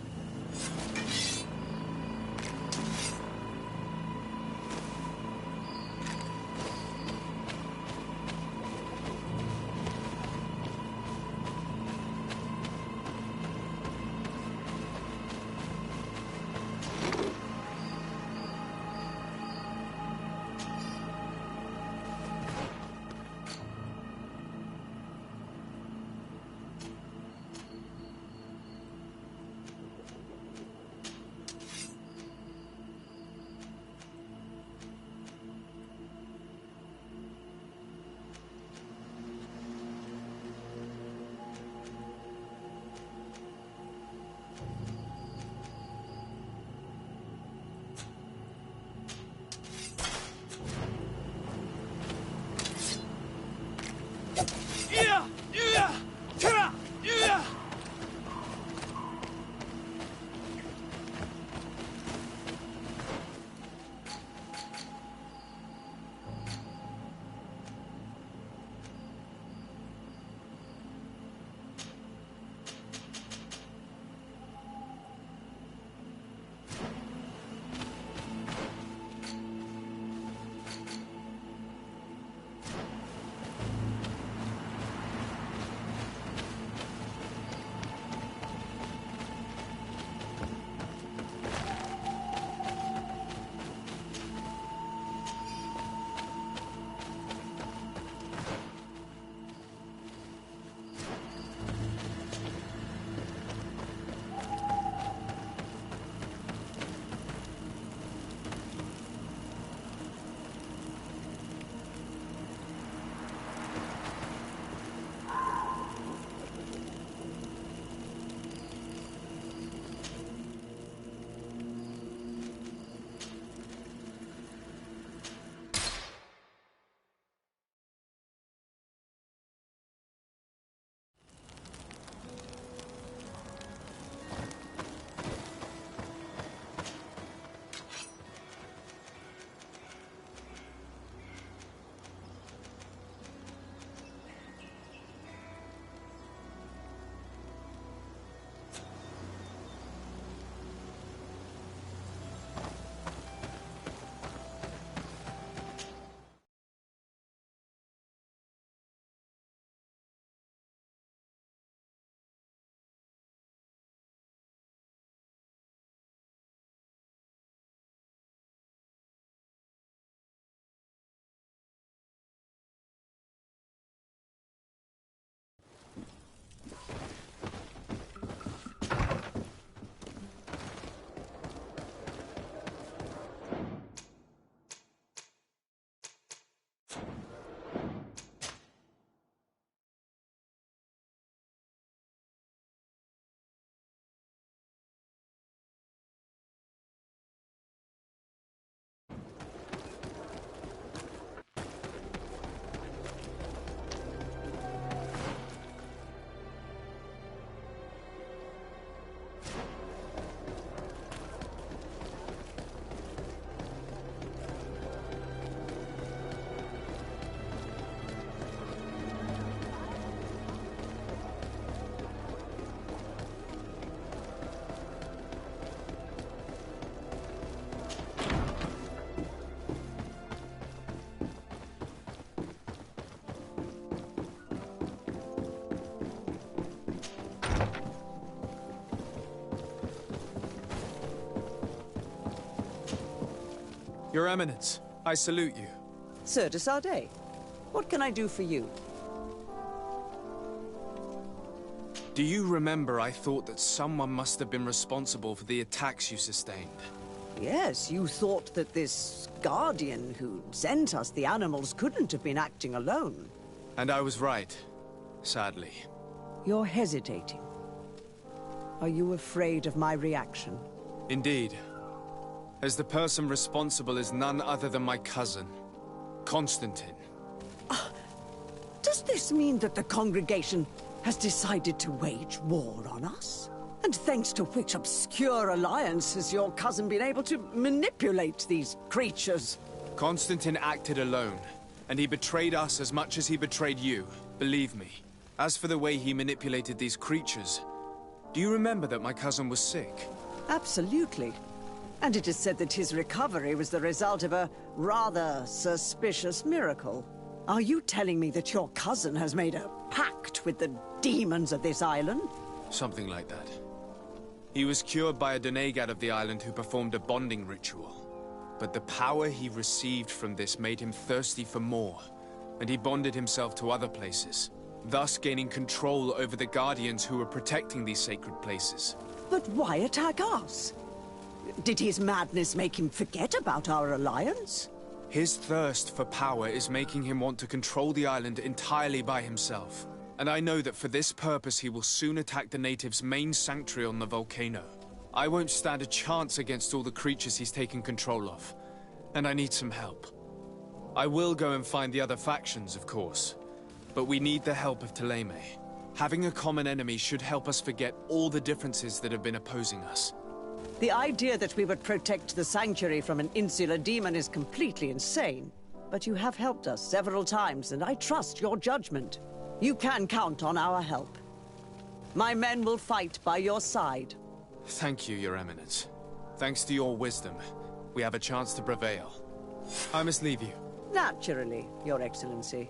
Your Eminence, I salute you. Sir de Sardet, what can I do for you? Do you remember I thought that someone must have been responsible for the attacks you sustained? Yes, you thought that this guardian who sent us the animals couldn't have been acting alone. And I was right, sadly. You're hesitating. Are you afraid of my reaction? Indeed. As the person responsible is none other than my cousin, Constantine. Does this mean that the congregation has decided to wage war on us? And thanks to which obscure alliance has your cousin been able to manipulate these creatures? Constantine acted alone, and he betrayed us as much as he betrayed you, believe me. As for the way he manipulated these creatures, do you remember that my cousin was sick? Absolutely. And it is said that his recovery was the result of a rather suspicious miracle. Are you telling me that your cousin has made a pact with the demons of this island? Something like that. He was cured by a Donegad of the island who performed a bonding ritual. But the power he received from this made him thirsty for more, and he bonded himself to other places, thus gaining control over the Guardians who were protecting these sacred places. But why attack us? Did his madness make him forget about our alliance? His thirst for power is making him want to control the island entirely by himself. And I know that for this purpose he will soon attack the natives' main sanctuary on the volcano. I won't stand a chance against all the creatures he's taken control of. And I need some help. I will go and find the other factions, of course. But we need the help of Thélème. Having a common enemy should help us forget all the differences that have been opposing us. The idea that we would protect the sanctuary from an insular demon is completely insane. But you have helped us several times, and I trust your judgment. You can count on our help. My men will fight by your side. Thank you, Your Eminence. Thanks to your wisdom, we have a chance to prevail. I must leave you. Naturally, Your Excellency.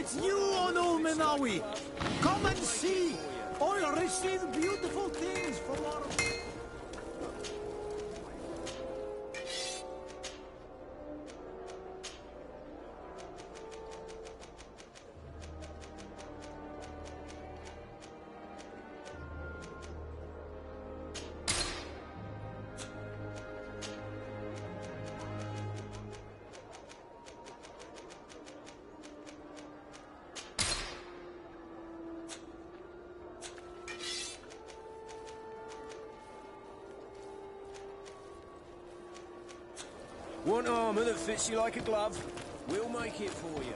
It's you, Onu Menawi! Come and see! I'll receive beautiful things from our... Want armor that fits you like a glove? We'll make it for you.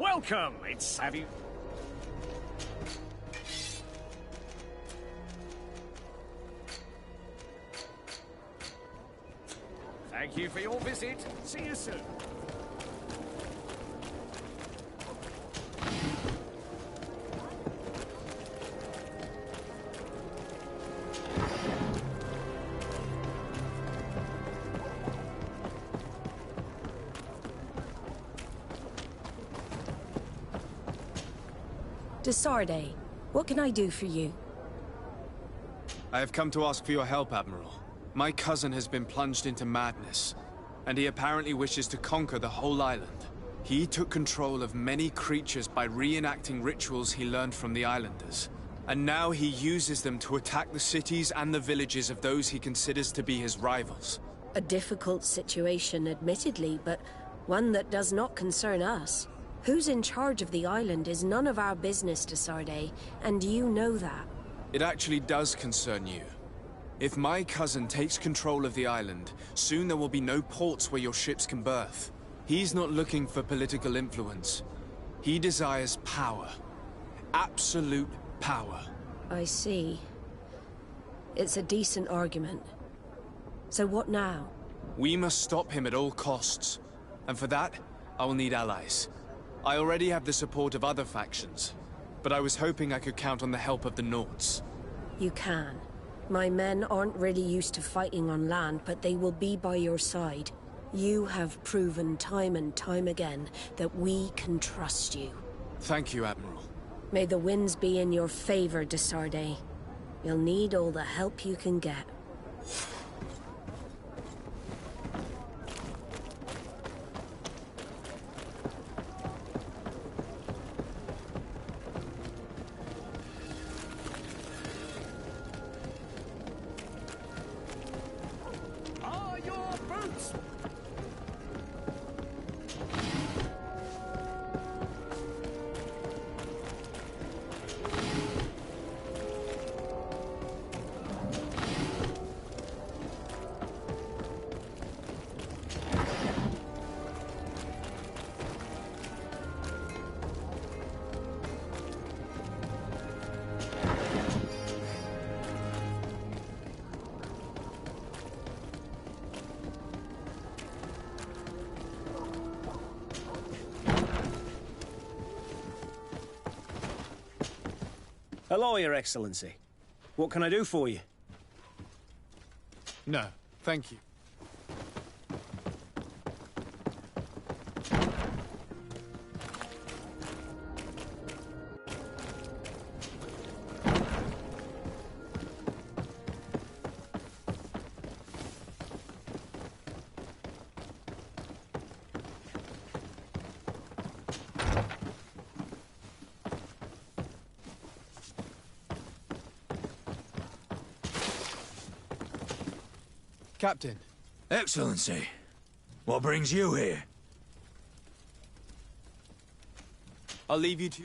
Welcome! It's... have you... Thank you for your visit. See you soon. Desarde, what can I do for you? I have come to ask for your help, Admiral. My cousin has been plunged into madness, and he apparently wishes to conquer the whole island. He took control of many creatures by reenacting rituals he learned from the islanders. And now he uses them to attack the cities and the villages of those he considers to be his rivals. A difficult situation, admittedly, but one that does not concern us. Who's in charge of the island is none of our business, Desarde, and you know that. It actually does concern you. If my cousin takes control of the island, soon there will be no ports where your ships can berth. He's not looking for political influence. He desires power. Absolute power. I see. It's a decent argument. So what now? We must stop him at all costs. And for that, I will need allies. I already have the support of other factions, but I was hoping I could count on the help of the Nords. You can. My men aren't really used to fighting on land, but they will be by your side. You have proven time and time again that we can trust you. Thank you, Admiral. May the winds be in your favor, Desarde. You'll need all the help you can get. Hello, Your Excellency. What can I do for you? No, thank you. Captain. Excellency, what brings you here? I'll leave you to...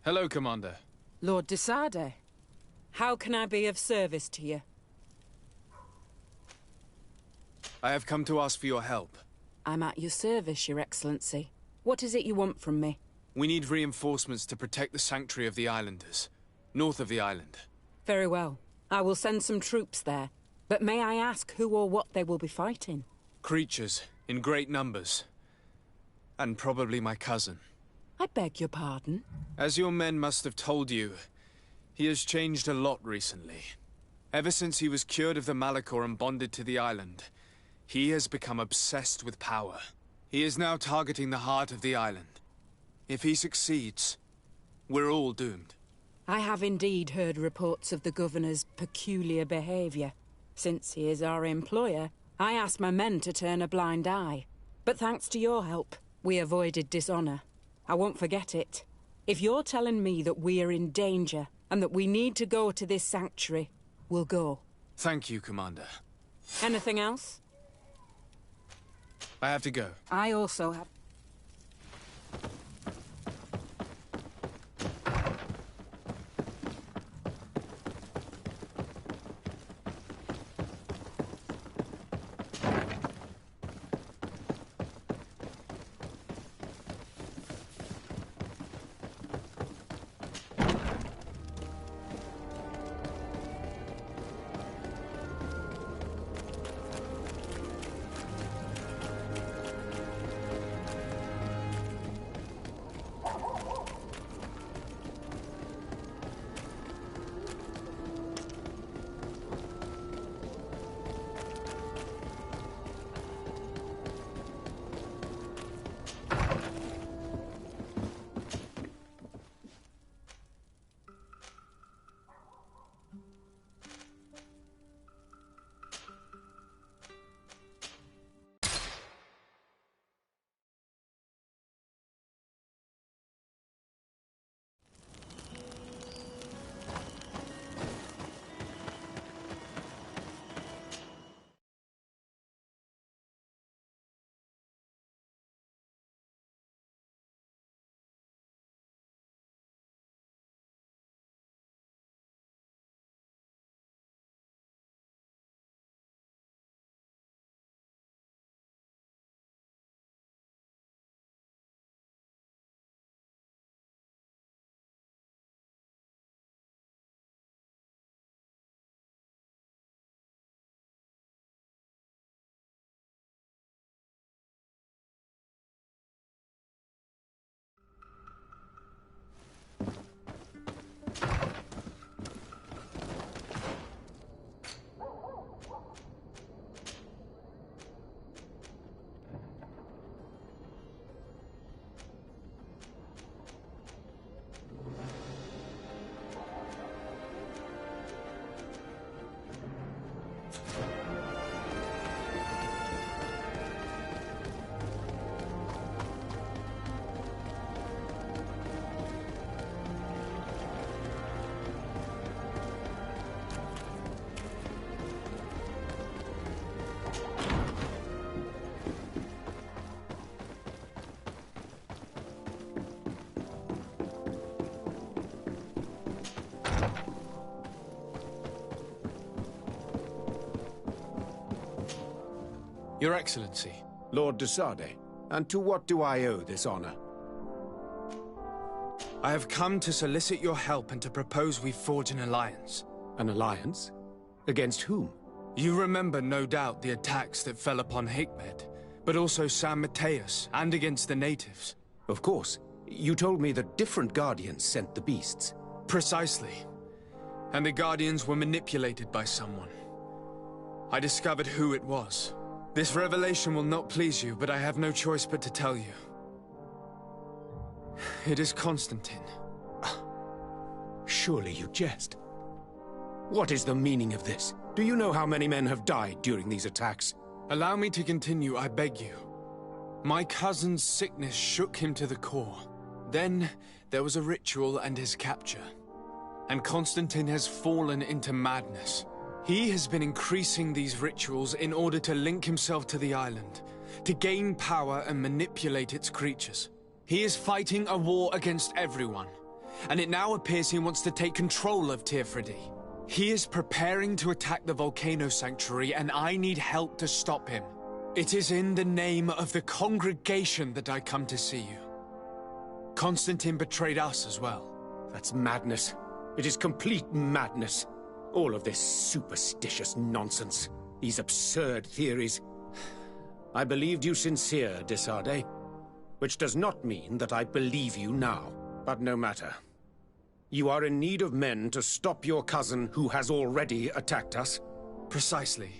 Hello, Commander. Lord Desarde, how can I be of service to you? I have come to ask for your help. I'm at your service, Your Excellency. What is it you want from me? We need reinforcements to protect the sanctuary of the islanders, north of the island. Very well. I will send some troops there. But may I ask who or what they will be fighting? Creatures, in great numbers. And probably my cousin. I beg your pardon? As your men must have told you, he has changed a lot recently. Ever since he was cured of the Malachor and bonded to the island, He has become obsessed with power. He is now targeting the heart of the island. If he succeeds, we're all doomed. I have indeed heard reports of the Governor's peculiar behavior. Since he is our employer, I asked my men to turn a blind eye. But thanks to your help, we avoided dishonor. I won't forget it. If you're telling me that we are in danger, and that we need to go to this sanctuary, we'll go. Thank you, Commander. Anything else? I have to go. I also have... Your Excellency. Lord de Sardet, and to what do I owe this honor? I have come to solicit your help and to propose we forge an alliance. An alliance? Against whom? You remember, no doubt, the attacks that fell upon Hikmed, but also San Mateus, and against the natives. Of course. You told me that different Guardians sent the beasts. Precisely. And the Guardians were manipulated by someone. I discovered who it was. This revelation will not please you, but I have no choice but to tell you. It is Constantine. Surely you jest. What is the meaning of this? Do you know how many men have died during these attacks? Allow me to continue, I beg you. My cousin's sickness shook him to the core. Then, there was a ritual and his capture. And Constantine has fallen into madness. He has been increasing these rituals in order to link himself to the island, to gain power and manipulate its creatures. He is fighting a war against everyone, and it now appears he wants to take control of Tirfridi. He is preparing to attack the volcano sanctuary, and I need help to stop him. It is in the name of the congregation that I come to see you. Constantine betrayed us as well. That's madness. It is complete madness. All of this superstitious nonsense. These absurd theories. I believed you sincere, de Sardet. Which does not mean that I believe you now. But no matter. You are in need of men to stop your cousin who has already attacked us? Precisely.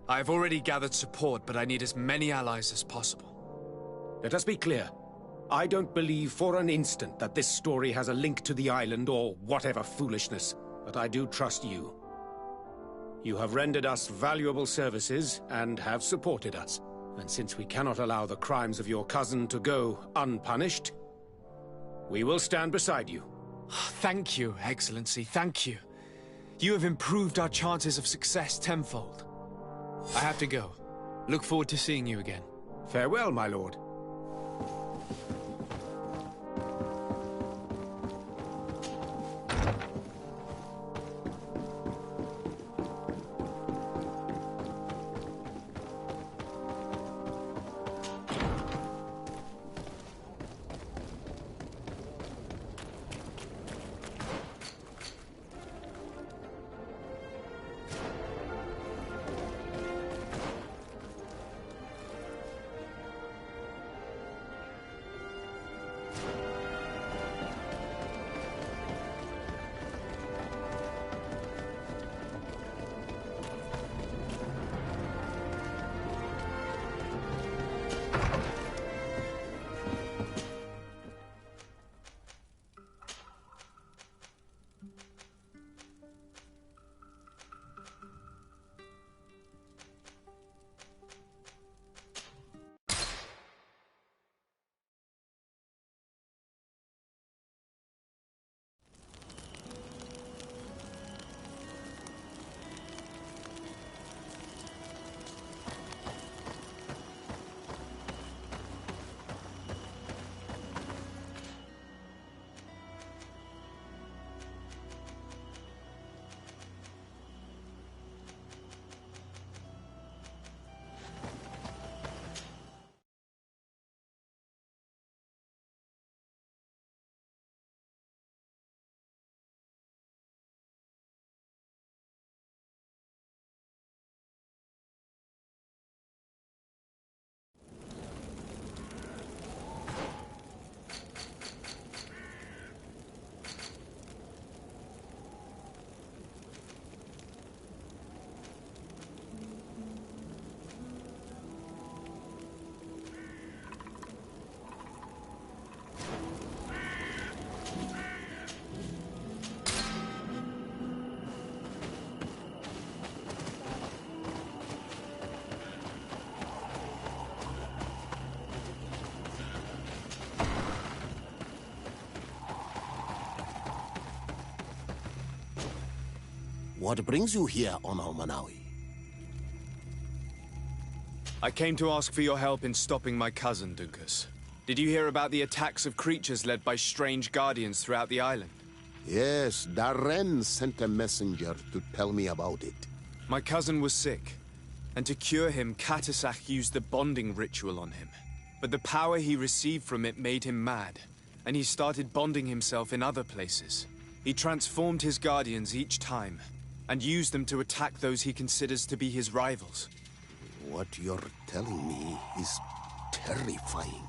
I've already gathered support, but I need as many allies as possible. Let us be clear. I don't believe for an instant that this story has a link to the island or whatever foolishness, but I do trust you. You have rendered us valuable services and have supported us. And since we cannot allow the crimes of your cousin to go unpunished, we will stand beside you. Thank you, Excellency, thank you. You have improved our chances of success tenfold. I have to go. Look forward to seeing you again. Farewell, my lord. What brings you here on Almanawi? I came to ask for your help in stopping my cousin, Dunkus. Did you hear about the attacks of creatures led by strange guardians throughout the island? Yes, Darren sent a messenger to tell me about it. My cousin was sick, and to cure him, Katasak used the bonding ritual on him. But the power he received from it made him mad, and he started bonding himself in other places. He transformed his guardians each time, and used them to attack those he considers to be his rivals. What you're telling me is terrifying.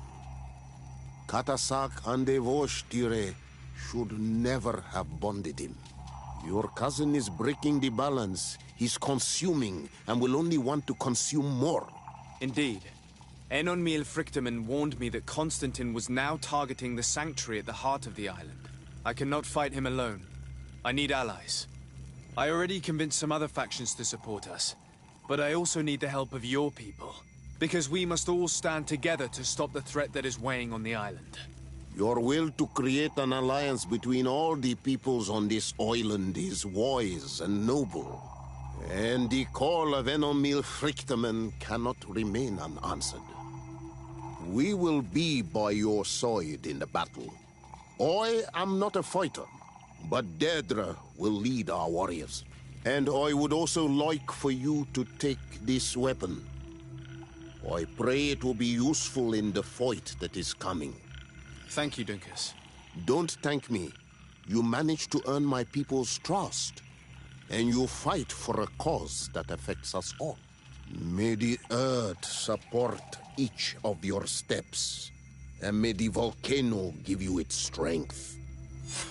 Katasak and Devosh'Tire should never have bonded him. Your cousin is breaking the balance. He's consuming, and will only want to consume more. Indeed. Enonmil Frichtemann warned me that Constantine was now targeting the sanctuary at the heart of the island. I cannot fight him alone. I need allies. I already convinced some other factions to support us, but I also need the help of your people, because we must all stand together to stop the threat that is weighing on the island. Your will to create an alliance between all the peoples on this island is wise and noble. And the call of Enonmil Frichtemann cannot remain unanswered. We will be by your side in the battle. I am not a fighter, but Daedra will lead our warriors. And I would also like for you to take this weapon. I pray it will be useful in the fight that is coming. Thank you, Dunkus. Don't thank me. You managed to earn my people's trust. And you fight for a cause that affects us all. May the earth support each of your steps. And may the volcano give you its strength.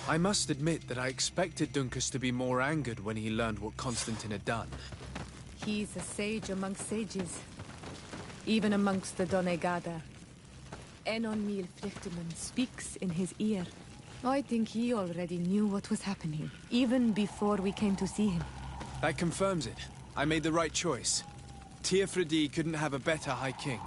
I must admit that I expected Dunkus to be more angered when he learned what Constantine had done. He's a sage amongst sages. Even amongst the Donegada. Enon Flichteman speaks in his ear. I think he already knew what was happening, even before we came to see him. That confirms it. I made the right choice. Teofredi couldn't have a better High King.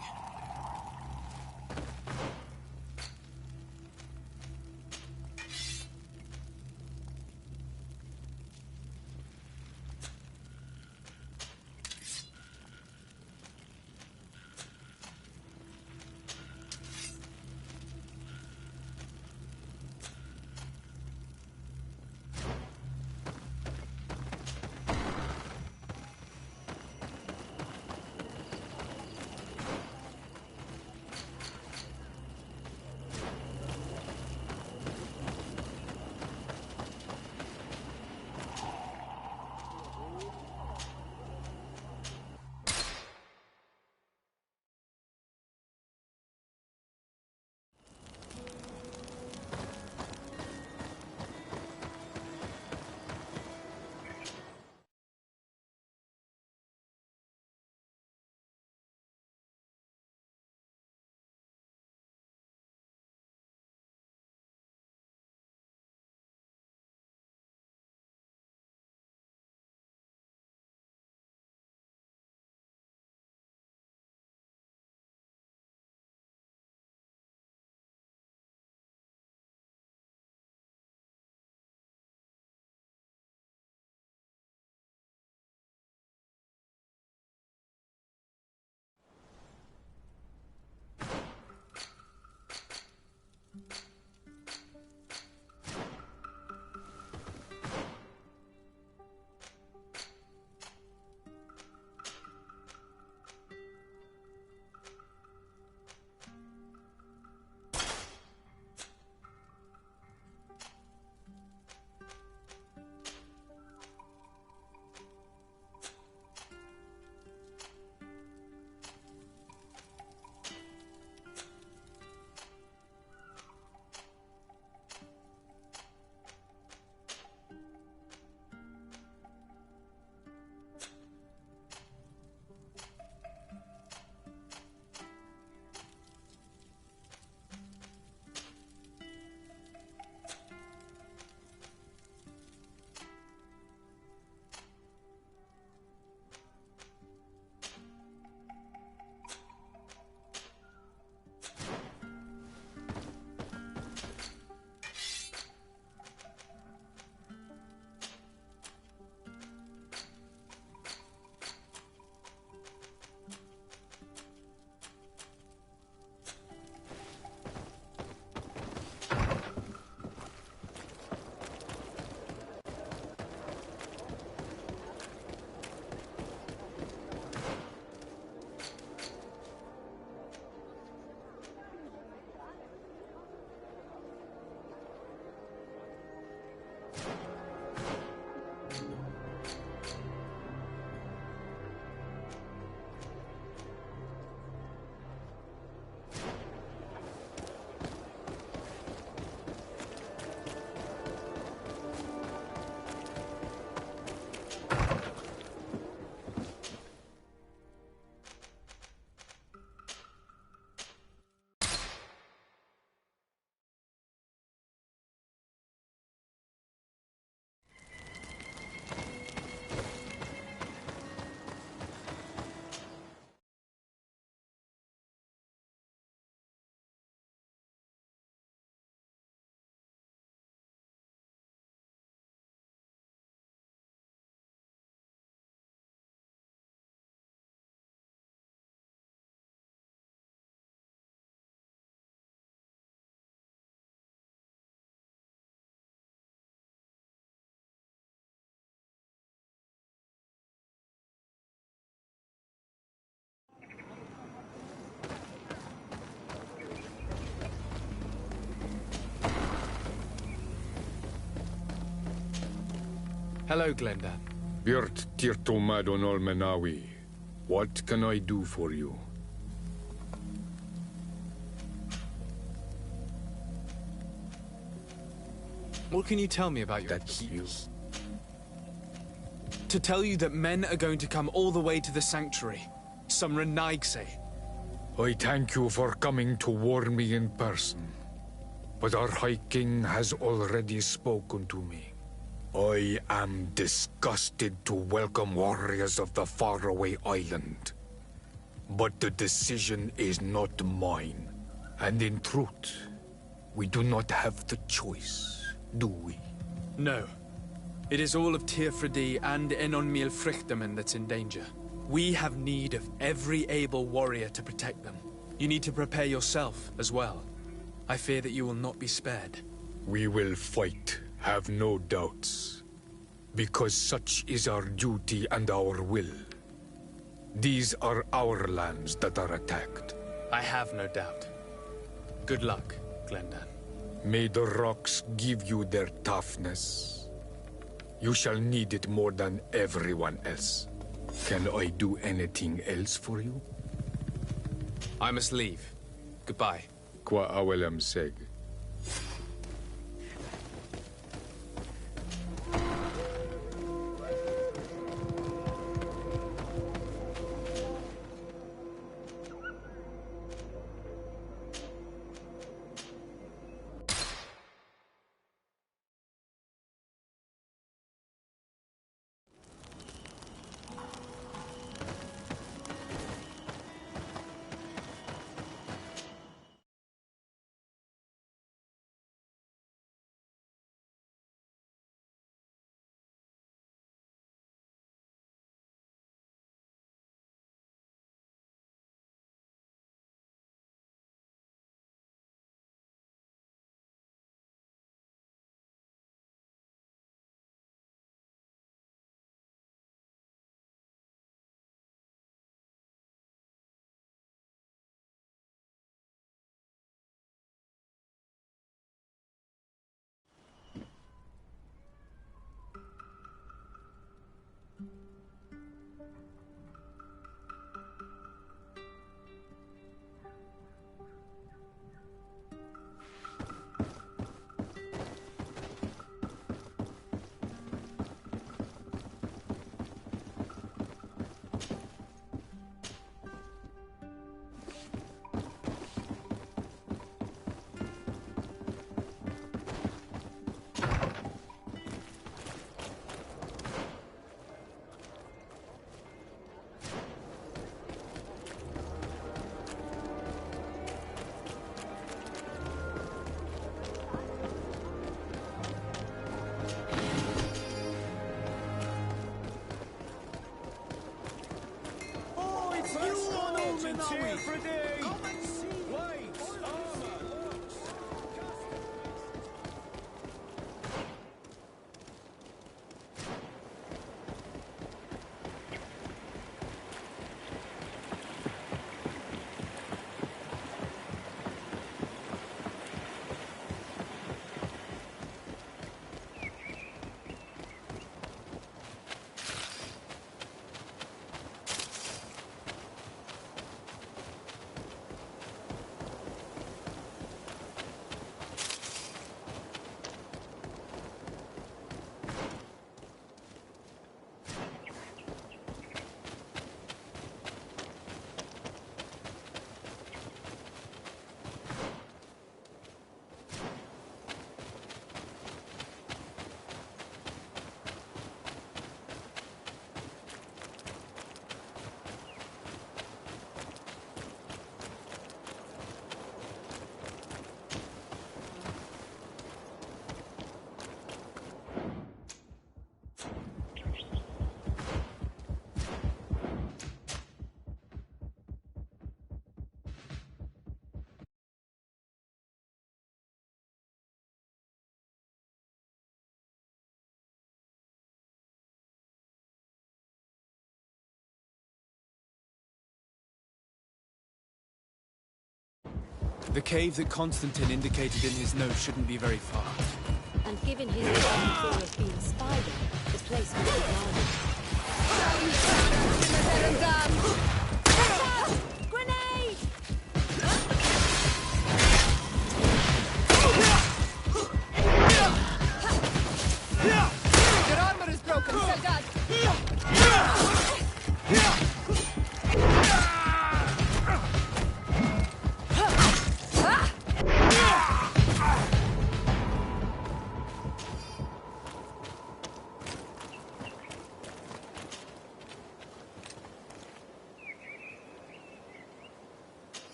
Hello, Glenda. Birt Tirtomadon Olmenawi. What can I do for you? What can you tell me about your... That's you. To tell you that men are going to come all the way to the sanctuary. Some Renaigse. I thank you for coming to warn me in person. But our High King has already spoken to me. I am disgusted to welcome warriors of the faraway island. But the decision is not mine. And in truth, we do not have the choice, do we? No. It is all of Tirfredi and Enon Mílfrichtemen that's in danger. We have need of every able warrior to protect them. You need to prepare yourself as well. I fear that you will not be spared. We will fight, have no doubts. Because such is our duty and our will. These are our lands that are attacked. I have no doubt. Good luck, Glendan. May the rocks give you their toughness. You shall need it more than everyone else. Can I do anything else for you? I must leave. Goodbye. Qua awelem seg. The cave that Constantine indicated in his note shouldn't be very far. And given his fear of being spied on, the place must be guarded. Grenade! Your armor is broken! welcome, Sagad!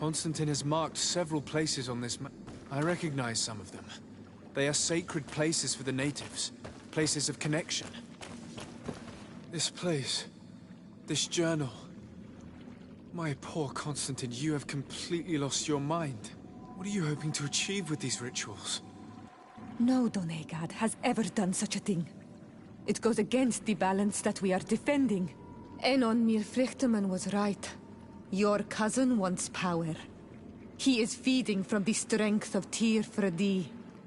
Constantine has marked several places on this map. I recognize some of them. They are sacred places for the natives, places of connection. This place, this journal. My poor Constantine, you have completely lost your mind. What are you hoping to achieve with these rituals? No Donegad has ever done such a thing. It goes against the balance that we are defending. Enon Mirfrichtemann was right. Your cousin wants power. He is feeding from the strength of Tyr Fredi.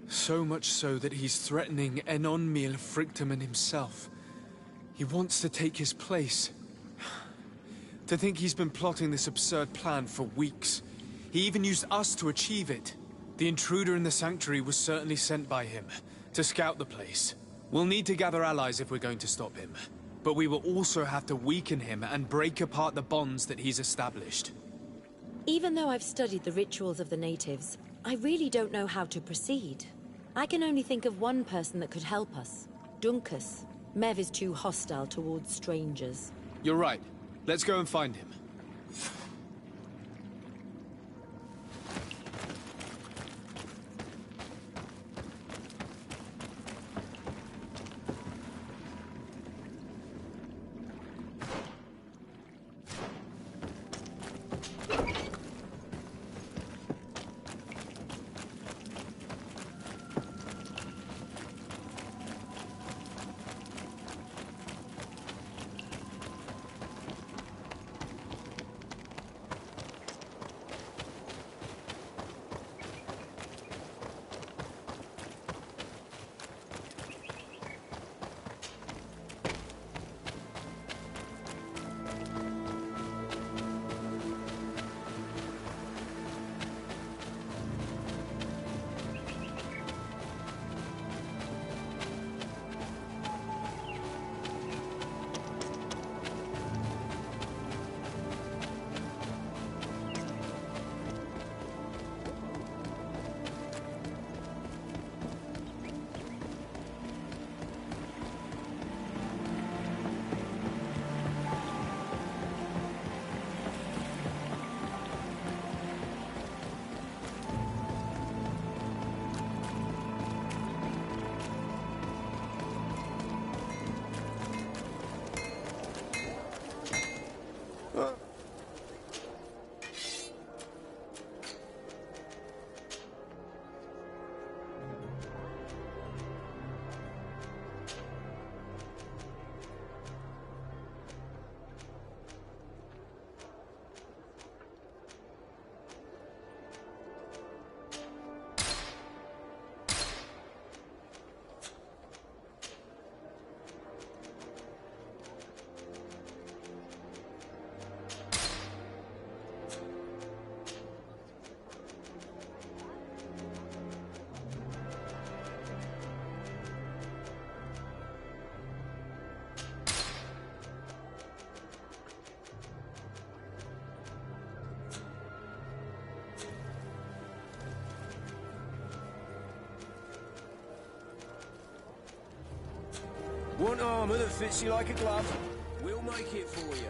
So much so that he's threatening Enon Mirfrichtemann himself. He wants to take his place. To think he's been plotting this absurd plan for weeks. He even used us to achieve it. The intruder in the sanctuary was certainly sent by him to scout the place. We'll need to gather allies if we're going to stop him. But we will also have to weaken him and break apart the bonds that he's established. Even though I've studied the rituals of the natives, I really don't know how to proceed. I can only think of one person that could help us. Dunkus. Mev is too hostile towards strangers. You're right. Let's go and find him. Want armor that fits you like a glove? We'll make it for you.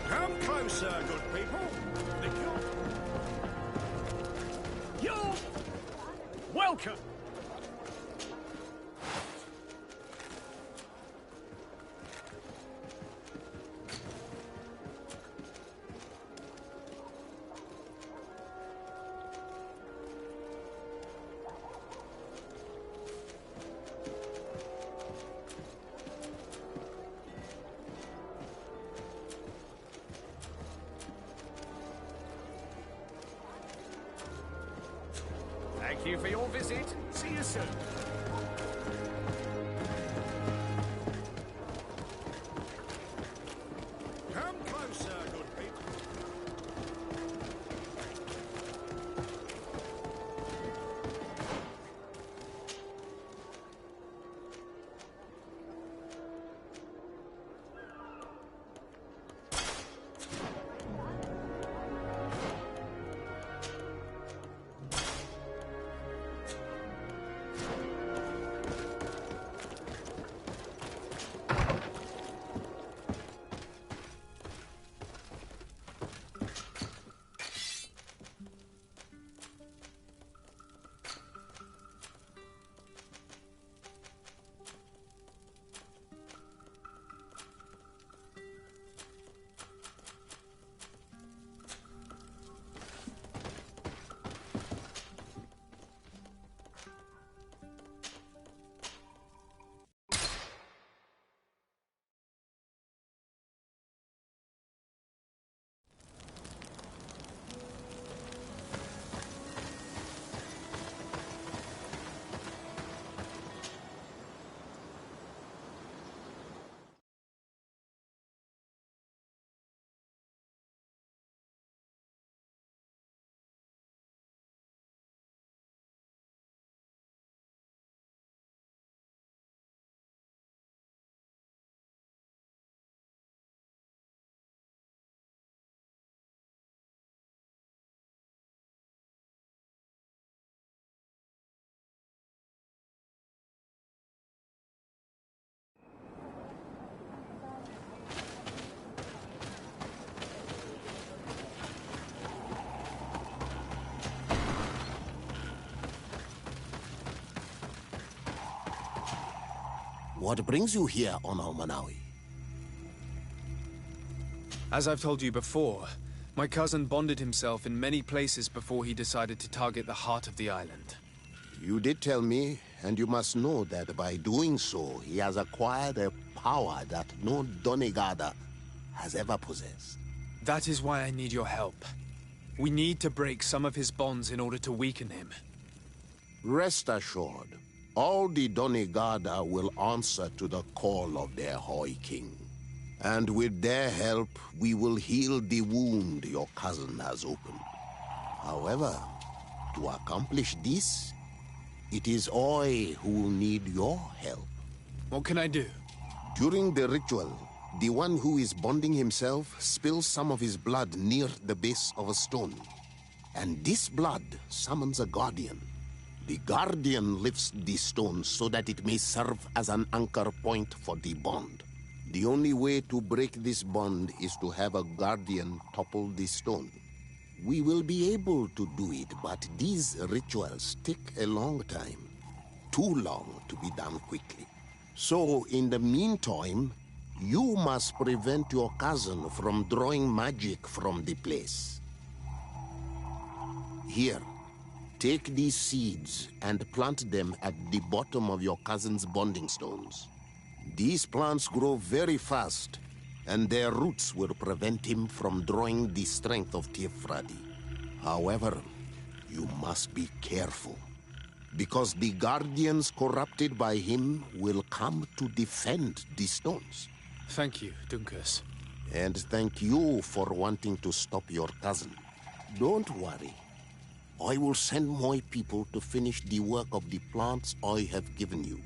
Come closer, good people. You're welcome. Thank you for your visit. See you soon. Come closer, good people. What brings you here on Almanawi? As I've told you before, my cousin bonded himself in many places before he decided to target the heart of the island. You did tell me, and you must know that by doing so, he has acquired a power that no Donegada has ever possessed. That is why I need your help. We need to break some of his bonds in order to weaken him. Rest assured, all the Donegada will answer to the call of their Hoi King. And with their help, we will heal the wound your cousin has opened. However, to accomplish this, it is I who will need your help. What can I do? During the ritual, the one who is bonding himself spills some of his blood near the base of a stone. And this blood summons a guardian. The guardian lifts the stone so that it may serve as an anchor point for the bond. The only way to break this bond is to have a guardian topple the stone. We will be able to do it, but these rituals take a long time. Too long to be done quickly. So, in the meantime, you must prevent your cousin from drawing magic from the place. Here, take these seeds and plant them at the bottom of your cousin's bonding stones. These plants grow very fast, and their roots will prevent him from drawing the strength of Tifradi. However, you must be careful, because the guardians corrupted by him will come to defend the stones. Thank you, Dunkus. And thank you for wanting to stop your cousin. Don't worry. I will send my people to finish the work of the plants I have given you.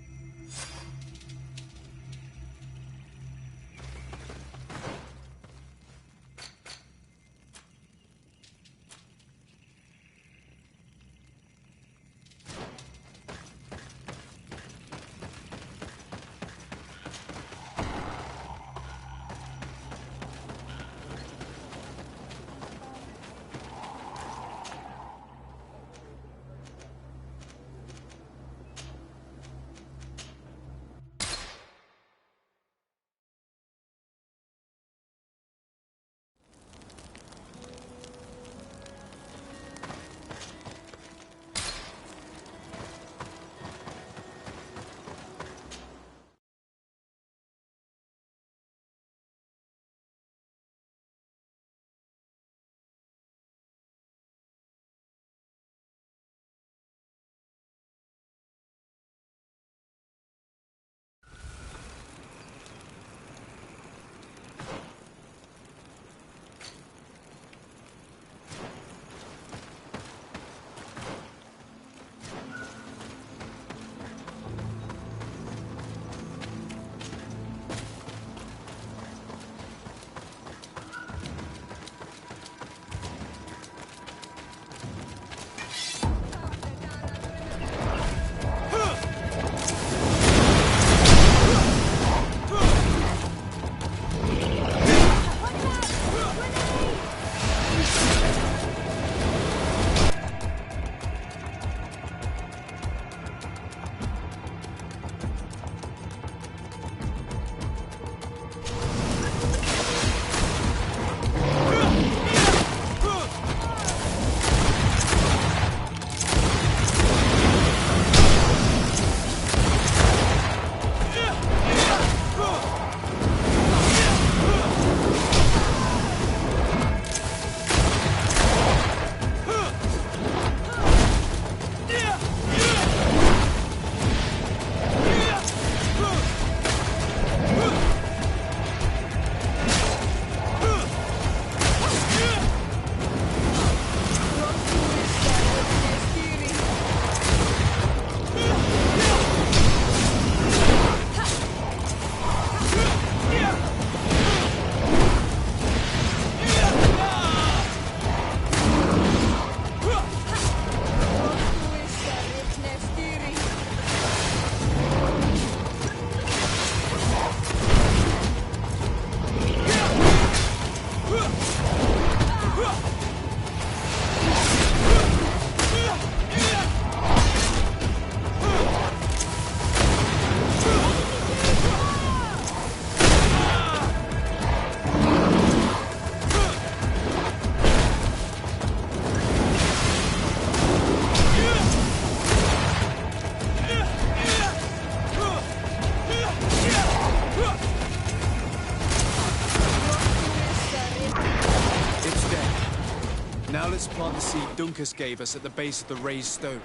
Now let's plant the seed Dunkus gave us at the base of the raised stone.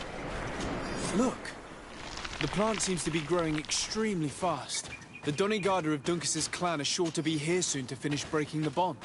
Look! The plant seems to be growing extremely fast. The Donigarda of Dunkus's clan are sure to be here soon to finish breaking the bond.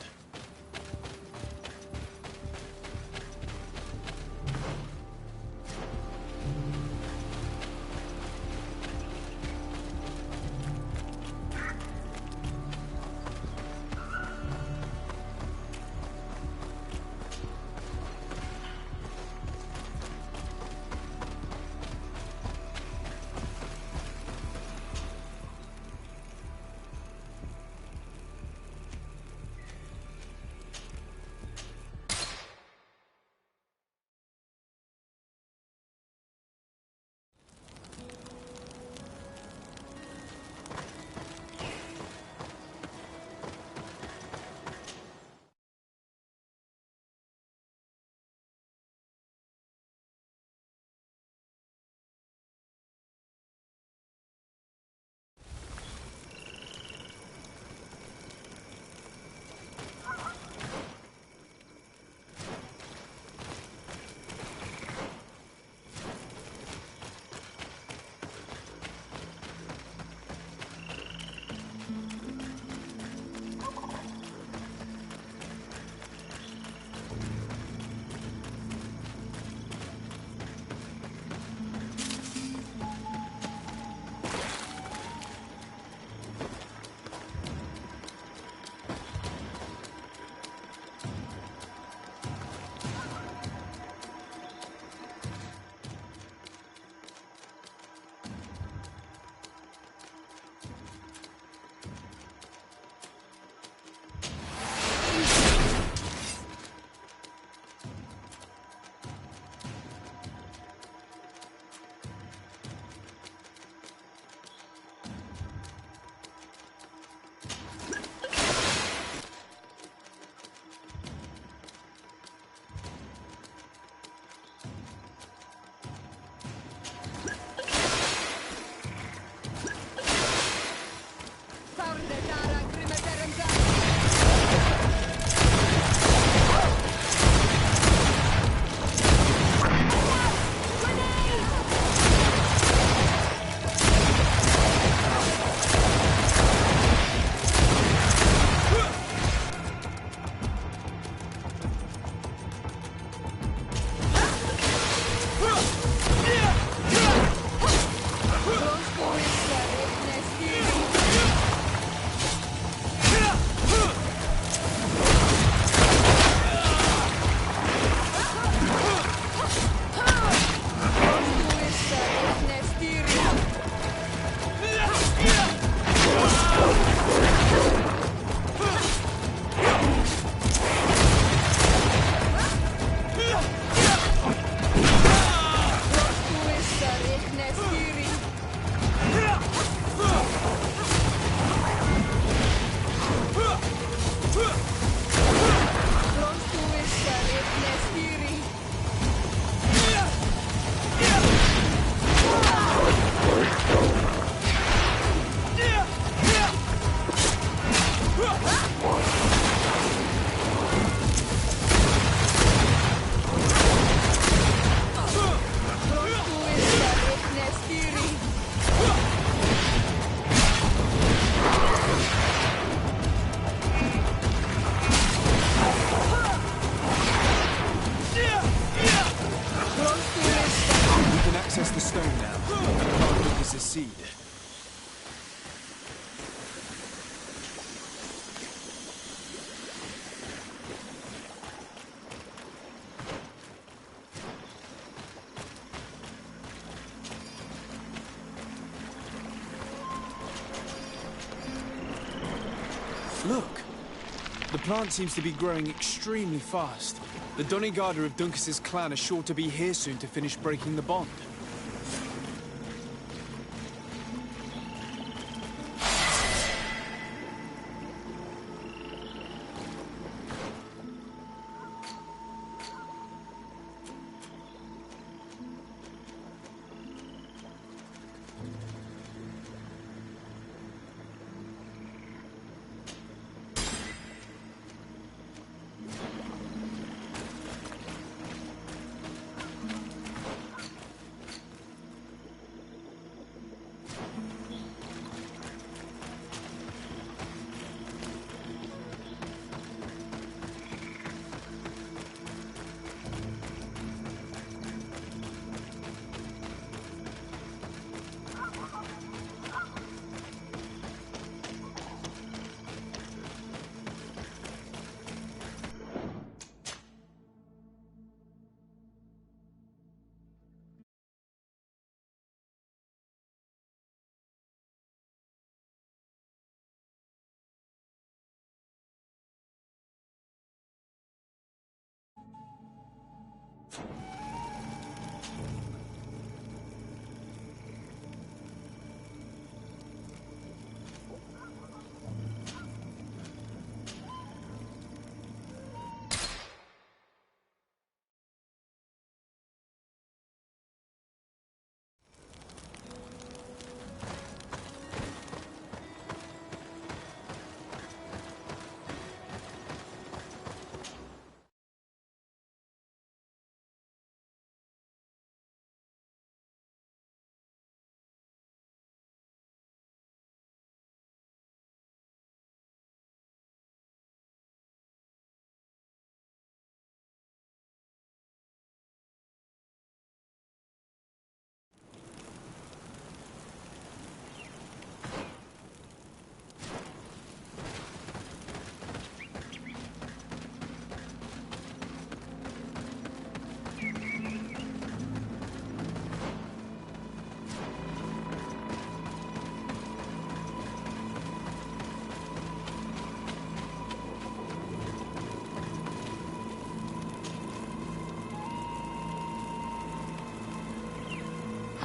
Look! The plant seems to be growing extremely fast. The Donigarda of Dunkus's clan are sure to be here soon to finish breaking the bond.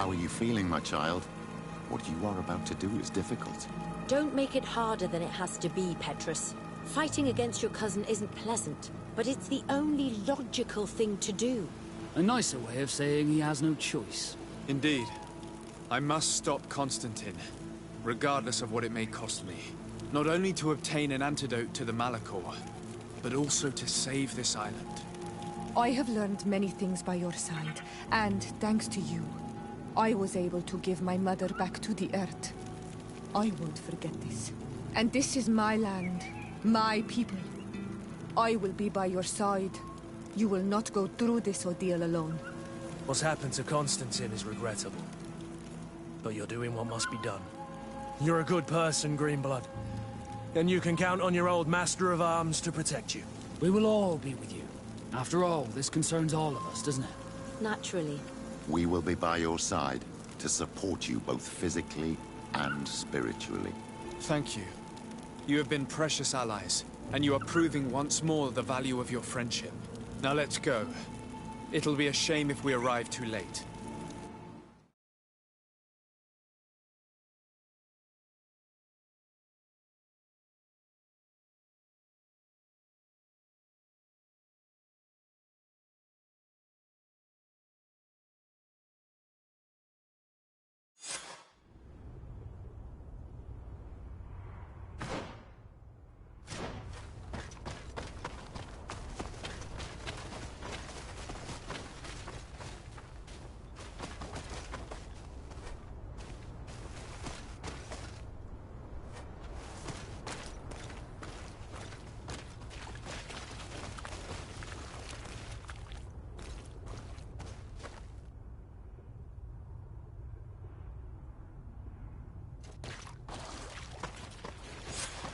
How are you feeling, my child? What you are about to do is difficult. Don't make it harder than it has to be, Petrus. Fighting against your cousin isn't pleasant, but it's the only logical thing to do. A nicer way of saying he has no choice. Indeed. I must stop Constantine, regardless of what it may cost me. Not only to obtain an antidote to the Malachor, but also to save this island. I have learned many things by your side, and thanks to you, I was able to give my mother back to the earth. I won't forget this. And this is my land, my people. I will be by your side. You will not go through this ordeal alone. What's happened to Constantine is regrettable. But you're doing what must be done. You're a good person, Greenblood. And you can count on your old master of arms to protect you. We will all be with you. After all, this concerns all of us, doesn't it? Naturally. We will be by your side to support you both physically and spiritually. Thank you. You have been precious allies, and you are proving once more the value of your friendship. Now let's go. It'll be a shame if we arrive too late.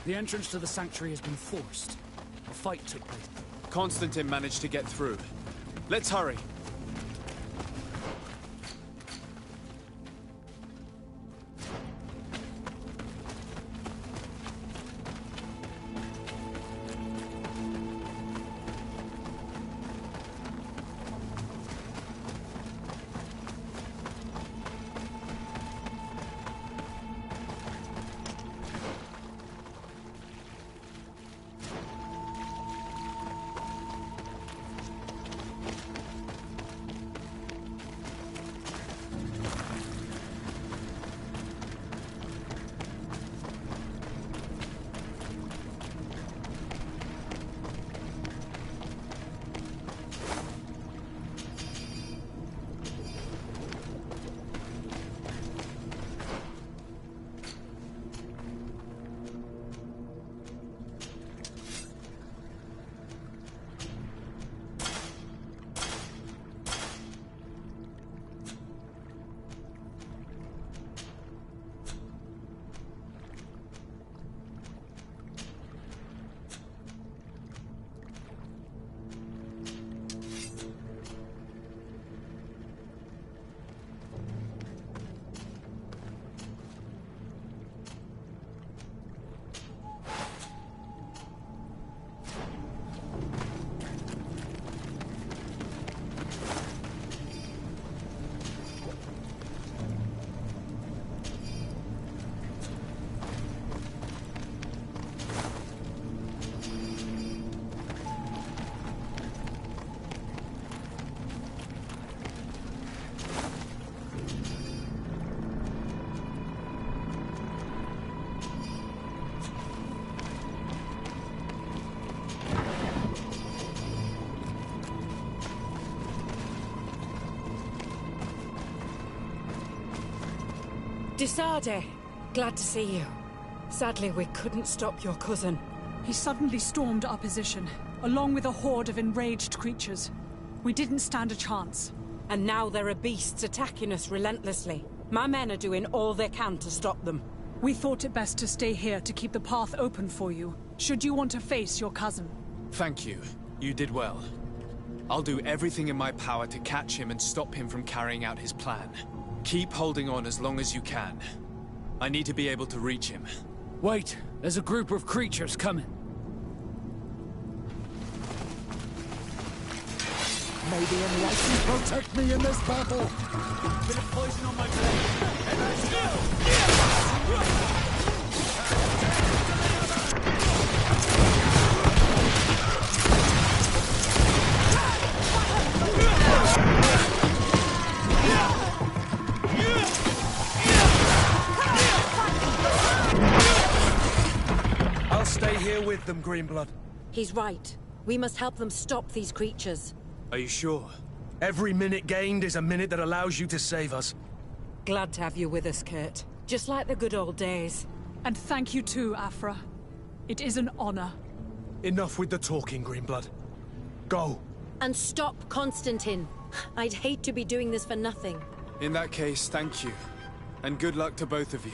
The entrance to the sanctuary has been forced. A fight took place. Constantine managed to get through. Let's hurry. Disade, glad to see you. Sadly, we couldn't stop your cousin. He suddenly stormed our position, along with a horde of enraged creatures. We didn't stand a chance. And now there are beasts attacking us relentlessly. My men are doing all they can to stop them. We thought it best to stay here to keep the path open for you, should you want to face your cousin. Thank you. You did well. I'll do everything in my power to catch him and stop him from carrying out his plan. Keep holding on as long as you can. I need to be able to reach him. Wait, there's a group of creatures coming. May the enlightened protect me in this battle! Bit of poison on my blade. And let's go! I'll stay here with them, Greenblood. He's right. We must help them stop these creatures. Are you sure? Every minute gained is a minute that allows you to save us. Glad to have you with us, Kurt. Just like the good old days. And thank you too, Afra. It is an honor. Enough with the talking, Greenblood. Go. And stop Constantine. I'd hate to be doing this for nothing. In that case, thank you. And good luck to both of you.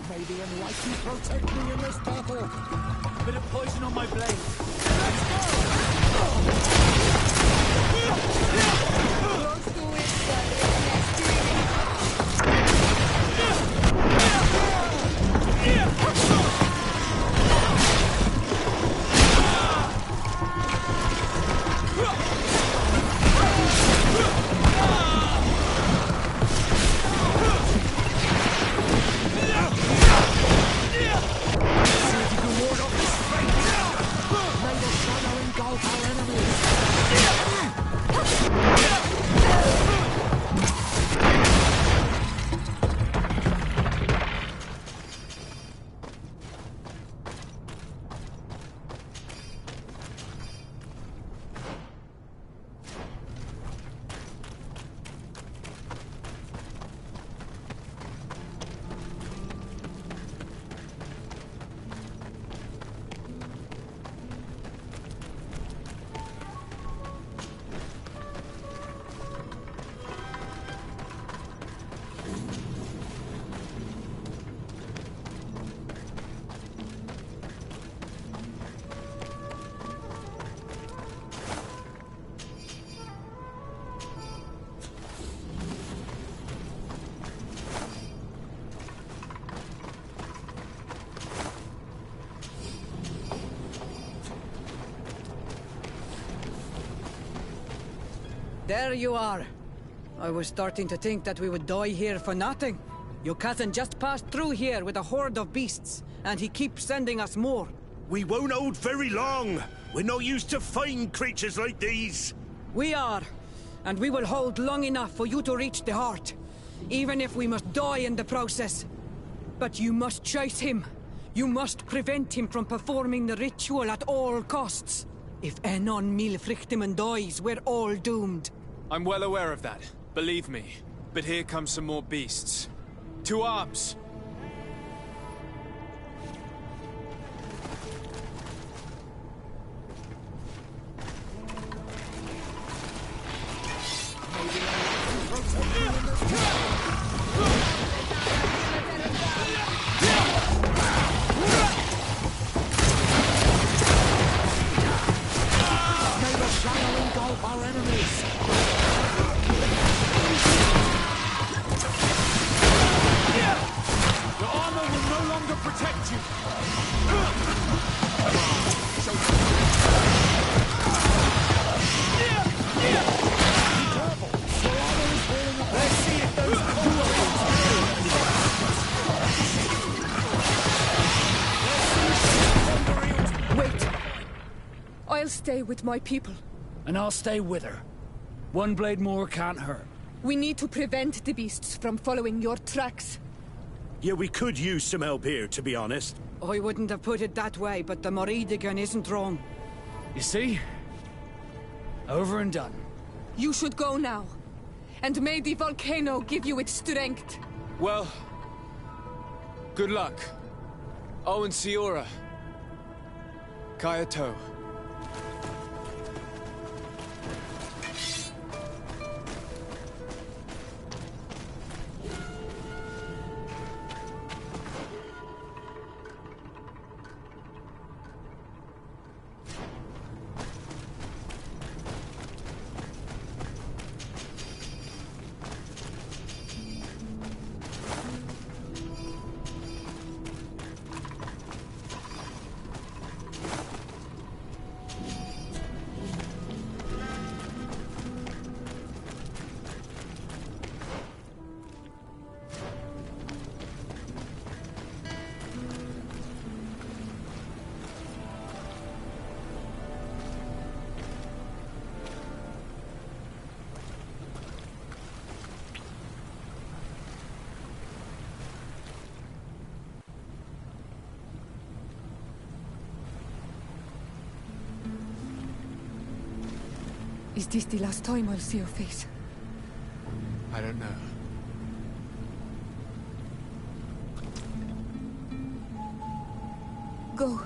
May the enlightened protect me in this battle! Bit of poison on my blade. There you are. I was starting to think that we would die here for nothing. Your cousin just passed through here with a horde of beasts, and he keeps sending us more. We won't hold very long. We're not used to fighting creatures like these. We are, and we will hold long enough for you to reach the heart, even if we must die in the process. But you must chase him. You must prevent him from performing the ritual at all costs. If Enon Milfrichteman dies, we're all doomed. I'm well aware of that, believe me. But here come some more beasts. To arms! Our enemies! Your armor will no longer protect you! Let's see if those Wait! I'll stay with my people. And I'll stay with her. One blade more can't hurt. We need to prevent the beasts from following your tracks. Yeah, we could use some help here, to be honest. I wouldn't have put it that way, but the Moridigan isn't wrong. You see? Over and done. You should go now. And may the volcano give you its strength. Well, good luck. Oh, and Siora. Kayato. Is this the last time I'll see your face? I don't know. Go.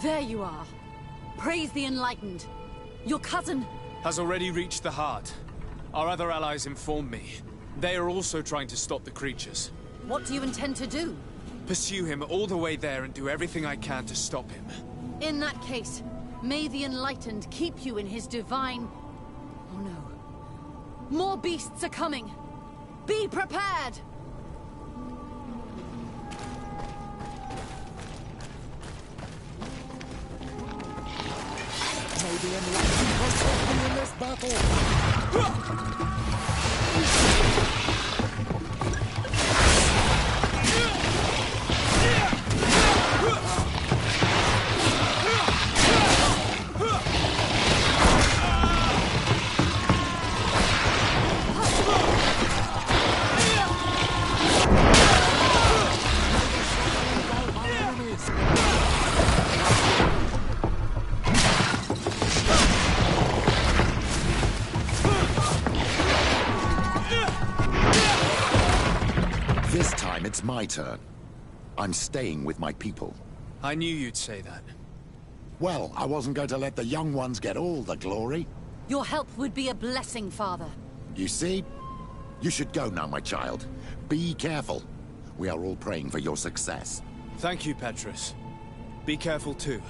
There you are. Praise the Enlightened. Your cousin... has already reached the heart. Our other allies informed me. They are also trying to stop the creatures. What do you intend to do? Pursue him all the way there and do everything I can to stop him. In that case, may the Enlightened keep you in his divine... Oh no. More beasts are coming! Be prepared! May the Enlightened protect me in this battle! This time it's my turn. I'm staying with my people. I knew you'd say that. Well, I wasn't going to let the young ones get all the glory. Your help would be a blessing, Father. You see? You should go now, my child. Be careful. We are all praying for your success. Thank you, Petrus. Be careful too.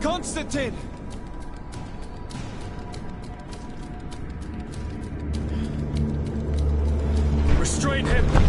Constantine! Restrain him!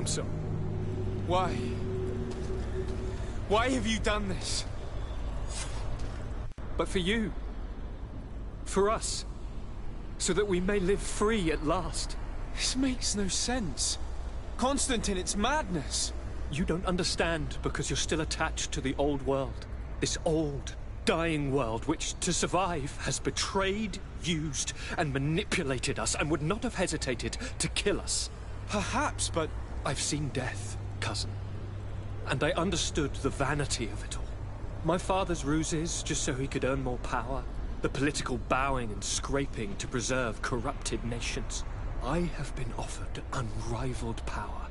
I'm sorry. Why? Why have you done this? But for you. For us. So that we may live free at last. This makes no sense. Constantine, it's madness. You don't understand because you're still attached to the old world. This old, dying world which, to survive, has betrayed, used, and manipulated us and would not have hesitated to kill us. Perhaps, but I've seen death, cousin. And I understood the vanity of it all. My father's ruses just so he could earn more power. The political bowing and scraping to preserve corrupted nations. I have been offered unrivaled power,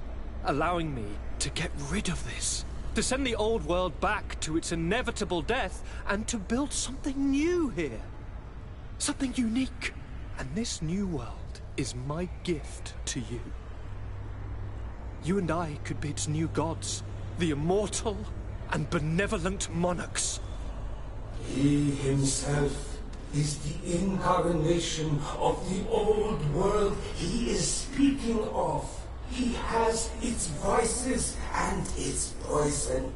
allowing me to get rid of this. To send the old world back to its inevitable death and to build something new here. Something unique. And this new world is my gift to you. You and I could be its new gods, the immortal and benevolent monarchs. He himself is the incarnation of the old world he is speaking of. He has its vices and its poison.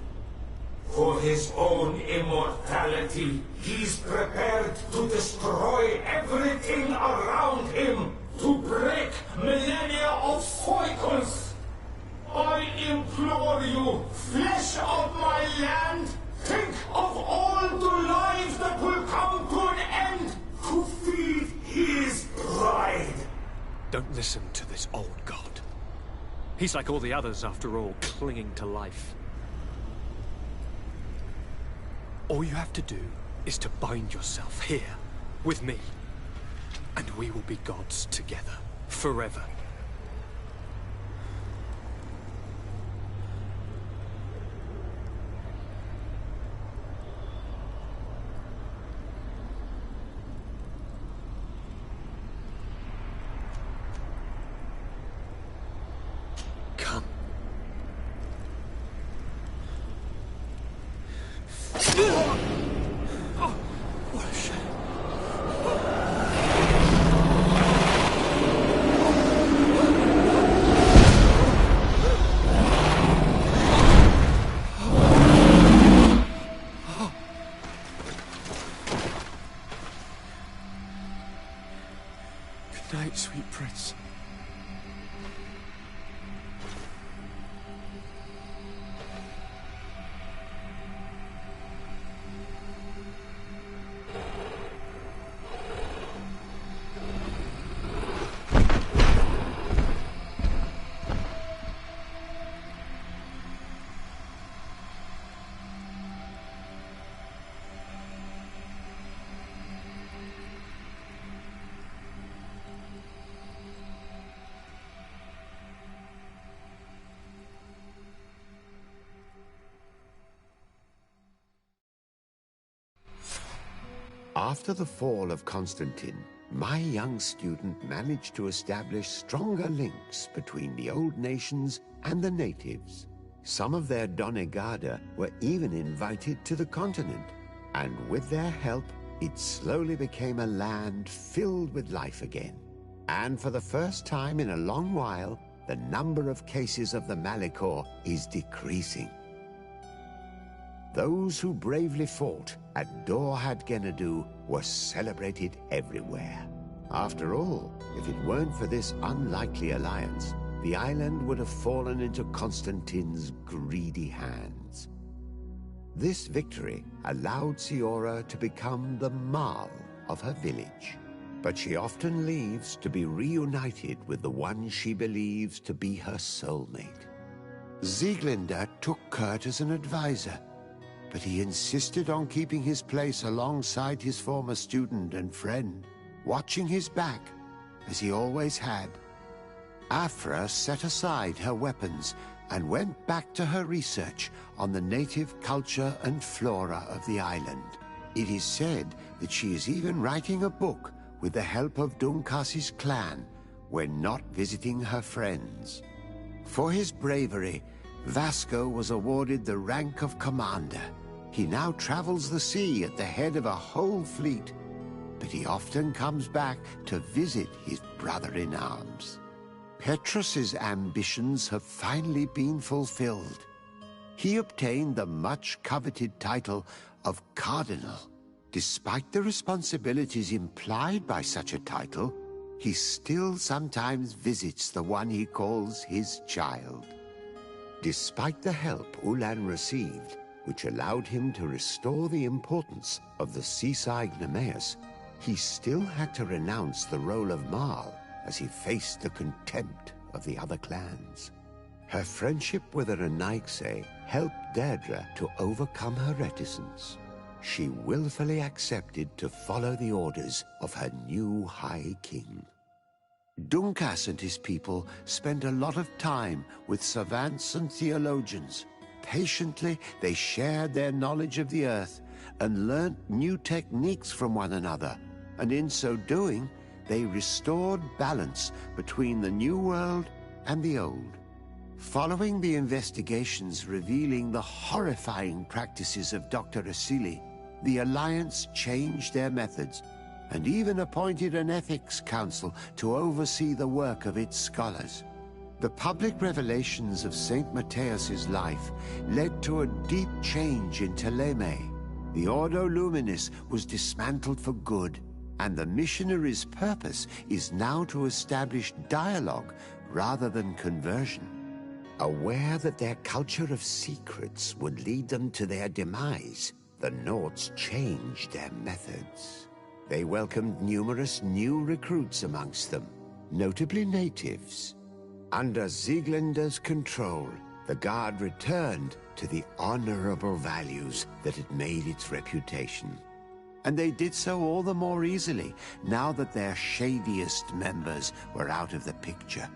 For his own immortality, he's prepared to destroy everything around him, to break millennia of cycles. I implore you, flesh of my land, think of all the lives that will come to an end to feed his pride. Don't listen to this old god. He's like all the others, after all, clinging to life. All you have to do is to bind yourself here, with me. And we will be gods together, forever. Good night, sweet prince. After the fall of Constantine, my young student managed to establish stronger links between the old nations and the natives. Some of their Donegada were even invited to the continent, and with their help, it slowly became a land filled with life again. And for the first time in a long while, the number of cases of the Malichor is decreasing. Those who bravely fought at Dorhad Genadu were celebrated everywhere. After all, if it weren't for this unlikely alliance, the island would have fallen into Constantine's greedy hands. This victory allowed Siora to become the Marl of her village, but she often leaves to be reunited with the one she believes to be her soulmate. Sieglinde took Kurt as an advisor, but he insisted on keeping his place alongside his former student and friend, watching his back, as he always had. Afra set aside her weapons and went back to her research on the native culture and flora of the island. It is said that she is even writing a book with the help of Dunkas's clan when not visiting her friends. For his bravery, Vasco was awarded the rank of commander. He now travels the sea at the head of a whole fleet, but he often comes back to visit his brother-in-arms. Petrus's ambitions have finally been fulfilled. He obtained the much-coveted title of Cardinal. Despite the responsibilities implied by such a title, he still sometimes visits the one he calls his child. Despite the help Ulan received, which allowed him to restore the importance of the seaside Nemeus, he still had to renounce the role of Marl as he faced the contempt of the other clans. Her friendship with Aranaikse helped Deirdre to overcome her reticence. She willfully accepted to follow the orders of her new High King. Dunkas and his people spent a lot of time with savants and theologians. Patiently, they shared their knowledge of the Earth and learnt new techniques from one another, and in so doing, they restored balance between the New World and the Old. Following the investigations revealing the horrifying practices of Dr. Asili, the Alliance changed their methods and even appointed an ethics council to oversee the work of its scholars. The public revelations of St. Matthias's life led to a deep change in Teleme. The Ordo Luminis was dismantled for good, and the missionaries' purpose is now to establish dialogue rather than conversion. Aware that their culture of secrets would lead them to their demise, the Nords changed their methods. They welcomed numerous new recruits amongst them, notably natives. Under Sieglinder's control, the Guard returned to the honorable values that had made its reputation. And they did so all the more easily now that their shadiest members were out of the picture.